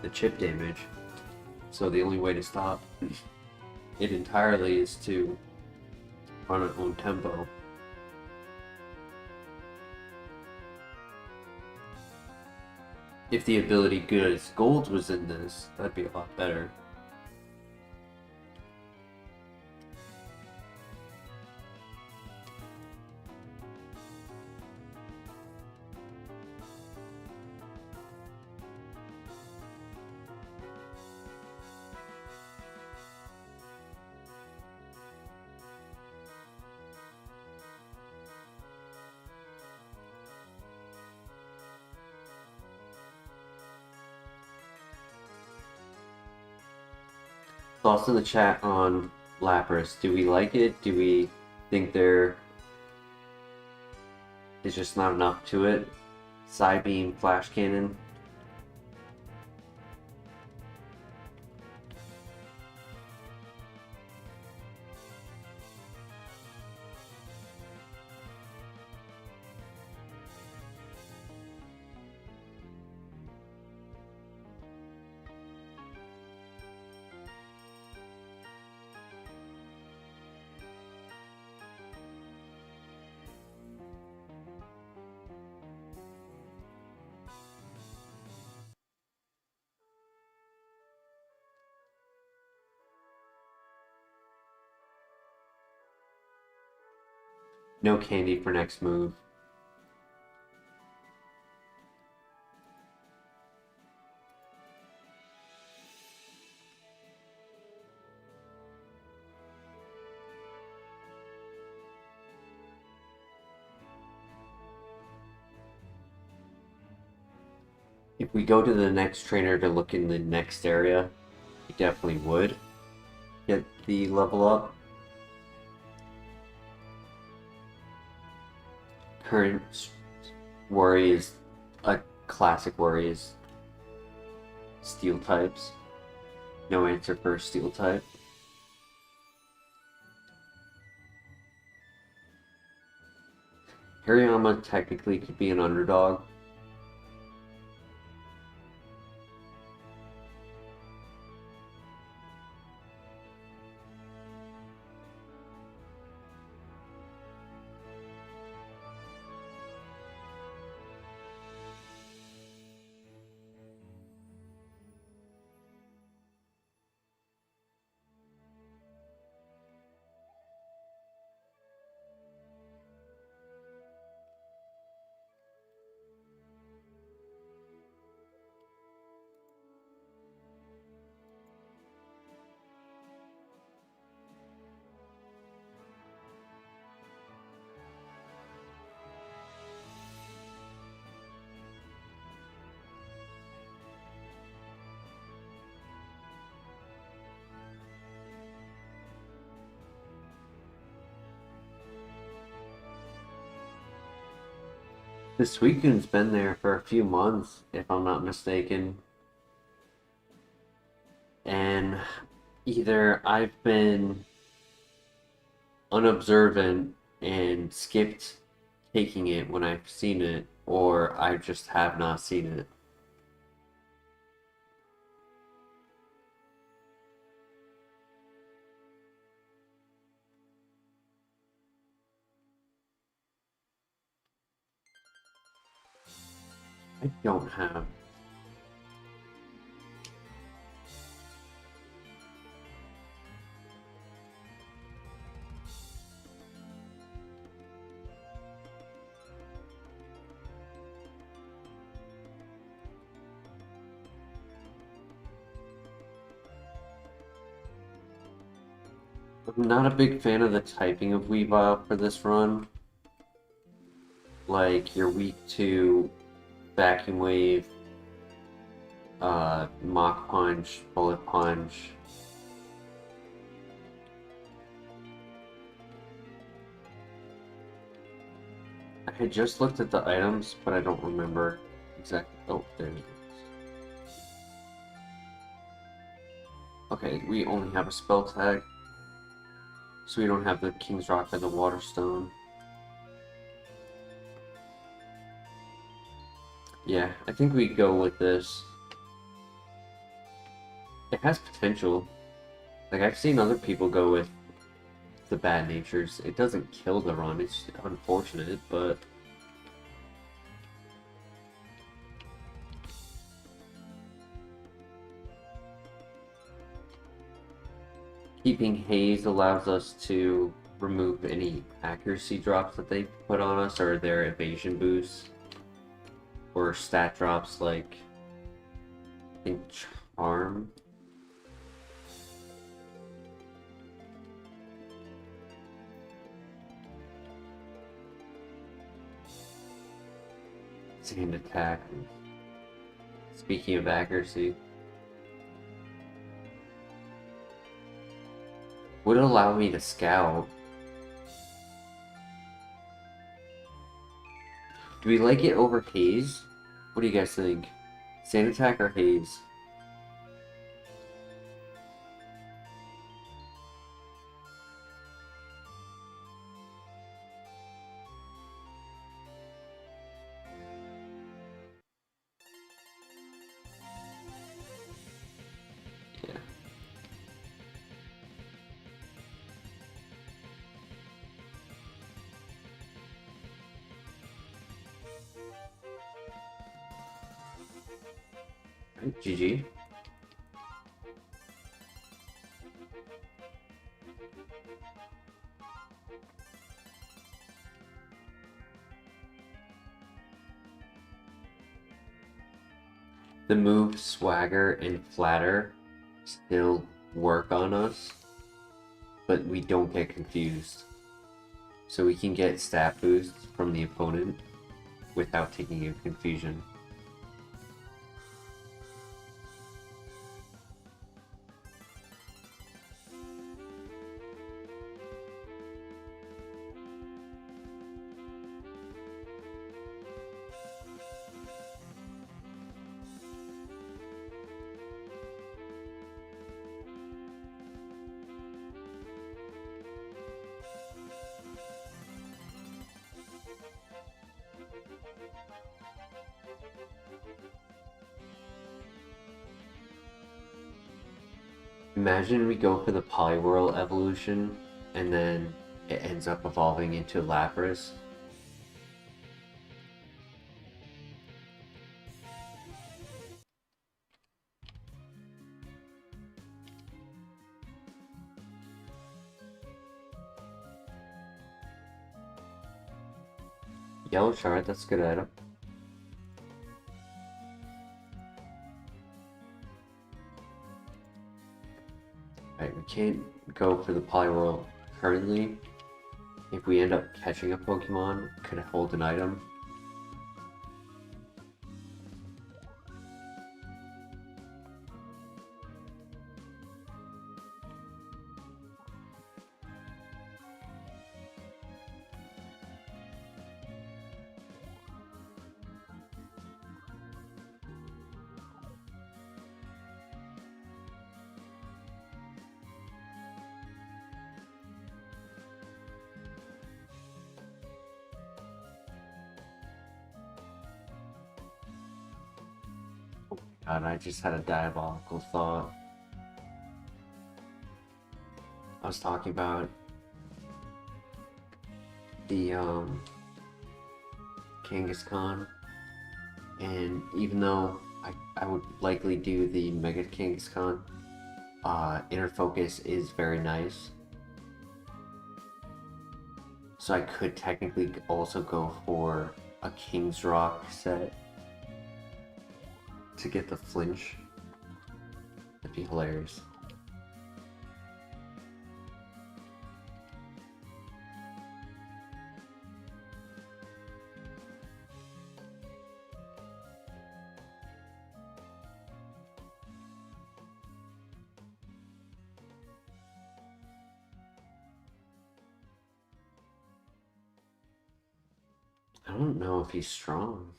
the chip damage. So the only way to stop it entirely is to run its own tempo. If the ability Good as Gold was in this, that'd be a lot better. Thoughts in the chat on Lapras. Do we like it? Do we think there is just not enough to it? Psybeam, Flash Cannon. No candy for next move. If we go to the next trainer to look in the next area, we definitely would get the level up. Current worry is a classic worry is steel types. No answer for steel type. Hariyama technically could be an underdog. The Suicune's been there for a few months, if I'm not mistaken. And either I've been unobservant and skipped taking it when I've seen it, or I just have not seen it. I don't have. I'm not a big fan of the typing of Weavile for this run. Like, you're weak to Vacuum Wave, Mach Punch, Bullet Punch. I had just looked at the items, but I don't remember exactly. Oh, there it is. Okay, we only have a spell tag, so we don't have the King's Rock or the Water Stone. Yeah, I think we go with this. It has potential. Like, I've seen other people go with the Bad Natures. It doesn't kill the run, it's unfortunate, but... Keeping Haze allows us to remove any accuracy drops that they put on us, or their evasion boosts, or stat drops like, I think, Charm. Sand attack. Speaking of accuracy. Would allow me to scout. Do we like it over Haze? What do you guys think? Sand attack or Haze? Yeah. Right, GG. The move Swagger and Flatter still work on us, but we don't get confused. So we can get stat boosts from the opponent without taking a confusion. Imagine we go for the Poliwhirl evolution, and then it ends up evolving into Lapras. Yellow Shard, that's a good item. Alright, we can't go for the Poliwhirl currently. If we end up catching a Pokemon, could hold an item. God, I just had a diabolical thought. I was talking about the Kangaskhan, and even though I would likely do the Mega Kangaskhan, Inner Focus is very nice. So I could technically also go for a King's Rock set to get the flinch. That'd be hilarious. I don't know if he's strong.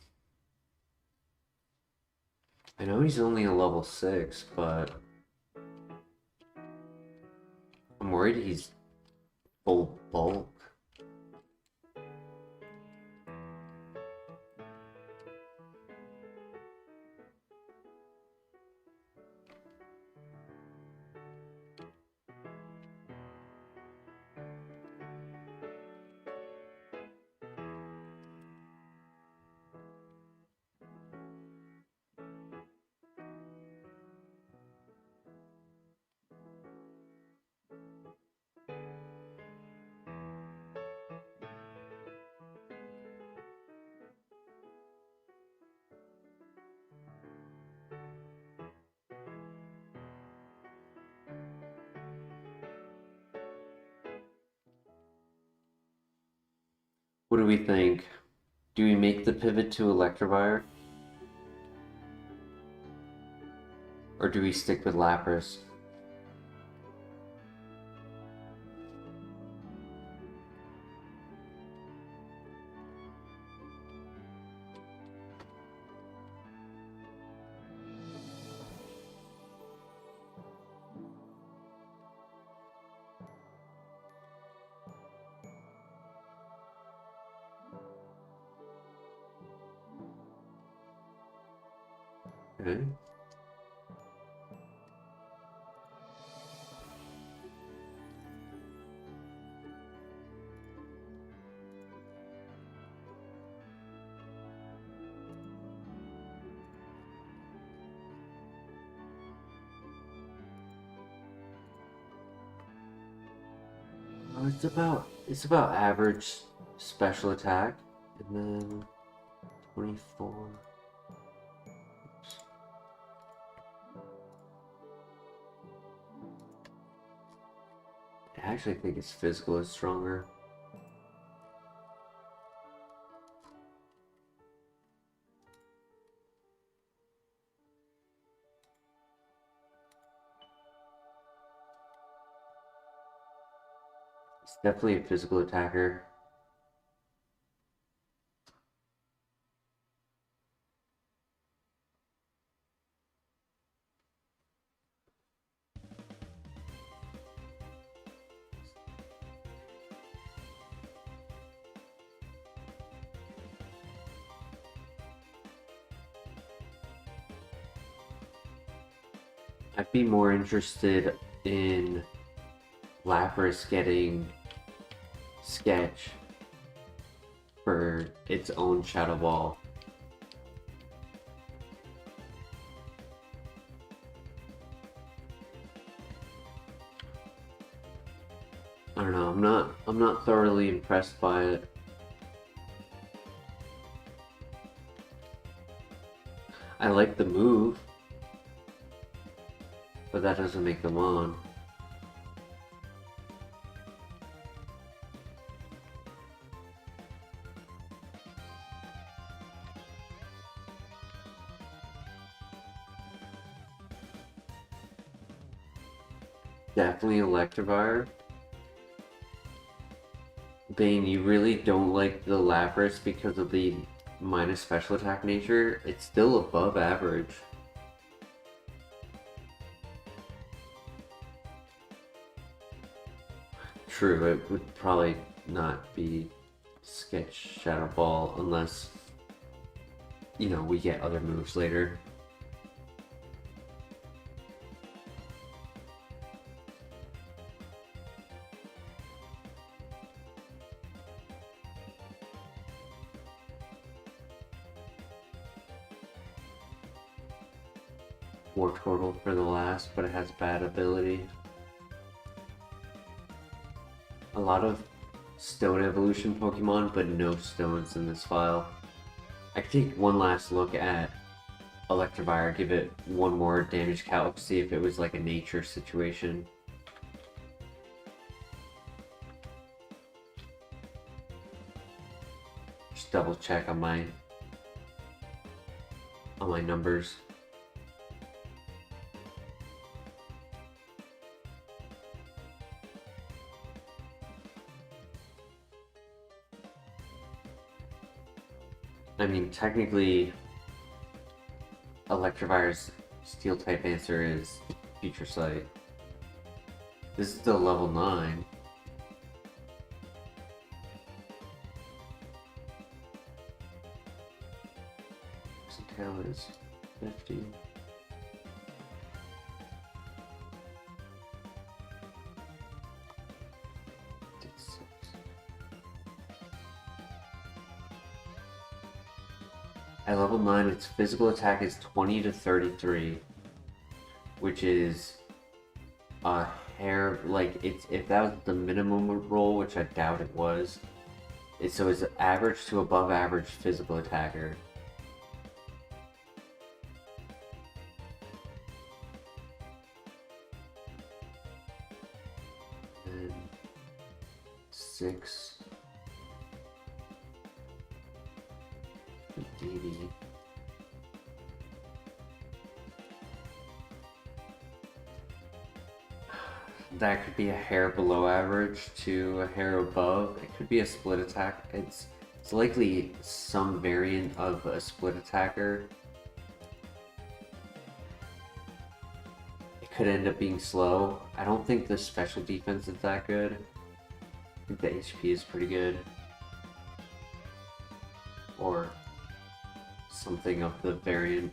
I know he's only a level 6, but I'm worried he's full bulk. What do we think? Do we make the pivot to Electivire? Or do we stick with Lapras? Okay. It's about average special attack, and then 24. Oops. I actually think its physical is stronger. It's definitely a physical attacker. I'd be more interested in Lapras getting Sketch for its own Shadow Ball. I don't know, I'm not thoroughly impressed by it. I like the move, but that doesn't make them on. Definitely Electivire. Bane, you really don't like the Lapras because of the minus special attack nature? It's still above average. True, it would probably not be Sketch Shadow Ball unless, you know, we get other moves later. War Turtle for the last, but it has bad ability. A lot of Stone Evolution Pokemon, but no stones in this file. I could take one last look at Electivire, give it one more damage calc, see if it was like a nature situation. Just double check on my numbers. I mean, technically, Electivire's Steel-type answer is Future Sight. This is still level 9. Tail is 50. At level 9, its physical attack is 20 to 33, which is a hair, like, if that was the minimum roll, which I doubt it was, so it's average to above average physical attacker. And 6. 80. That could be a hair below average to a hair above. It could be a split attack. It's likely some variant of a split attacker. It could end up being slow. I don't think the special defense is that good. I think the HP is pretty good. Or something of the variant.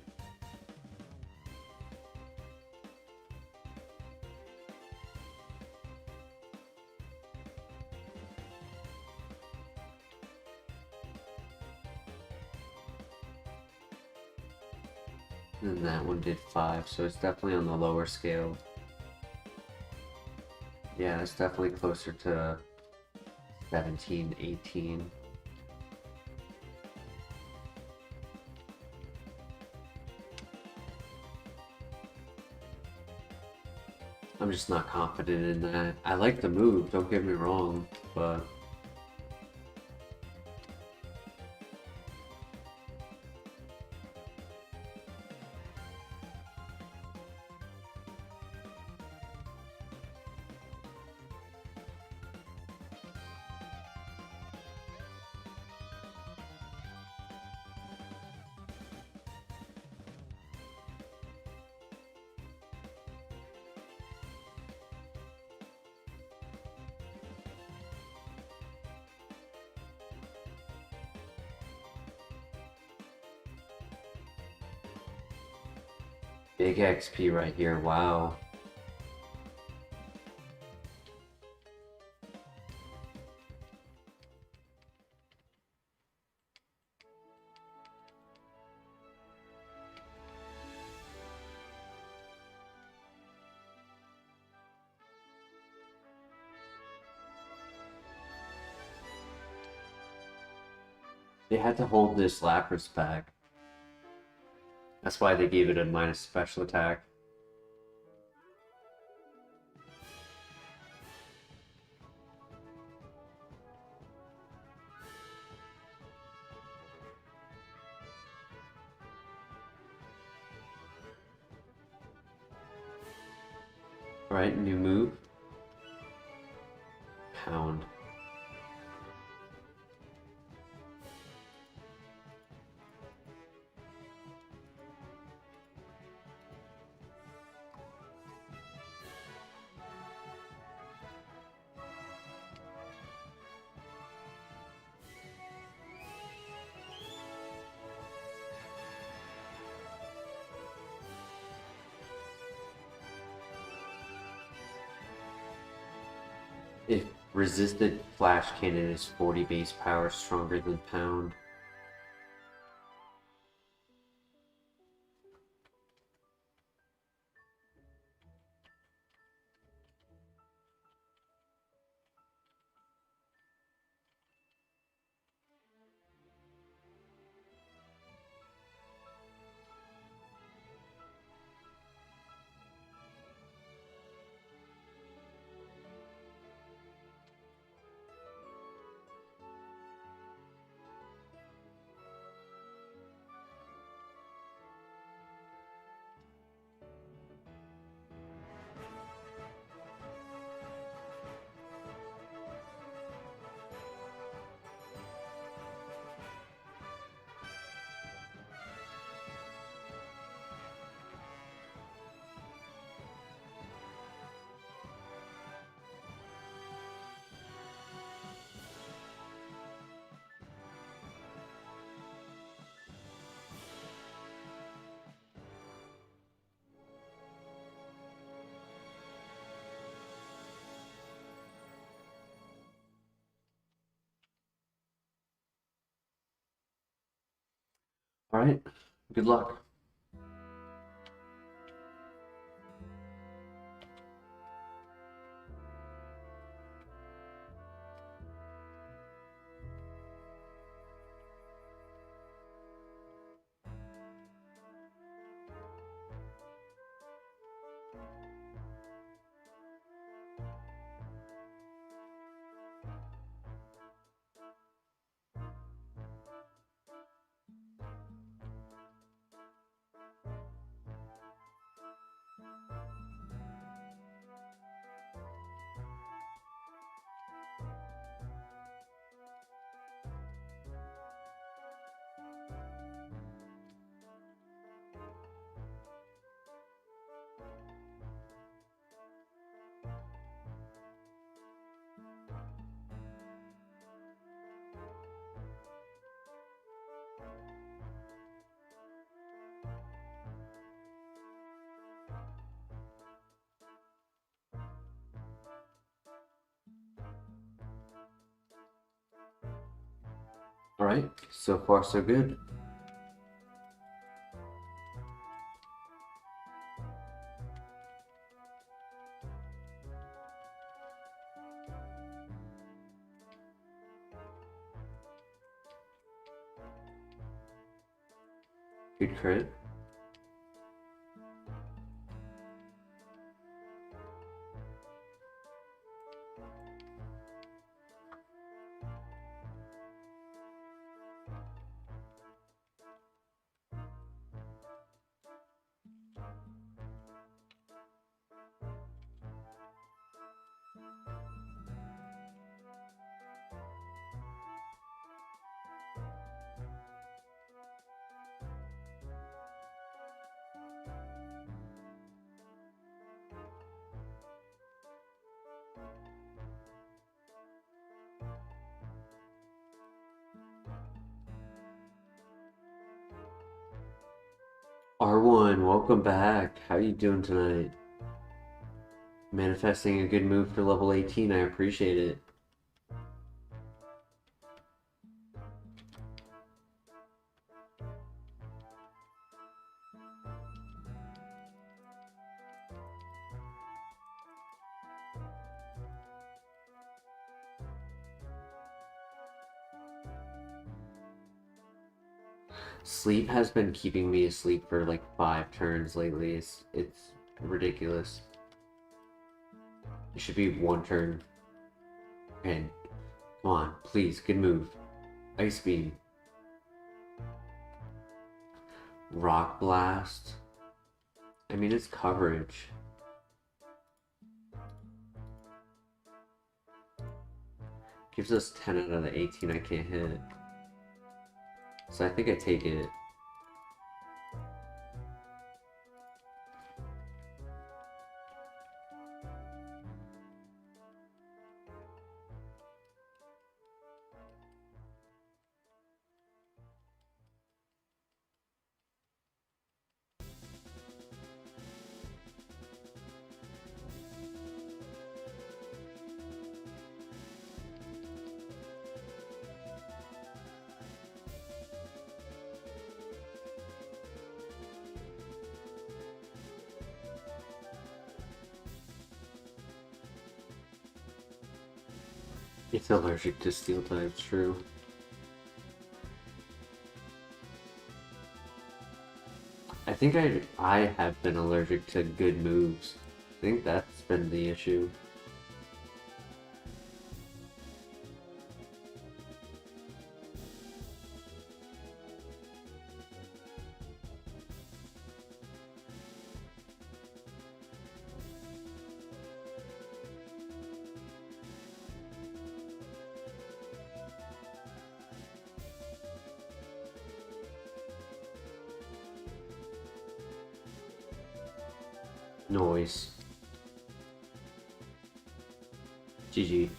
And that one did 5, so it's definitely on the lower scale. Yeah, it's definitely closer to 17, 18. I'm just not confident in that. I like the move, don't get me wrong, but big XP right here, wow. They had to hold this Lapras back. That's why they gave it a minus special attack. Alright, new move. Pound. If resisted flash cannon is 40 base power stronger than pound. Alright, good luck. Alright, so far so good. Good crit. R1, welcome back. How you doing tonight? Manifesting a good move for level 18, I appreciate it. Sleep has been keeping me asleep for like 5 turns lately. It's ridiculous. It should be 1 turn. Okay, come on, please, good move. Ice Beam. Rock Blast. I mean, it's coverage. Gives us 10 out of the 18 I can't hit. So I think I take it. It's allergic to steel types, true. I think I have been allergic to good moves. I think that's been the issue. Noise. GG.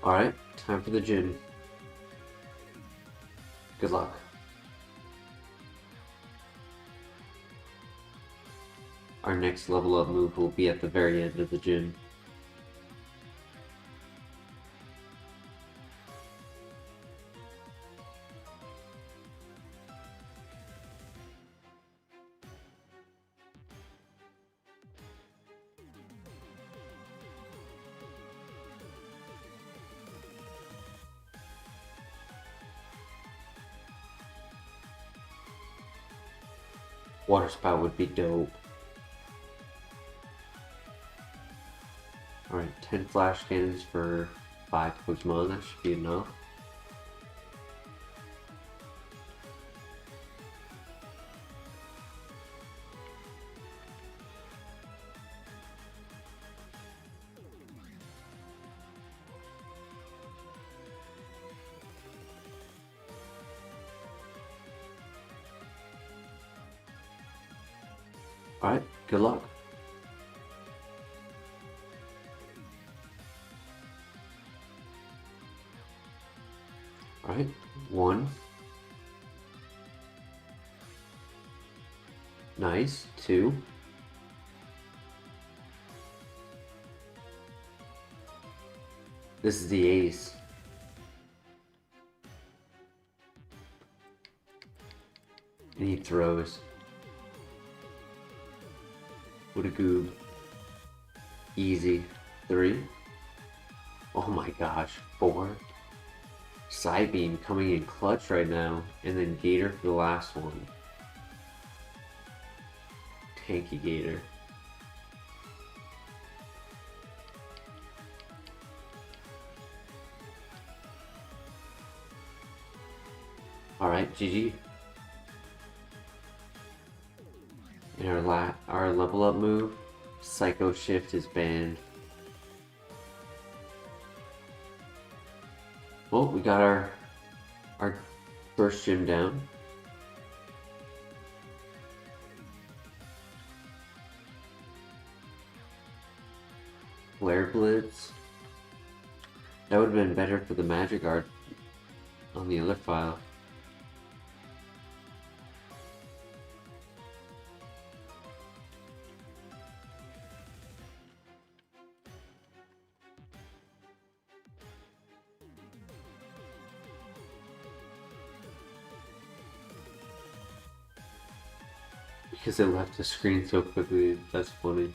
Alright, time for the gym. Good luck. Our next level up move will be at the very end of the gym. Water spout would be dope. Alright, 10 flash cannons for 5 Pokemon, that should be enough. Alright, good luck. Alright, 1. Nice. 2. This is the ace. And he throws. What a goob. Easy. 3. Oh my gosh. 4. Side beam coming in clutch right now. And then Gator for the last one. Tanky Gator. Alright, GG. And our level up move, Psycho Shift, is banned. Well, we got our first gym down. Flare Blitz. That would have been better for the magic art on the other file. Because it left the screen so quickly, that's funny.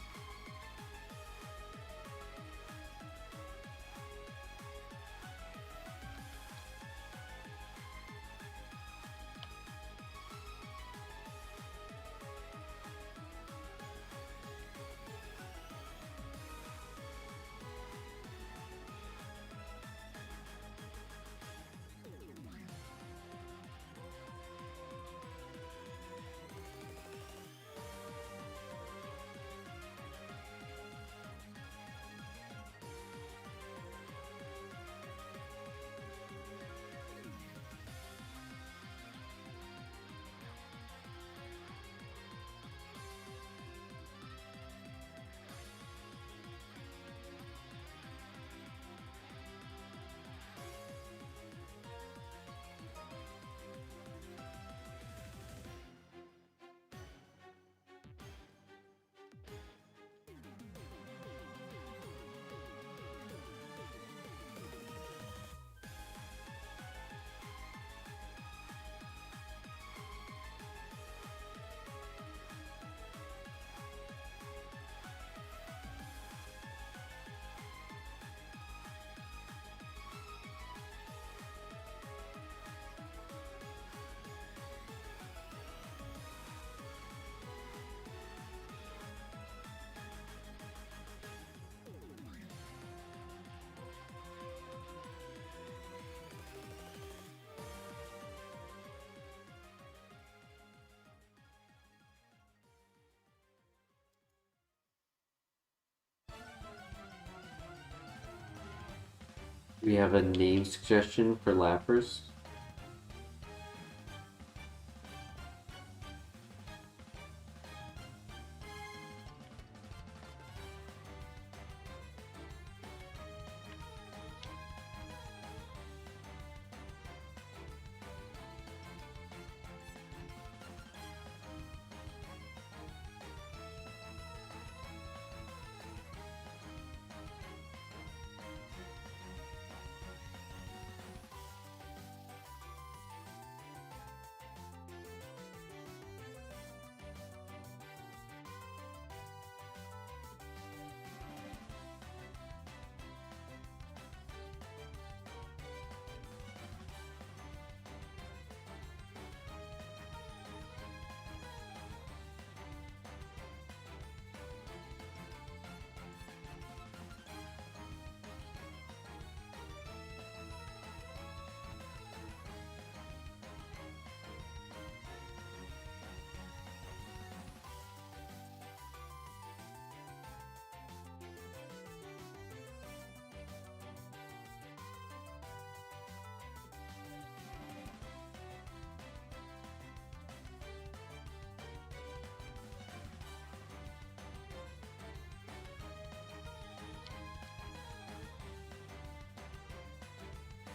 We have a name suggestion for Lapras.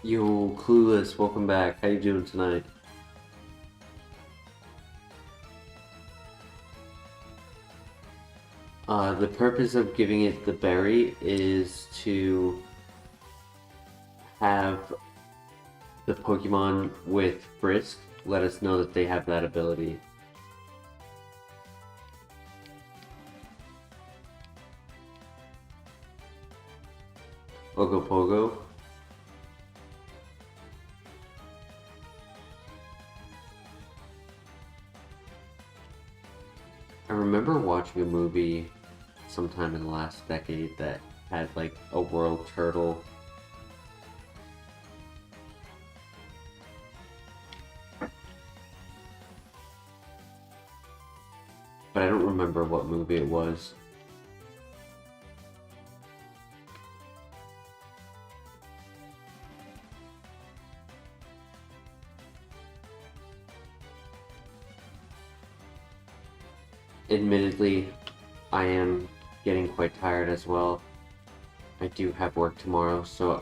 Yo, Clueless, welcome back. How you doing tonight? The purpose of giving it the berry is to have the Pokemon with Frisk let us know that they have that ability. Ogopogo. I remember watching a movie sometime in the last decade that had like a world turtle. But I don't remember what movie it was. Admittedly, I am getting quite tired as well. I do have work tomorrow, so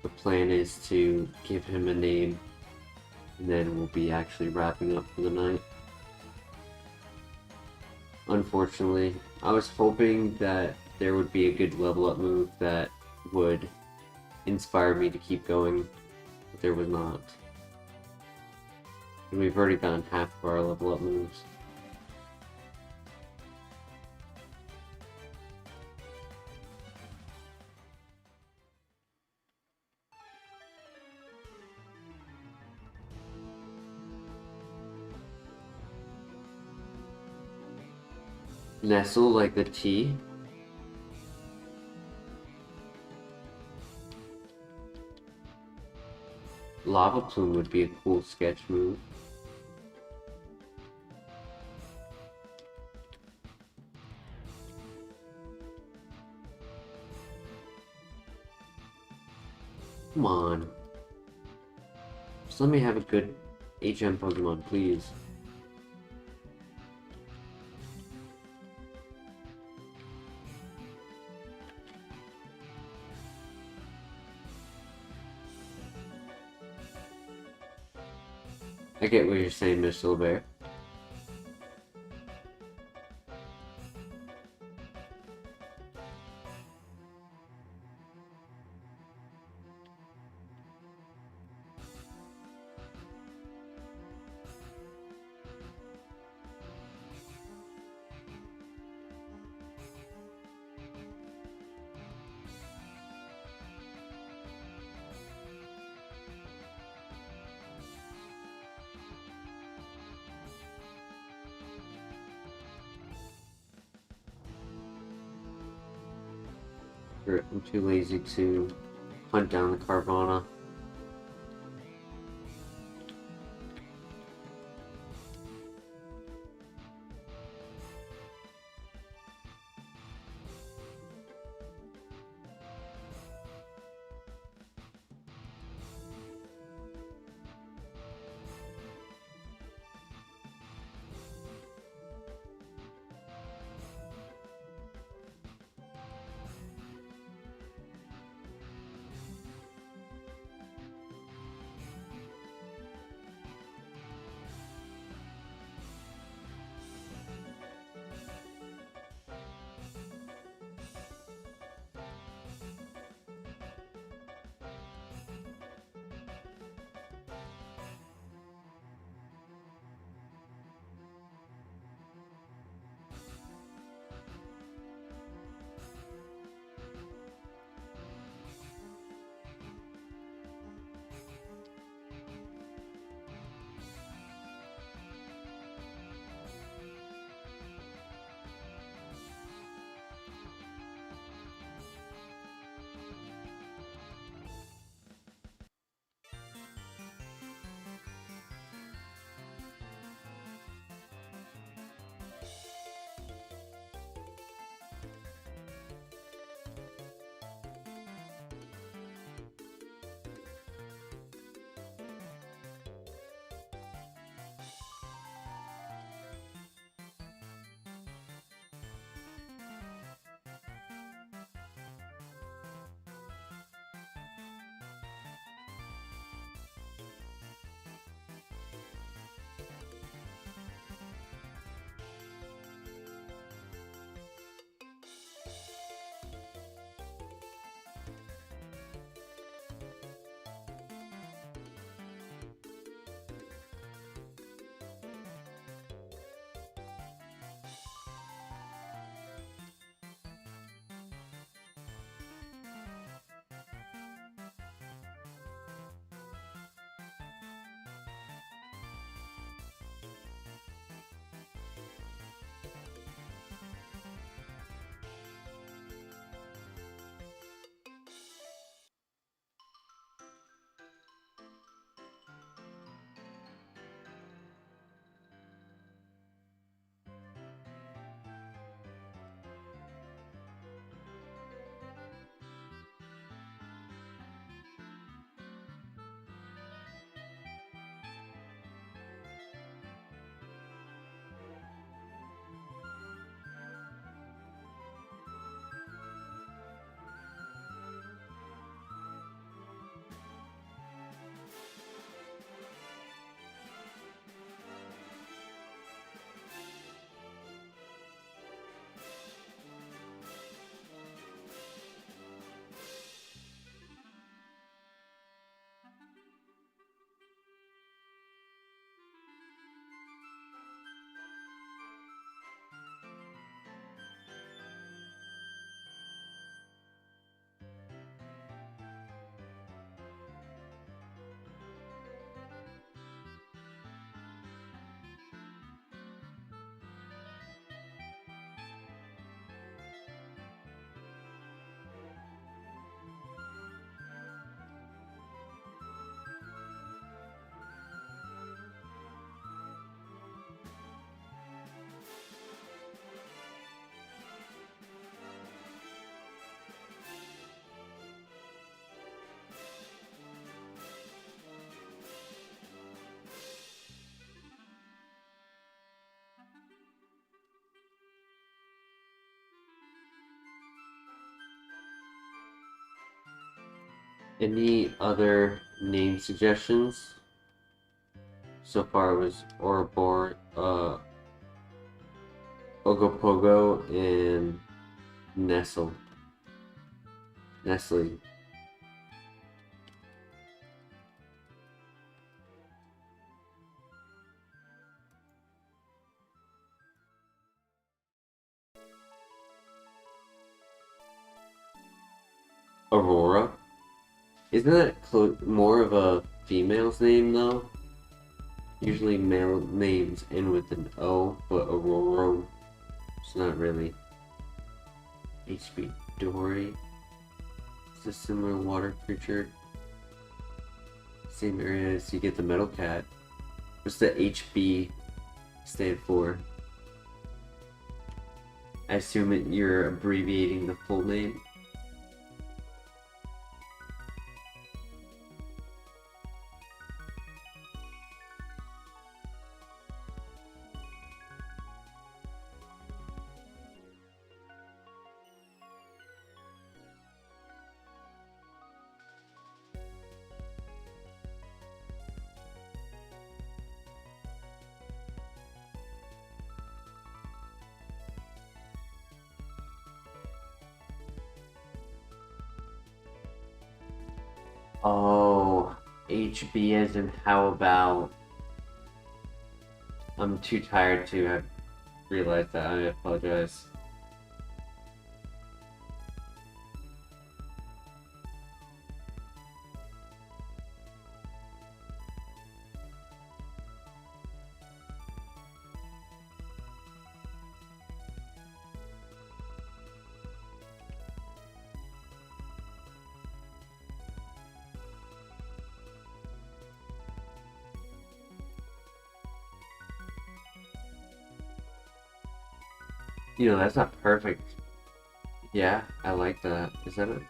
the plan is to give him a name, and then we'll be actually wrapping up for the night. Unfortunately, I was hoping that there would be a good level up move that would inspire me to keep going, but there was not. And we've already gotten half of our level up moves. Nestle like the tea. Lava Plume would be a cool sketch move. Come on. Just let me have a good HM Pokemon, please. I get what you're saying, Mr. LeBear. I'm too lazy to hunt down the Carvana. Any other name suggestions? So far it was Ouroboros, Ogopogo, and Nestle. Nestle. Aurora? Isn't that more of a female's name though? Usually male names end with an O, but Aurora, it's not really. HB Dory. It's a similar water creature. Same area as you get the metal cat. What's the HB stand for? I assume you're abbreviating the full name. Oh, HB as in how about? I'm too tired to have realized that. I apologize. You know, that's not perfect. Yeah, I like that. Is that it?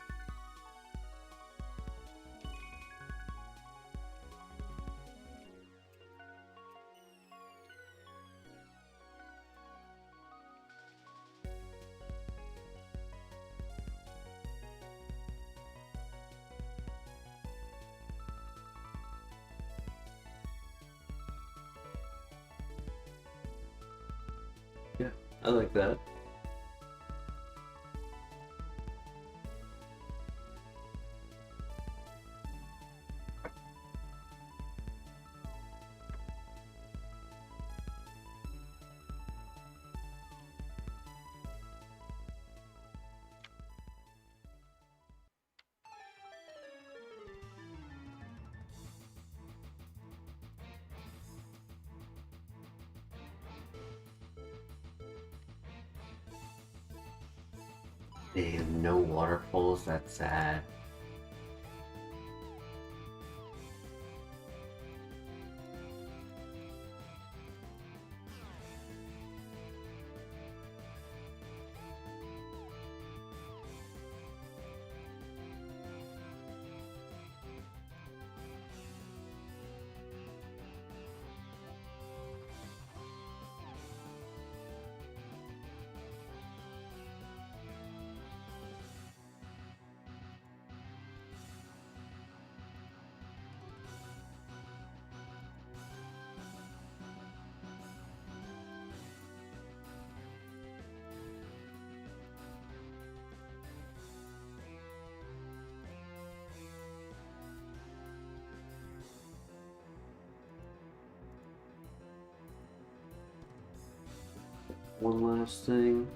Yeah, I like that. Damn, no waterfalls, that's sad. One last thing.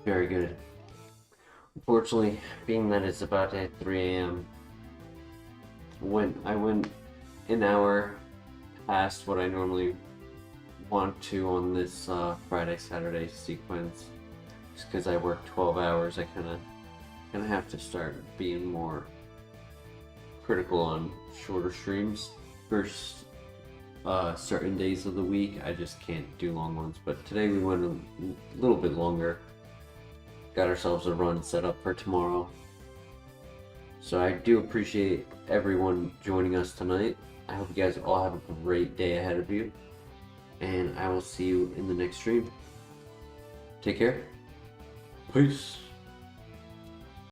Very good. Unfortunately, being that it's about to hit 3 a.m., I went an hour past what I normally want to on this Friday Saturday sequence, just because I work 12 hours. I kind of have to start being more critical on shorter streams. First, certain days of the week I just can't do long ones, but today we went a little bit longer. Got ourselves a run set up for tomorrow. So I do appreciate everyone joining us tonight. I hope you guys all have a great day ahead of you. And I will see you in the next stream. Take care. Peace.